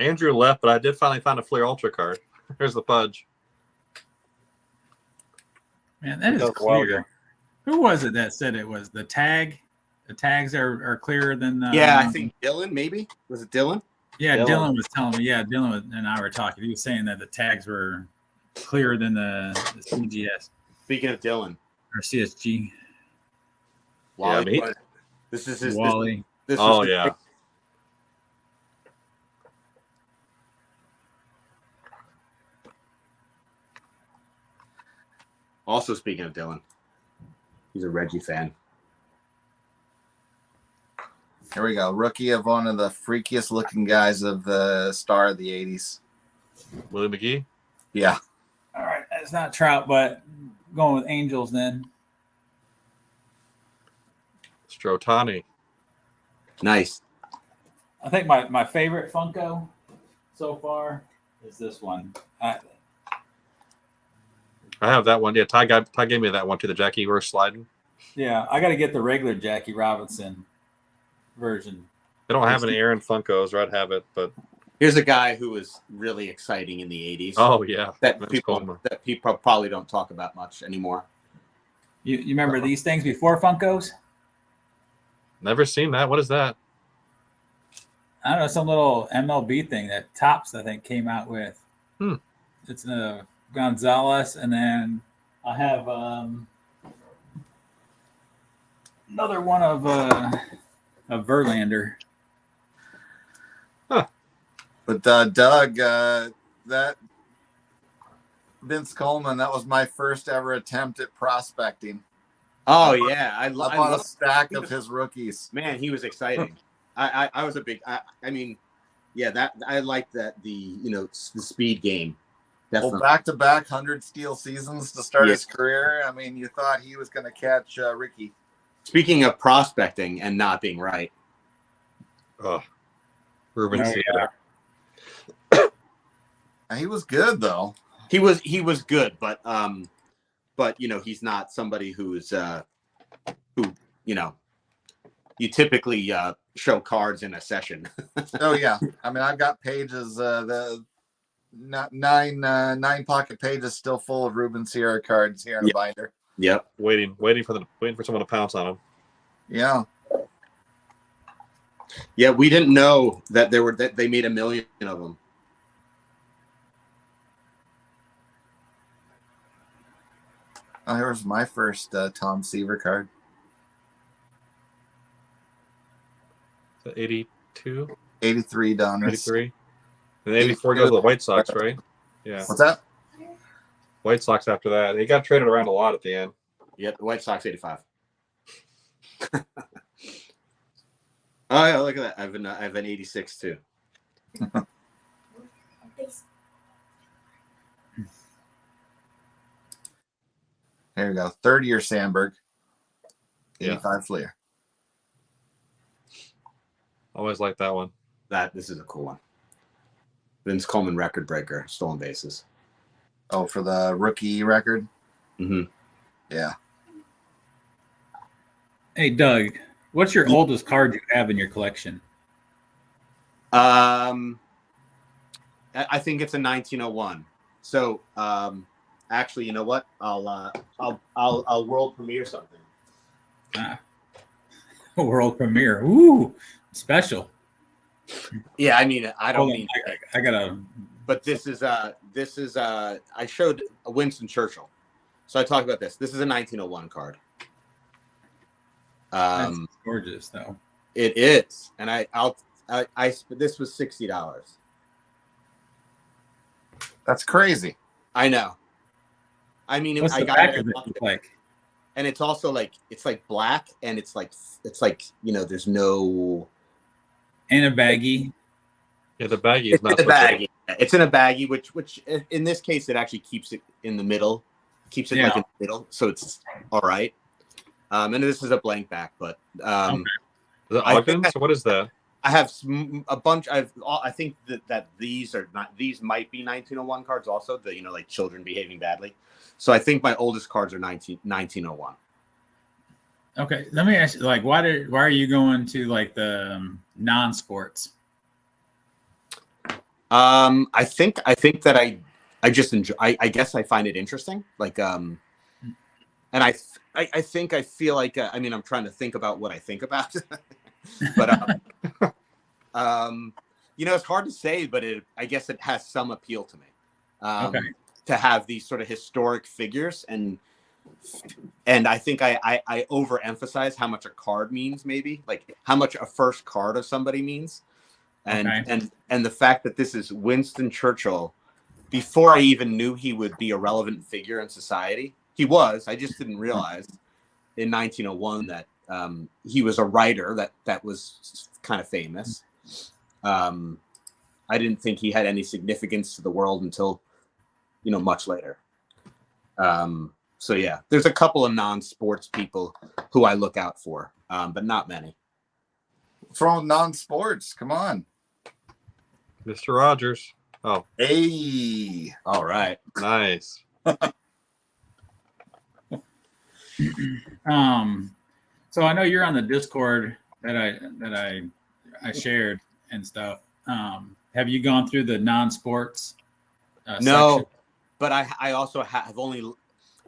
Andrew left, but I did finally find a Fleer Ultra card. Here's the Pudge. Man, that is That was a while ago. clear. Who was it that said it was the tag? The tags are clearer than. Yeah, I think Dylan. Maybe was it Dylan? Yeah, Dylan. Dylan was telling me. Yeah, Dylan and I were talking. He was saying that the tags were clearer than the CGS Speaking of Dylan, or CSG. Wally, I mean, this is his. Wally. This Oh is yeah. Also, speaking of Dylan, he's a Reggie fan. Here we go. Rookie of one of the freakiest looking guys of the star of the 80s. Willie McGee. Yeah. All right, it's not Trout, but going with Angels then. Strotani. Nice. I think my favorite Funko so far is this one. I have that one. Yeah, Ty gave me that one too. The Jackie Hurst sliding. Yeah, I got to get the regular Jackie Robinson version. They don't have any Aaron Funkos, or I'd have it, but Here's a guy who was really exciting in the 80s. oh yeah, that Vince people Coleman. probably don't talk about much anymore. You remember these things before Funkos? Never seen that. What is that? I don't know, some little MLB thing that Topps, I think, came out with. It's a Gonzalez, and then I have another one of Verlander. But Doug, that Vince Coleman, that was my first ever attempt at prospecting. Oh yeah, I I love bought a stack of his rookies. Man, he was exciting. I was a big. I mean, yeah, that I like that the the speed game. Definitely. Well, back-to-back 100 steal seasons to start his career. I mean, you thought he was going to catch Ricky. Speaking of prospecting and not being right, Ruben Theater. He was good though. he was good, but he's not somebody who's who you typically show cards in a session. Oh yeah, I mean, I've got pages. The nine pocket pages still full of Ruben Sierra cards here in a binder. Yep. Waiting for someone to pounce on him. Yeah. Yeah, we didn't know that they made 1 million of them. Oh, here's my first Tom Seaver card. 82, 83 Donruss. 83. And 84 goes to the White Sox, right? Yeah. What's that? White Sox after that. He got traded around a lot at the end. Yep, the White Sox 85. Oh yeah, look at that. I have an 86 too. Here we go. 30-year Sandberg. 85 Fleer. Always liked that one. This is a cool one. Vince Coleman record breaker, stolen bases. Oh, for the rookie record? Mm-hmm. Yeah. Hey, Doug, what's your oldest card you have in your collection? I think it's a 1901. So actually, you know what? I'll world premiere something. World premiere. Ooh, special. Yeah, I mean, I don't Hold on, mean. I gotta. But this is I showed a Winston Churchill, so I talked about this. This is a 1901 card. That's gorgeous, though. It is, and this was $60. That's crazy. I know. I mean, What's I the got back it of it look like? and it's also like black, and it's like there's no. And a baggie. Yeah, the baggie is It's not in a so good. baggie. It's in a baggie, which in this case it actually keeps it in the middle, like in the middle, so it's all right. And this is a blank back, but Is it Ogden? So what is that? I have a bunch. I think that these might be 1901 cards also. The like children behaving badly. So I think my oldest cards are 1901. Okay, let me ask you, like, why are you going to like the non-sports? I think that I just enjoy. I guess I find it interesting. Like and I think I feel like I mean I'm trying to think about what I think about, but it's hard to say, but I guess it has some appeal to me. Okay. To have these sort of historic figures and I think I overemphasize how much a card means, maybe like how much a first card of somebody means. And the fact that this is Winston Churchill, before I even knew he would be a relevant figure in society, he was. I just didn't realize in 1901 that he was a writer that was kind of famous. I didn't think he had any significance to the world until much later. So yeah, there's a couple of non-sports people who I look out for, but not many. From non-sports, come on. Mr. Rogers. Oh, Hey. All right. nice. So I know you're on the Discord that I shared and stuff. Have you gone through the non-sports? No, section? but I also have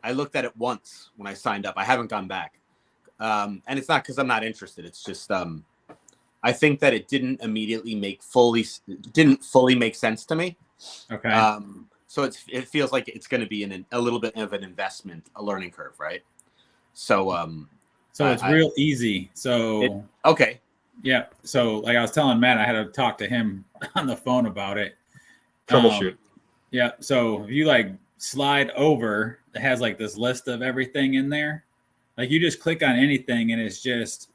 I looked at it once when I signed up. I haven't gone back, and it's not because I'm not interested. It's just I think that it didn't fully make sense to me. Okay. So it feels like it's going to be a little bit of an investment, a learning curve, right? So So it's real easy. So okay. Yeah. So like I was telling Matt, I had to talk to him on the phone about it. Troubleshoot. Yeah. So if you like slide over, it has like this list of everything in there. Like you just click on anything and it's just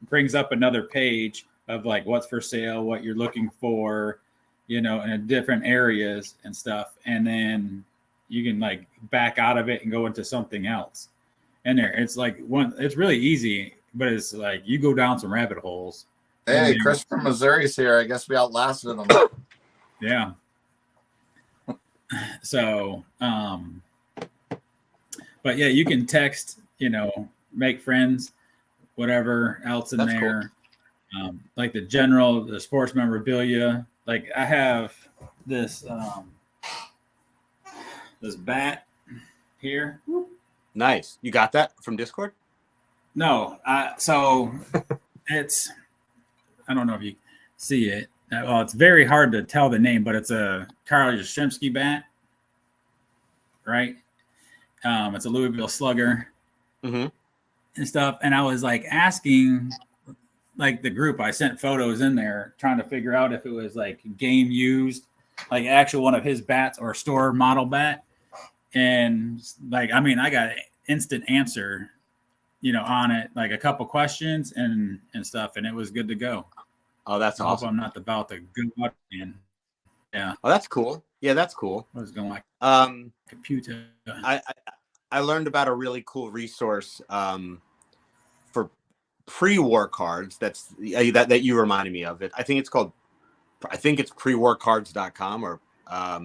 brings up another page of like what's for sale, what you're looking for, in different areas and stuff. And then you can like back out of it and go into something else. And it's like it's really easy, but it's like you go down some rabbit holes. Hey, Chris from Missouri's here. I guess we outlasted them. Yeah. So, but yeah, you can text, make friends, whatever else in there. Cool. Like the sports memorabilia. Like I have this bat here. Nice. You got that from Discord? No. So it's, I don't know if you see it. Well, it's very hard to tell the name, but it's a Carl Yastrzemski bat, right? It's a Louisville Slugger and stuff. And I was like asking like the group, I sent photos in there trying to figure out if it was like game used, like actual one of his bats or store model bat. And like, I mean, I got an instant answer, on it, like a couple questions and stuff. And it was good to go. Oh, that's awesome. I hope I'm not about to go up in. Yeah. Oh, that's cool. Yeah, that's cool. I was going like computer. I learned about a really cool resource for pre-war cards. That's that you reminded me of it. I think it's prewarcards.com or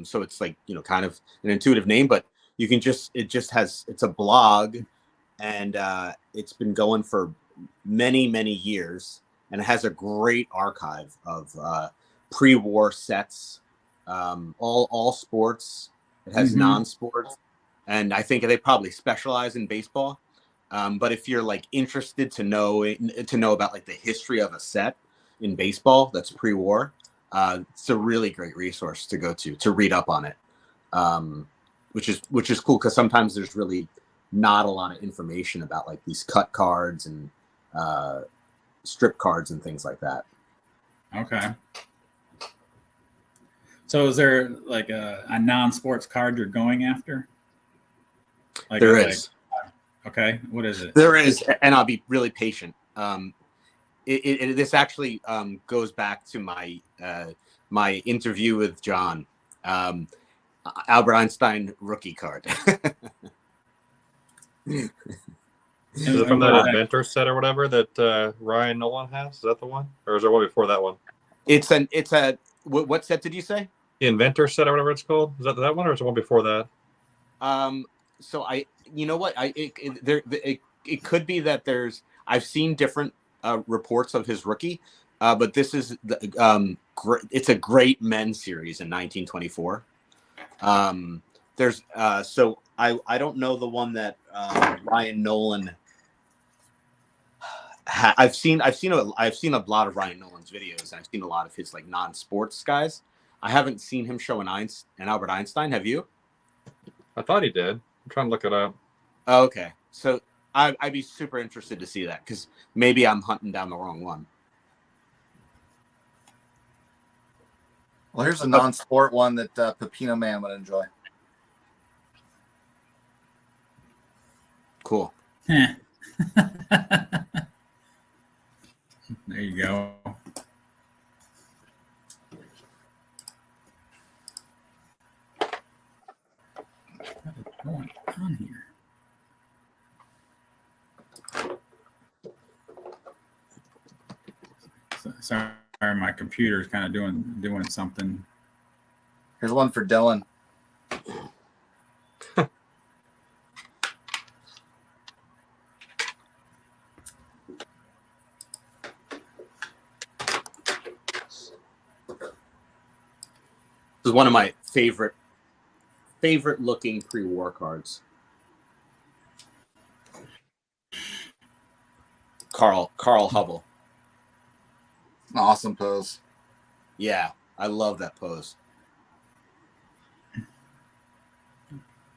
so it's like, kind of an intuitive name, but you can it's a blog and it's been going for many, many years. And it has a great archive of pre-war sets, all sports. It has non-sports, and I think they probably specialize in baseball. But if you're like interested to know about like the history of a set in baseball that's pre-war, it's a really great resource to go to read up on it, which is cool because sometimes there's really not a lot of information about like these cut cards and strip cards and things like that. Okay. So is there like a non-sports card you're going after? Like There is. Okay. What is it? There is, and I'll be really patient. This actually goes back to my my interview with John. Albert Einstein rookie card. Is it from that inventor set or whatever that Ryan Nolan has? Is that the one, or is there one before that one? It's a what set did you say? The inventor set or whatever it's called. Is that one, or is there one before that? So you know what, it could be that I've seen different reports of his rookie, but this is it's a great men's series in 1924. So I don't know the one that Ryan Nolan. I've seen a lot of Ryan Nolan's videos, and I've seen a lot of his like non-sports guys. I haven't seen him show an Albert Einstein. Have you? I thought he did. I'm trying to look it up. Oh, okay, so I'd be super interested to see that because maybe I'm hunting down the wrong one. Well, here's a non-sport one that Pepino Man would enjoy. Cool. There you go. What is going on here? Sorry, my computer's kind of doing something. Here's one for Dylan. This is one of my favorite looking pre-war cards. Carl Hubble. An awesome pose. Yeah, I love that pose.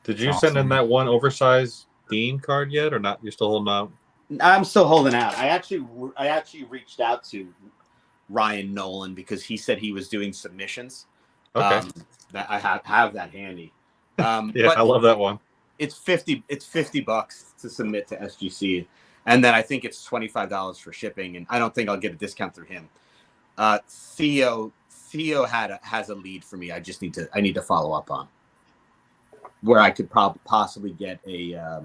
Did you send in that one oversized Dean card yet, or not? You're still holding out? I'm still holding out. I actually reached out to Ryan Nolan because he said he was doing submissions. Okay. That I have that handy. Yeah, I love that one. It's $50 to submit to SGC, and then I think it's $25 for shipping, and I don't think I'll get a discount through him. Theo has a lead for me. I need to follow up on where I could possibly get a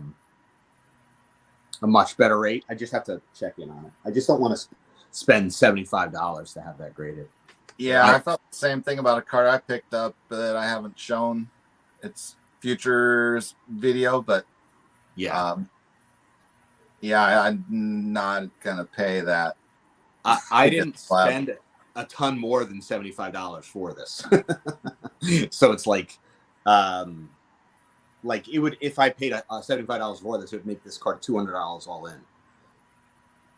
much better rate. I just have to check in on it. I just don't want to spend $75 to have that graded. Yeah, I felt the same thing about a card I picked up that I haven't shown its futures video, but I'm not gonna pay that. I didn't spend a ton more than $75 for this, so it's like it would, if I paid $75 for this, it would make this card $200 all in.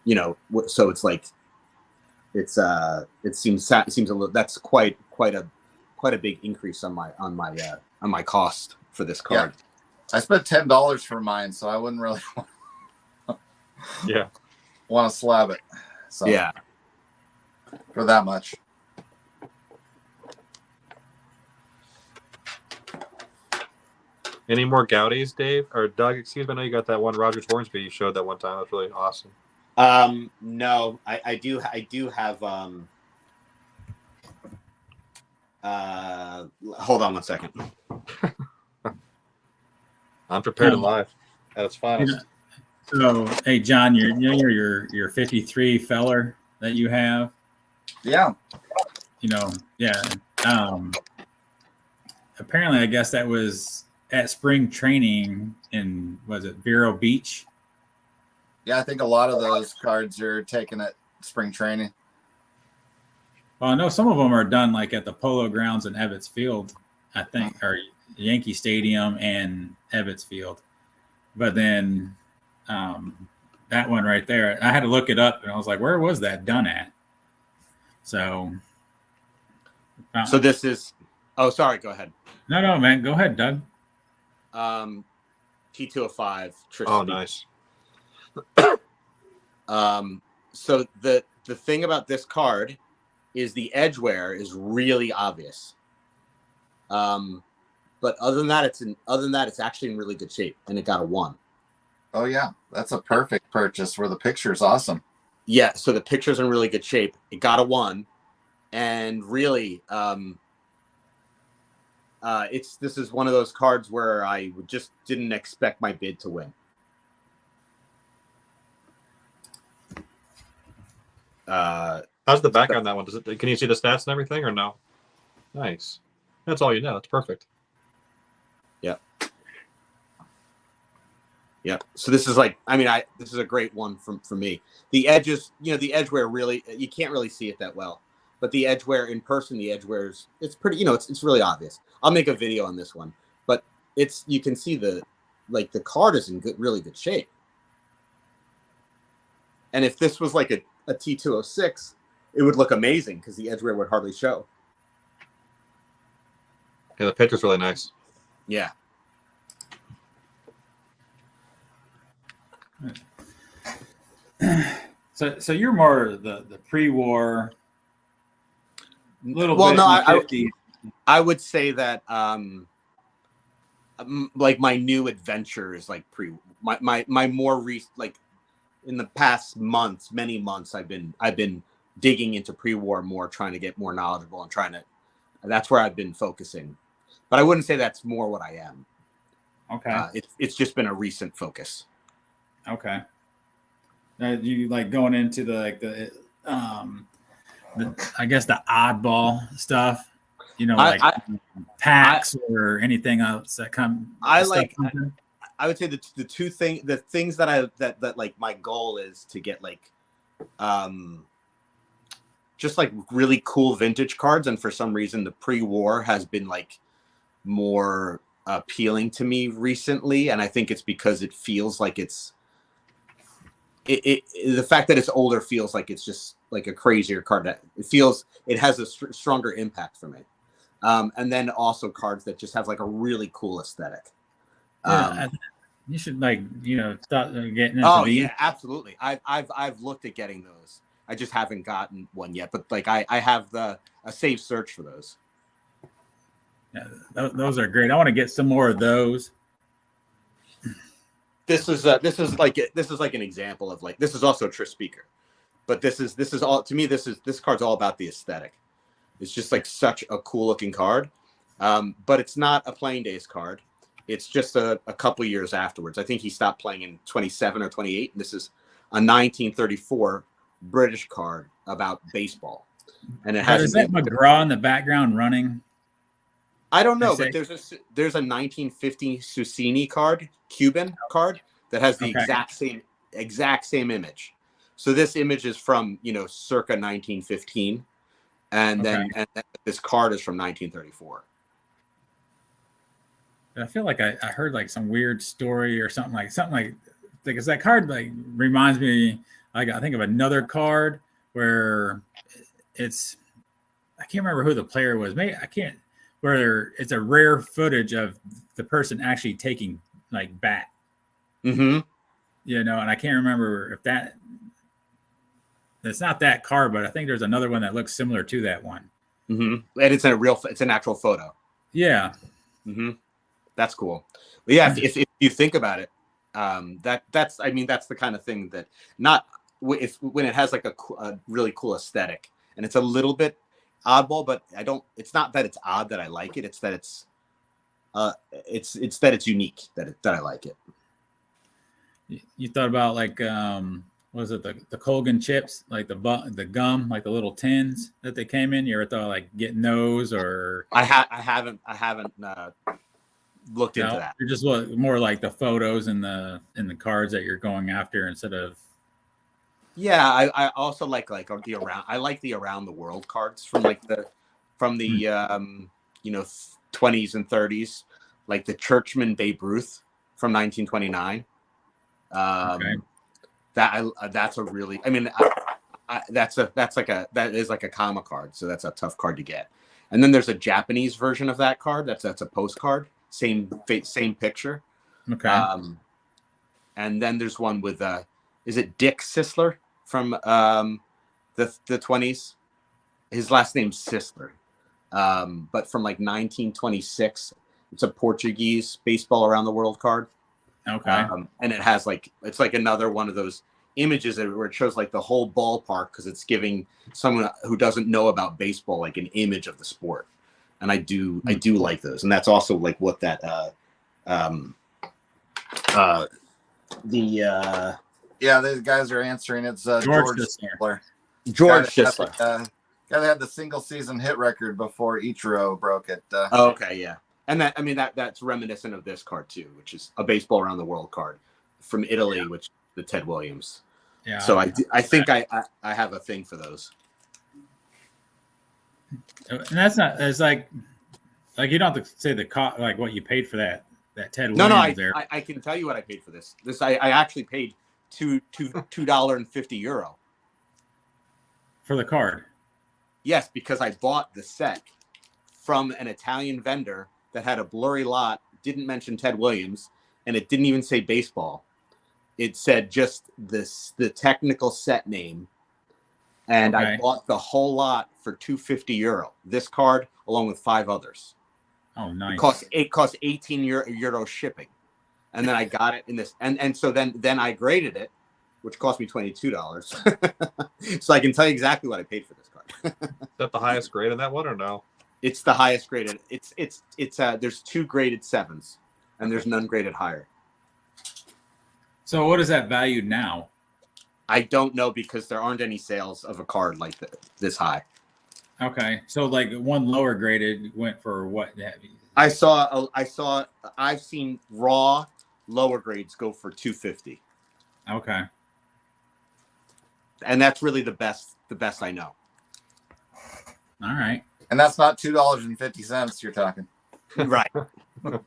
You know, so it's like it seems a little. That's quite a big increase on my cost for this card. Yeah. I spent $10 for mine, so I wouldn't really want to slab it. So yeah, for that much. Any more Gaudies, Dave or Doug? Excuse me. I know you got that one Rogers Hornsby you showed that one time. That's really awesome. No, I do have hold on one second. Unprepared and live at its finest. So, hey, John, your 53 Feller that you have. Yeah. Apparently, I guess that was at spring training in, was it Vero Beach? Yeah, I think a lot of those cards are taken at spring training. Well, I know some of them are done like at the Polo Grounds in Ebbets Field, I think, or Yankee Stadium and Ebbets Field. But then that one right there, I had to look it up, and I was like, where was that done at? So this is. Oh, sorry. Go ahead. No, man. Go ahead, Doug. T205. Oh, nice. So the thing about this card is the edge wear is really obvious. But other than that, it's actually in really good shape, and it got a 1. Oh yeah, that's a perfect purchase where the picture's awesome. Yeah, so the picture's in really good shape. It got a 1, and really, this is one of those cards where I just didn't expect my bid to win. How's the back on that one? Can you see the stats and everything, or no? Nice. That's all you know. It's perfect. Yeah. So this is this is a great one for me. The edges, the edge wear really, you can't really see it that well, but the edge wear in person, the edge wears, it's pretty, it's really obvious. I'll make a video on this one, but you can see the card is in really good shape. And if this was like a T206, it would look amazing because the edge wear would hardly show. Yeah, the picture's really nice. Yeah. So you're more the pre-war, little Well, bit. No, I would say that like my new adventure is like my more recent, like in the past many months I've been digging into pre-war more, trying to get more knowledgeable and that's where I've been focusing. But I wouldn't say that's more what I am. Okay. It's just been a recent focus. Okay. You like going into the I guess the oddball stuff, like packs or anything else that come. I would say the things that like my goal is to get like just like really cool vintage cards, and for some reason the pre-war has been like more appealing to me recently, and I think it's because it feels like the fact that it's older feels like it's just like a crazier card. It has a stronger impact for me. And then also cards that just have like a really cool aesthetic. You should start getting into Oh these. yeah, absolutely. I've looked at getting those. I just haven't gotten one yet, but like I have a safe search for those. Yeah, those are great. I want to get some more of those. This is like an example of like, this is also a Trish Speaker, but this is all, to me, this card's all about the aesthetic. It's just like such a cool looking card. But it's not a playing days card. It's just a couple years afterwards. I think he stopped playing in 27 or 28. And this is a 1934 British card about baseball. And it has, is that McGraw in the background running? I don't know, but there's a 1950 Susini card, Cuban card, that has the exact same image. So this image is from circa 1915, and then this card is from 1934. I feel like I heard like some weird story or something like because that card like reminds me, like I think of another card where I can't remember who the player was. Maybe I can't. Where it's a rare footage of the person actually taking like bat. Mm-hmm. And I can't remember if it's not that card, but I think there's another one that looks similar to that one. Mm-hmm. And it's an actual photo. Yeah. Mm-hmm. That's cool. But yeah, if you think about it, that's the kind of thing that when it has like a really cool aesthetic, and it's a little bit oddball, but it's not that it's odd that I like it. It's that it's that it's unique that I like it. You thought about like was it the Colgan chips, like the gum, like the little tins that they came in? You ever thought like getting those? Or I haven't looked into that. You're just more like the photos and the cards that you're going after instead of Yeah, I also like the around. I like the around the world cards from the 20s and 30s, like the Churchman Babe Ruth from 1929. Okay. That's a really. I mean, that is like a comma card, so that's a tough card to get. And then there's a Japanese version of that card. That's a postcard, same picture. Okay. And then there's one with is it Dick Sisler from the 20s? His last name's Sisler, but from like 1926. It's a Portuguese baseball around the world card. Okay. And it has it's like another one of those images where it shows like the whole ballpark because it's giving someone who doesn't know about baseball like an image of the sport. And I do like those, and that's also like what that these guys are answering. It's George Sisler. George Sisler. Guy that had the single season hit record before Ichiro broke it. Okay, yeah. And that's reminiscent of this card too, which is a baseball around the world card from Italy, which the Ted Williams. Yeah. So I think I have a thing for those. And that's not. It's like you don't have to say the cost, like what you paid for that Ted Williams. No, there. I can tell you what I paid for this. I actually paid $2.50 for the card. Yes, because I bought the set from an Italian vendor that had a blurry lot, didn't mention Ted Williams, and it didn't even say baseball. It said just the technical set name, and I bought the whole lot for €250. This card, along with 5 others. Oh, nice! It cost 18 euro shipping, and then I got it in this, and so then I graded it, which cost me $22. So I can tell you exactly what I paid for this card. Is that the highest grade in that one or no? It's the highest graded. It's there's 2 graded 7s, and there's none graded higher. So what is that valued now? I don't know because there aren't any sales of a card like this high. Okay, so like one lower graded went for what? I've seen raw lower grades go for $250. Okay, and that's really the best I know. All right, and that's not $2.50 you're talking, right? No.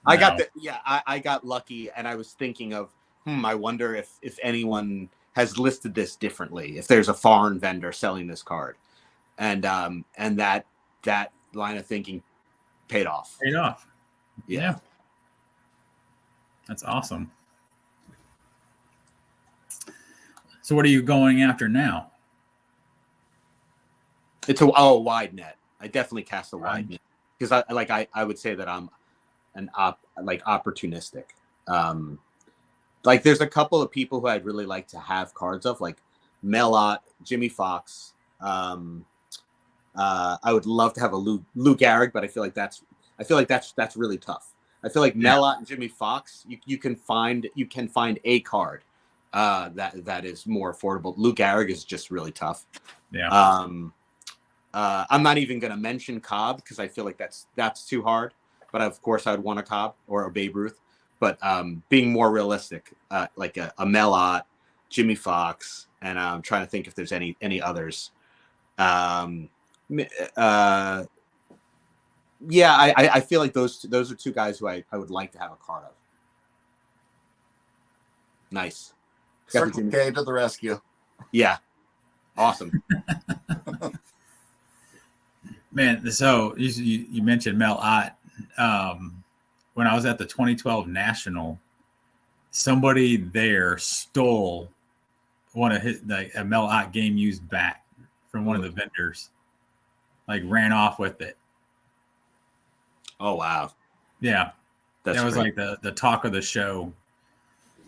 I got lucky, and I was thinking of, I wonder if anyone has listed this differently, if there's a foreign vendor selling this card, and that line of thinking paid off. Yeah. That's awesome. So what are you going after now? It's a wide net. I definitely cast a wide net because I would say that I'm opportunistic. Like there's a couple of people who I'd really like to have cards of, like Melot, Jimmy Fox. I would love to have a Lou Gehrig, but I feel like that's really tough. I feel like Melot and Jimmy Fox, you can find a card that is more affordable. Lou Gehrig is just really tough. Yeah. I'm not even going to mention Cobb because I feel like that's too hard. But of course, I would want a Cobb or a Babe Ruth. But being more realistic, like a Melot, Jimmy Fox, and I'm trying to think if there's any others. I feel like those are 2 guys who I would like to have a card of. Nice. Circle K to the rescue. Yeah. Awesome. Man, so you mentioned Mel Ott. When I was at the 2012 National, somebody there stole one of a Mel Ott game used bat from one of the vendors. Like ran off with it. Oh wow. Yeah. That was great. Like the talk of the show.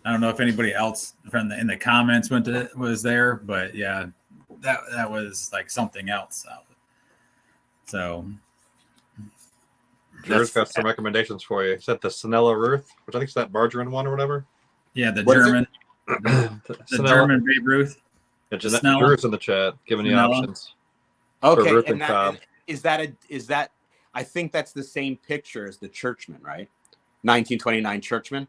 I don't know if anybody else in the comments was there, but yeah, that was like something else. So Drew's got some recommendations for you. Is that the Sanella Ruth, which I think is that margarine one or whatever? Yeah, the German. The German Babe Ruth. Yeah, Drew's in the chat giving you options. Okay, and is that I think that's the same picture as the Churchman, right? 1929 Churchman.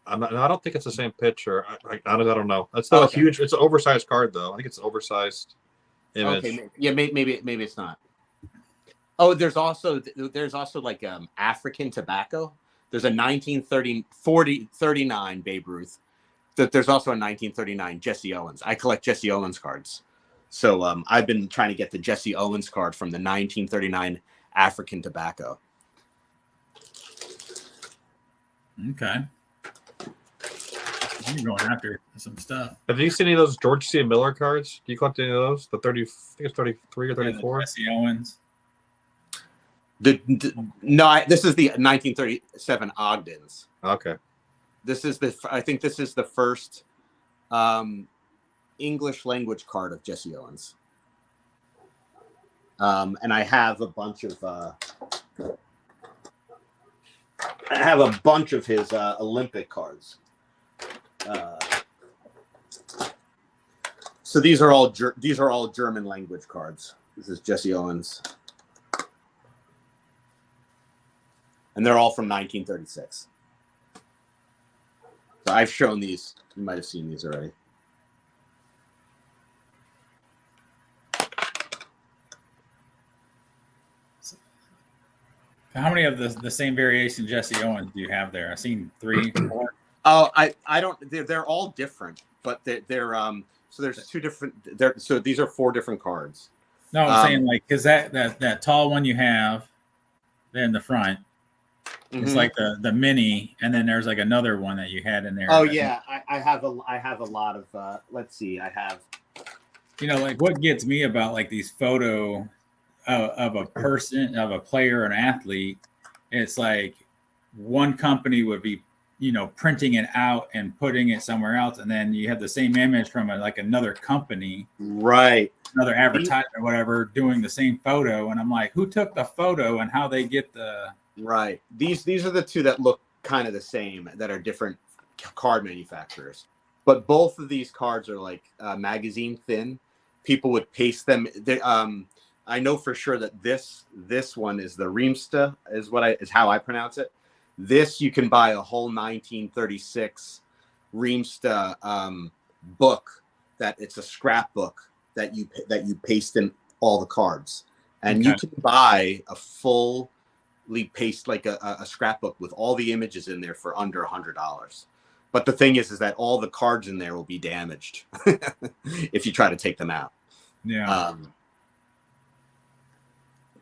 I don't think it's the same picture. I honestly, I don't know. It's still a huge. It's an oversized card, though. I think it's an oversized image. Okay, yeah, maybe it's not. Oh, there's also like African tobacco. There's a 39 Babe Ruth. There's also a 1939 Jesse Owens. I collect Jesse Owens cards, so I've been trying to get the Jesse Owens card from the 1939 African tobacco. Okay. You're going after some stuff. Have you seen any of those George C. Miller cards? Do you collect any of those? The 30, I think it's 33 or 34. Jesse Owens. No, this is the 1937 Ogdens. Okay. I think this is the first English language card of Jesse Owens. And I have a bunch of his Olympic cards. So these are all German language cards. This is Jesse Owens. And they're all from 1936. So I've shown these. You might have seen these already. How many of the same variation Jesse Owens do you have there? I've seen 3, 4. Oh, I don't. They're all different, but they're So there's 2 different. So these are 4 different cards. No, I'm saying like because that tall one you have there in the front. It's like the mini, and then there's like another one that you had in there. Oh yeah, I have a lot of. Let's see, I have. Like what gets me about like these photo of a person, of a player, an athlete, it's like one company would be printing it out and putting it somewhere else, and then you have the same image from another company, right? Another advertiser or whatever doing the same photo, and I'm like, who took the photo and how they get the. Right. These are the 2 that look kind of the same, that are different card manufacturers. But both of these cards are like magazine thin. People would paste them. I know for sure that this one is the Riemsta, is how I pronounce it. This you can buy a whole 1936 Riemsta book. That it's a scrapbook that you paste in all the cards, and you can buy a full. Paste like a scrapbook with all the images in there for under $100. But the thing is that all the cards in there will be damaged if you try to take them out. Yeah.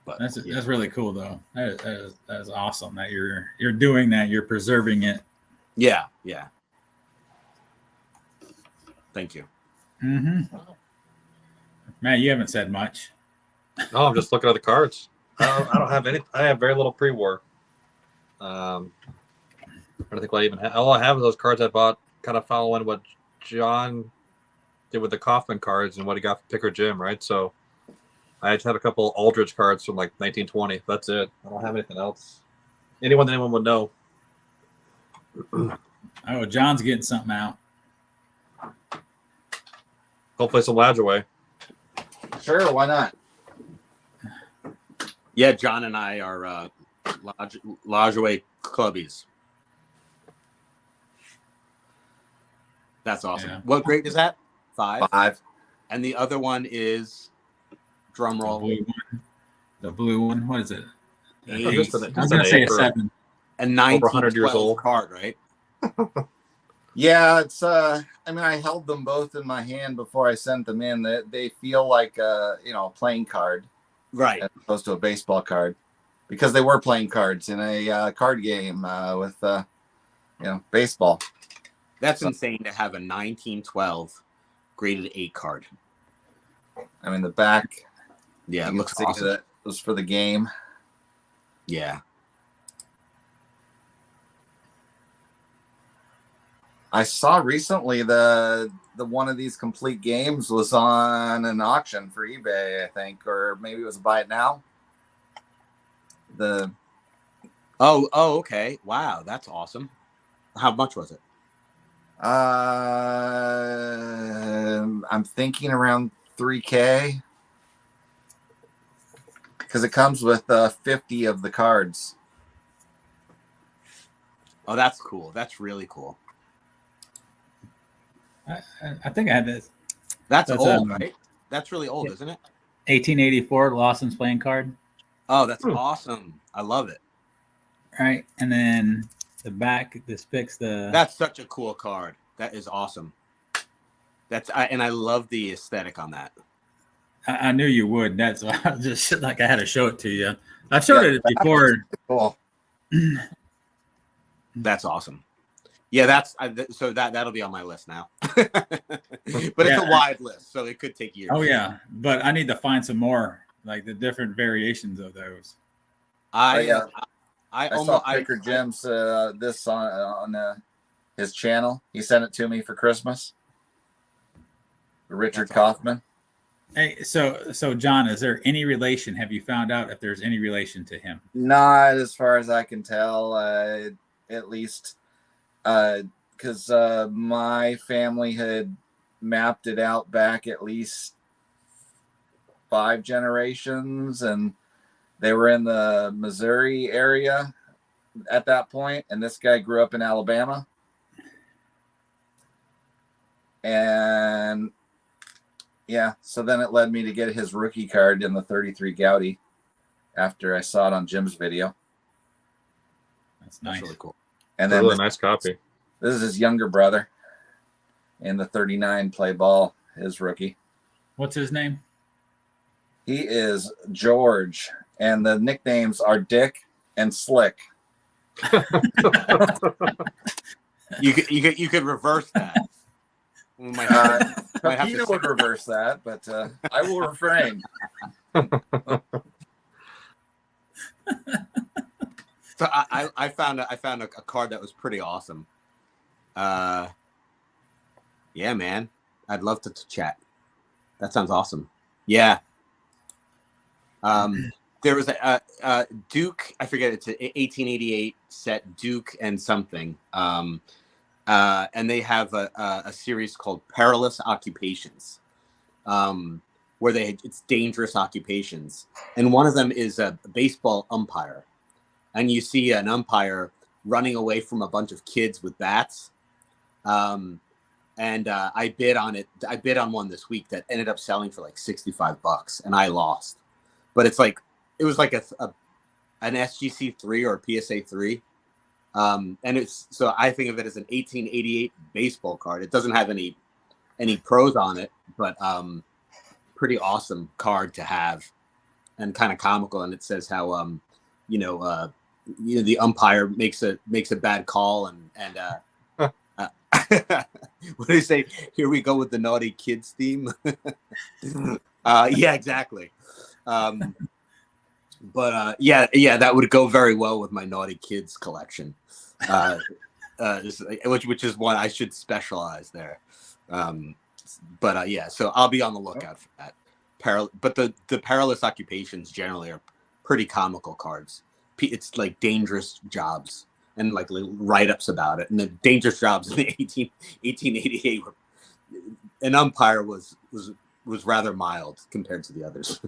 But that's really cool though. That is awesome that you're doing that. You're preserving it. Yeah. Thank you. Mm-hmm. Matt, you haven't said much. No, I'm just looking at the cards. I don't have any. I have very little pre-war. I don't think I even have. All I have is those cards I bought, kind of following what John did with the Kaufman cards and what he got from Picker Jim, right? So I just have a couple Aldridge cards from like 1920. That's it. I don't have anything else. Anyone would know. Oh, John's getting something out. Hopefully some Ladraway. Sure, why not? Yeah, John and I are Lajaway clubbies. That's awesome. Yeah. What grade is that? 5. 5. And the other one is drum roll. The blue one. What is it? I was gonna say a 7. A 19, 100 years old card, right? Yeah, it's I held them both in my hand before I sent them in. They feel like a playing card. Right. As opposed to a baseball card, because they were playing cards in a card game with baseball. That's insane to have a 1912 graded 8 card. The back. Yeah, it looks awesome. That was for the game. Yeah. I saw recently the one of these complete games was on an auction for eBay, I think, or maybe it was buy it now. Oh, okay. Wow, that's awesome. How much was it? I'm thinking around $3,000 because it comes with 50 of the cards. Oh, that's cool. That's really cool. I think I had this. That's old, right? That's really old, yeah. isn't it? 1884 Lawson's playing card. Oh, that's awesome. I love it. Right. And then the back, this picks the. That's such a cool card. That is awesome. And I love the aesthetic on that. I knew you would. That's why I was just like I had to show it to you. I've showed it before. Cool. That's awesome. Yeah, that'll be on my list now. But it's a wide list, so it could take years. Oh yeah, but I need to find some more, like the different variations of those. I saw Picker Jim's this on his channel. He sent it to me for Christmas. Richard Kaufman. Hey, so John, is there any relation? Have you found out if there's any relation to him? Not as far as I can tell, at least, because my family had mapped it out back at least 5 generations, and they were in the Missouri area at that point, and this guy grew up in Alabama. And yeah, so then it led me to get his rookie card in the 33 Gaudy after I saw it on Jim's video. That's nice. That's really cool. And then really nice copy. This is his younger brother in the 39 play ball, his rookie. What's his name? He is George, and the nicknames are Dick and Slick. You could reverse that. Pepino would reverse that, but I will refrain. So I found a card that was pretty awesome. Yeah, man, I'd love to chat. That sounds awesome. Yeah. There was a Duke. I forget. It's an 1888 set, Duke and something. And they have a series called Perilous Occupations, where it's dangerous occupations, and one of them is a baseball umpire, and you see an umpire running away from a bunch of kids with bats. And I bid on it. I bid on one this week that ended up selling for like $65, and I lost. But it was like an SGC 3 or a PSA 3. And so I think of it as an 1888 baseball card. It doesn't have any pros on it, but pretty awesome card to have, and kind of comical. And it says how the umpire makes a bad call, and what do they say? Here we go with the naughty kids theme. Yeah, exactly. But that would go very well with my naughty kids collection, which is one I should specialize there. So I'll be on the lookout for that. But the Perilous Occupations generally are pretty comical cards. It's like dangerous jobs and like write-ups about it. And the dangerous jobs in the 1888 were, an umpire was rather mild compared to the others.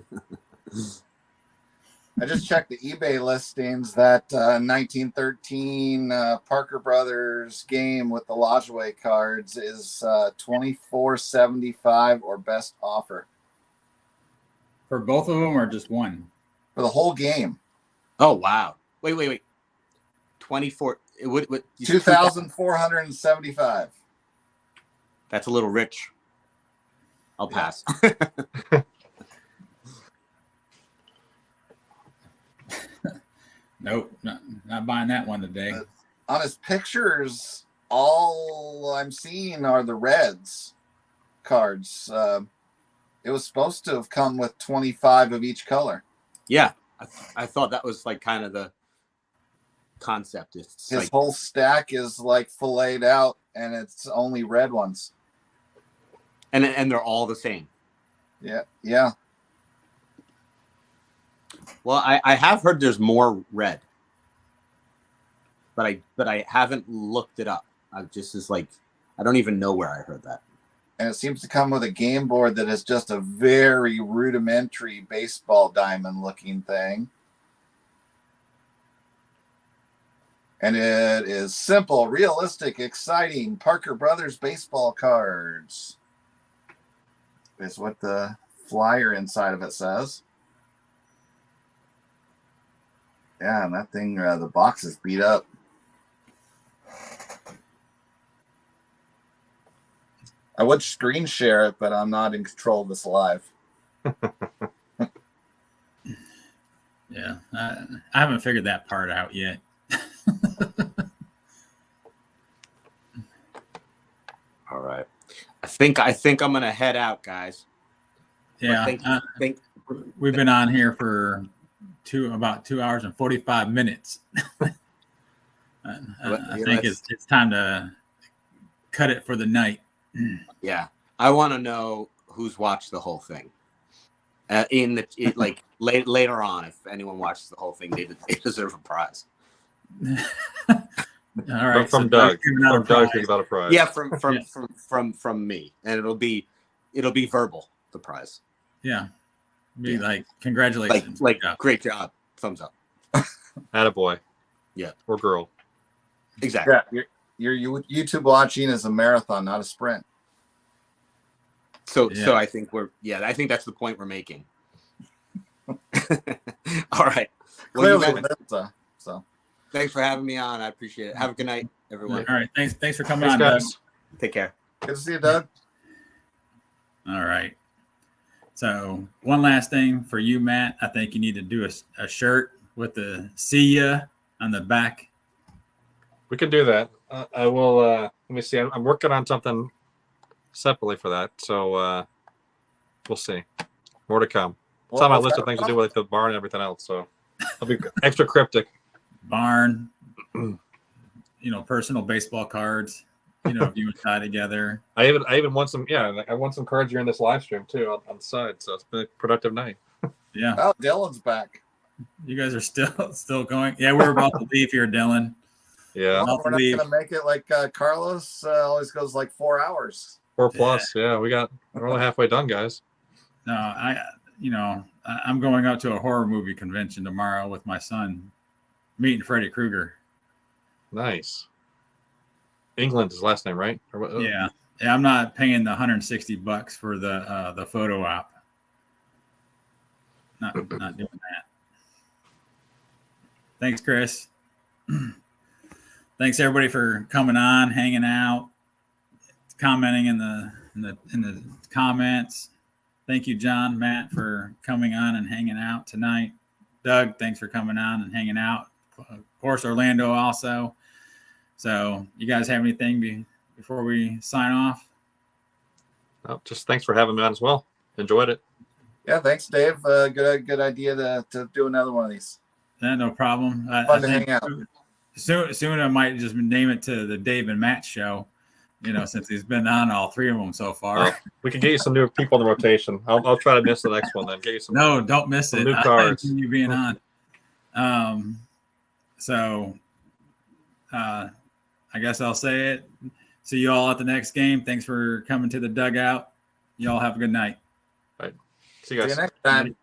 I just checked the eBay listings. That 1913 Parker Brothers game with the Lajoie cards is $24.75 or best offer For both of them or just one? for the whole game. Oh wow! Wait. 24. What? 2,475. That's a little rich. I'll pass. Nope, not buying that one today. On his pictures, all I'm seeing are the Reds cards. It was supposed to have come with 25 of each color. Yeah, I thought that was like kind of the concept. His whole stack is like filleted out, and it's only red ones. And they're all the same. Yeah. Well, I have heard there's more red, but I haven't looked it up. I don't even know where I heard that. And it seems to come with a game board that is just a very rudimentary baseball diamond looking thing. And it is simple, realistic, exciting Parker Brothers baseball cards. Is what the flyer inside of it says. Yeah, and that thing, the box is beat up. I would screen share it, but I'm not in control of this live. Yeah, I haven't figured that part out yet. All right. I think I'm gonna head out, guys. Yeah, we've been on here for about 2 hours and 45 minutes. I think it's time to cut it for the night. Yeah, I want to know who's watched the whole thing. Later on, if anyone watches the whole thing, they deserve a prize. All right, from Doug. From Doug, think about a prize. Yeah, from me, and it'll be verbal. The prize. Yeah, be like congratulations, like great job, thumbs up. Attaboy. Yeah, or girl. Exactly. Yeah, your YouTube watching is a marathon, not a sprint. So I think I think that's the point we're making. All right. Well, Clearly, so. Thanks for having me on. I appreciate it. Have a good night, everyone. All right. Thanks for coming on, guys. Doug. Take care. Good to see you, Doug. All right. So one last thing for you, Matt. I think you need to do a shirt with the "See ya" on the back. We can do that. I will. Let me see. I'm working on something separately for that. So we'll see. More to come. It's on my list of things to do with like the barn and everything else. So I'll be extra cryptic. Barn, personal baseball cards, if you and Ty together. I even won some. Yeah, I won some cards during this live stream too on the side. So it's been a productive night. Yeah. Oh, Dylan's back. You guys are still going. Yeah, we're about to leave here, Dylan. Yeah. Well, we're not gonna make it like Carlos always goes like 4 hours. 4+. Yeah, we're only halfway done, guys. No, I'm going out to a horror movie convention tomorrow with my son, meeting Freddy Krueger. Nice. England is last name, right? Yeah. I'm not paying the $160 for the photo op. Not doing that. Thanks, Chris. Thanks everybody for coming on, hanging out, commenting in the comments. Thank you, John, Matt, for coming on and hanging out tonight. Doug, thanks for coming on and hanging out. Of course, Orlando also. So, you guys have anything before we sign off? Oh, just thanks for having me on as well. Enjoyed it. Yeah, thanks, Dave. Good idea to do another one of these. Yeah, no problem. Fun to hang out. Soon I might just name it to the Dave and Matt show, since he's been on all three of them so far. We can get you some new people in the rotation. I'll try to miss the next one then. Get you some. No, don't miss it. New cards. You being on. So, I guess I'll say it. See you all at the next game. Thanks for coming to the dugout. Y'all have a good night. All right. See you guys. See you next time.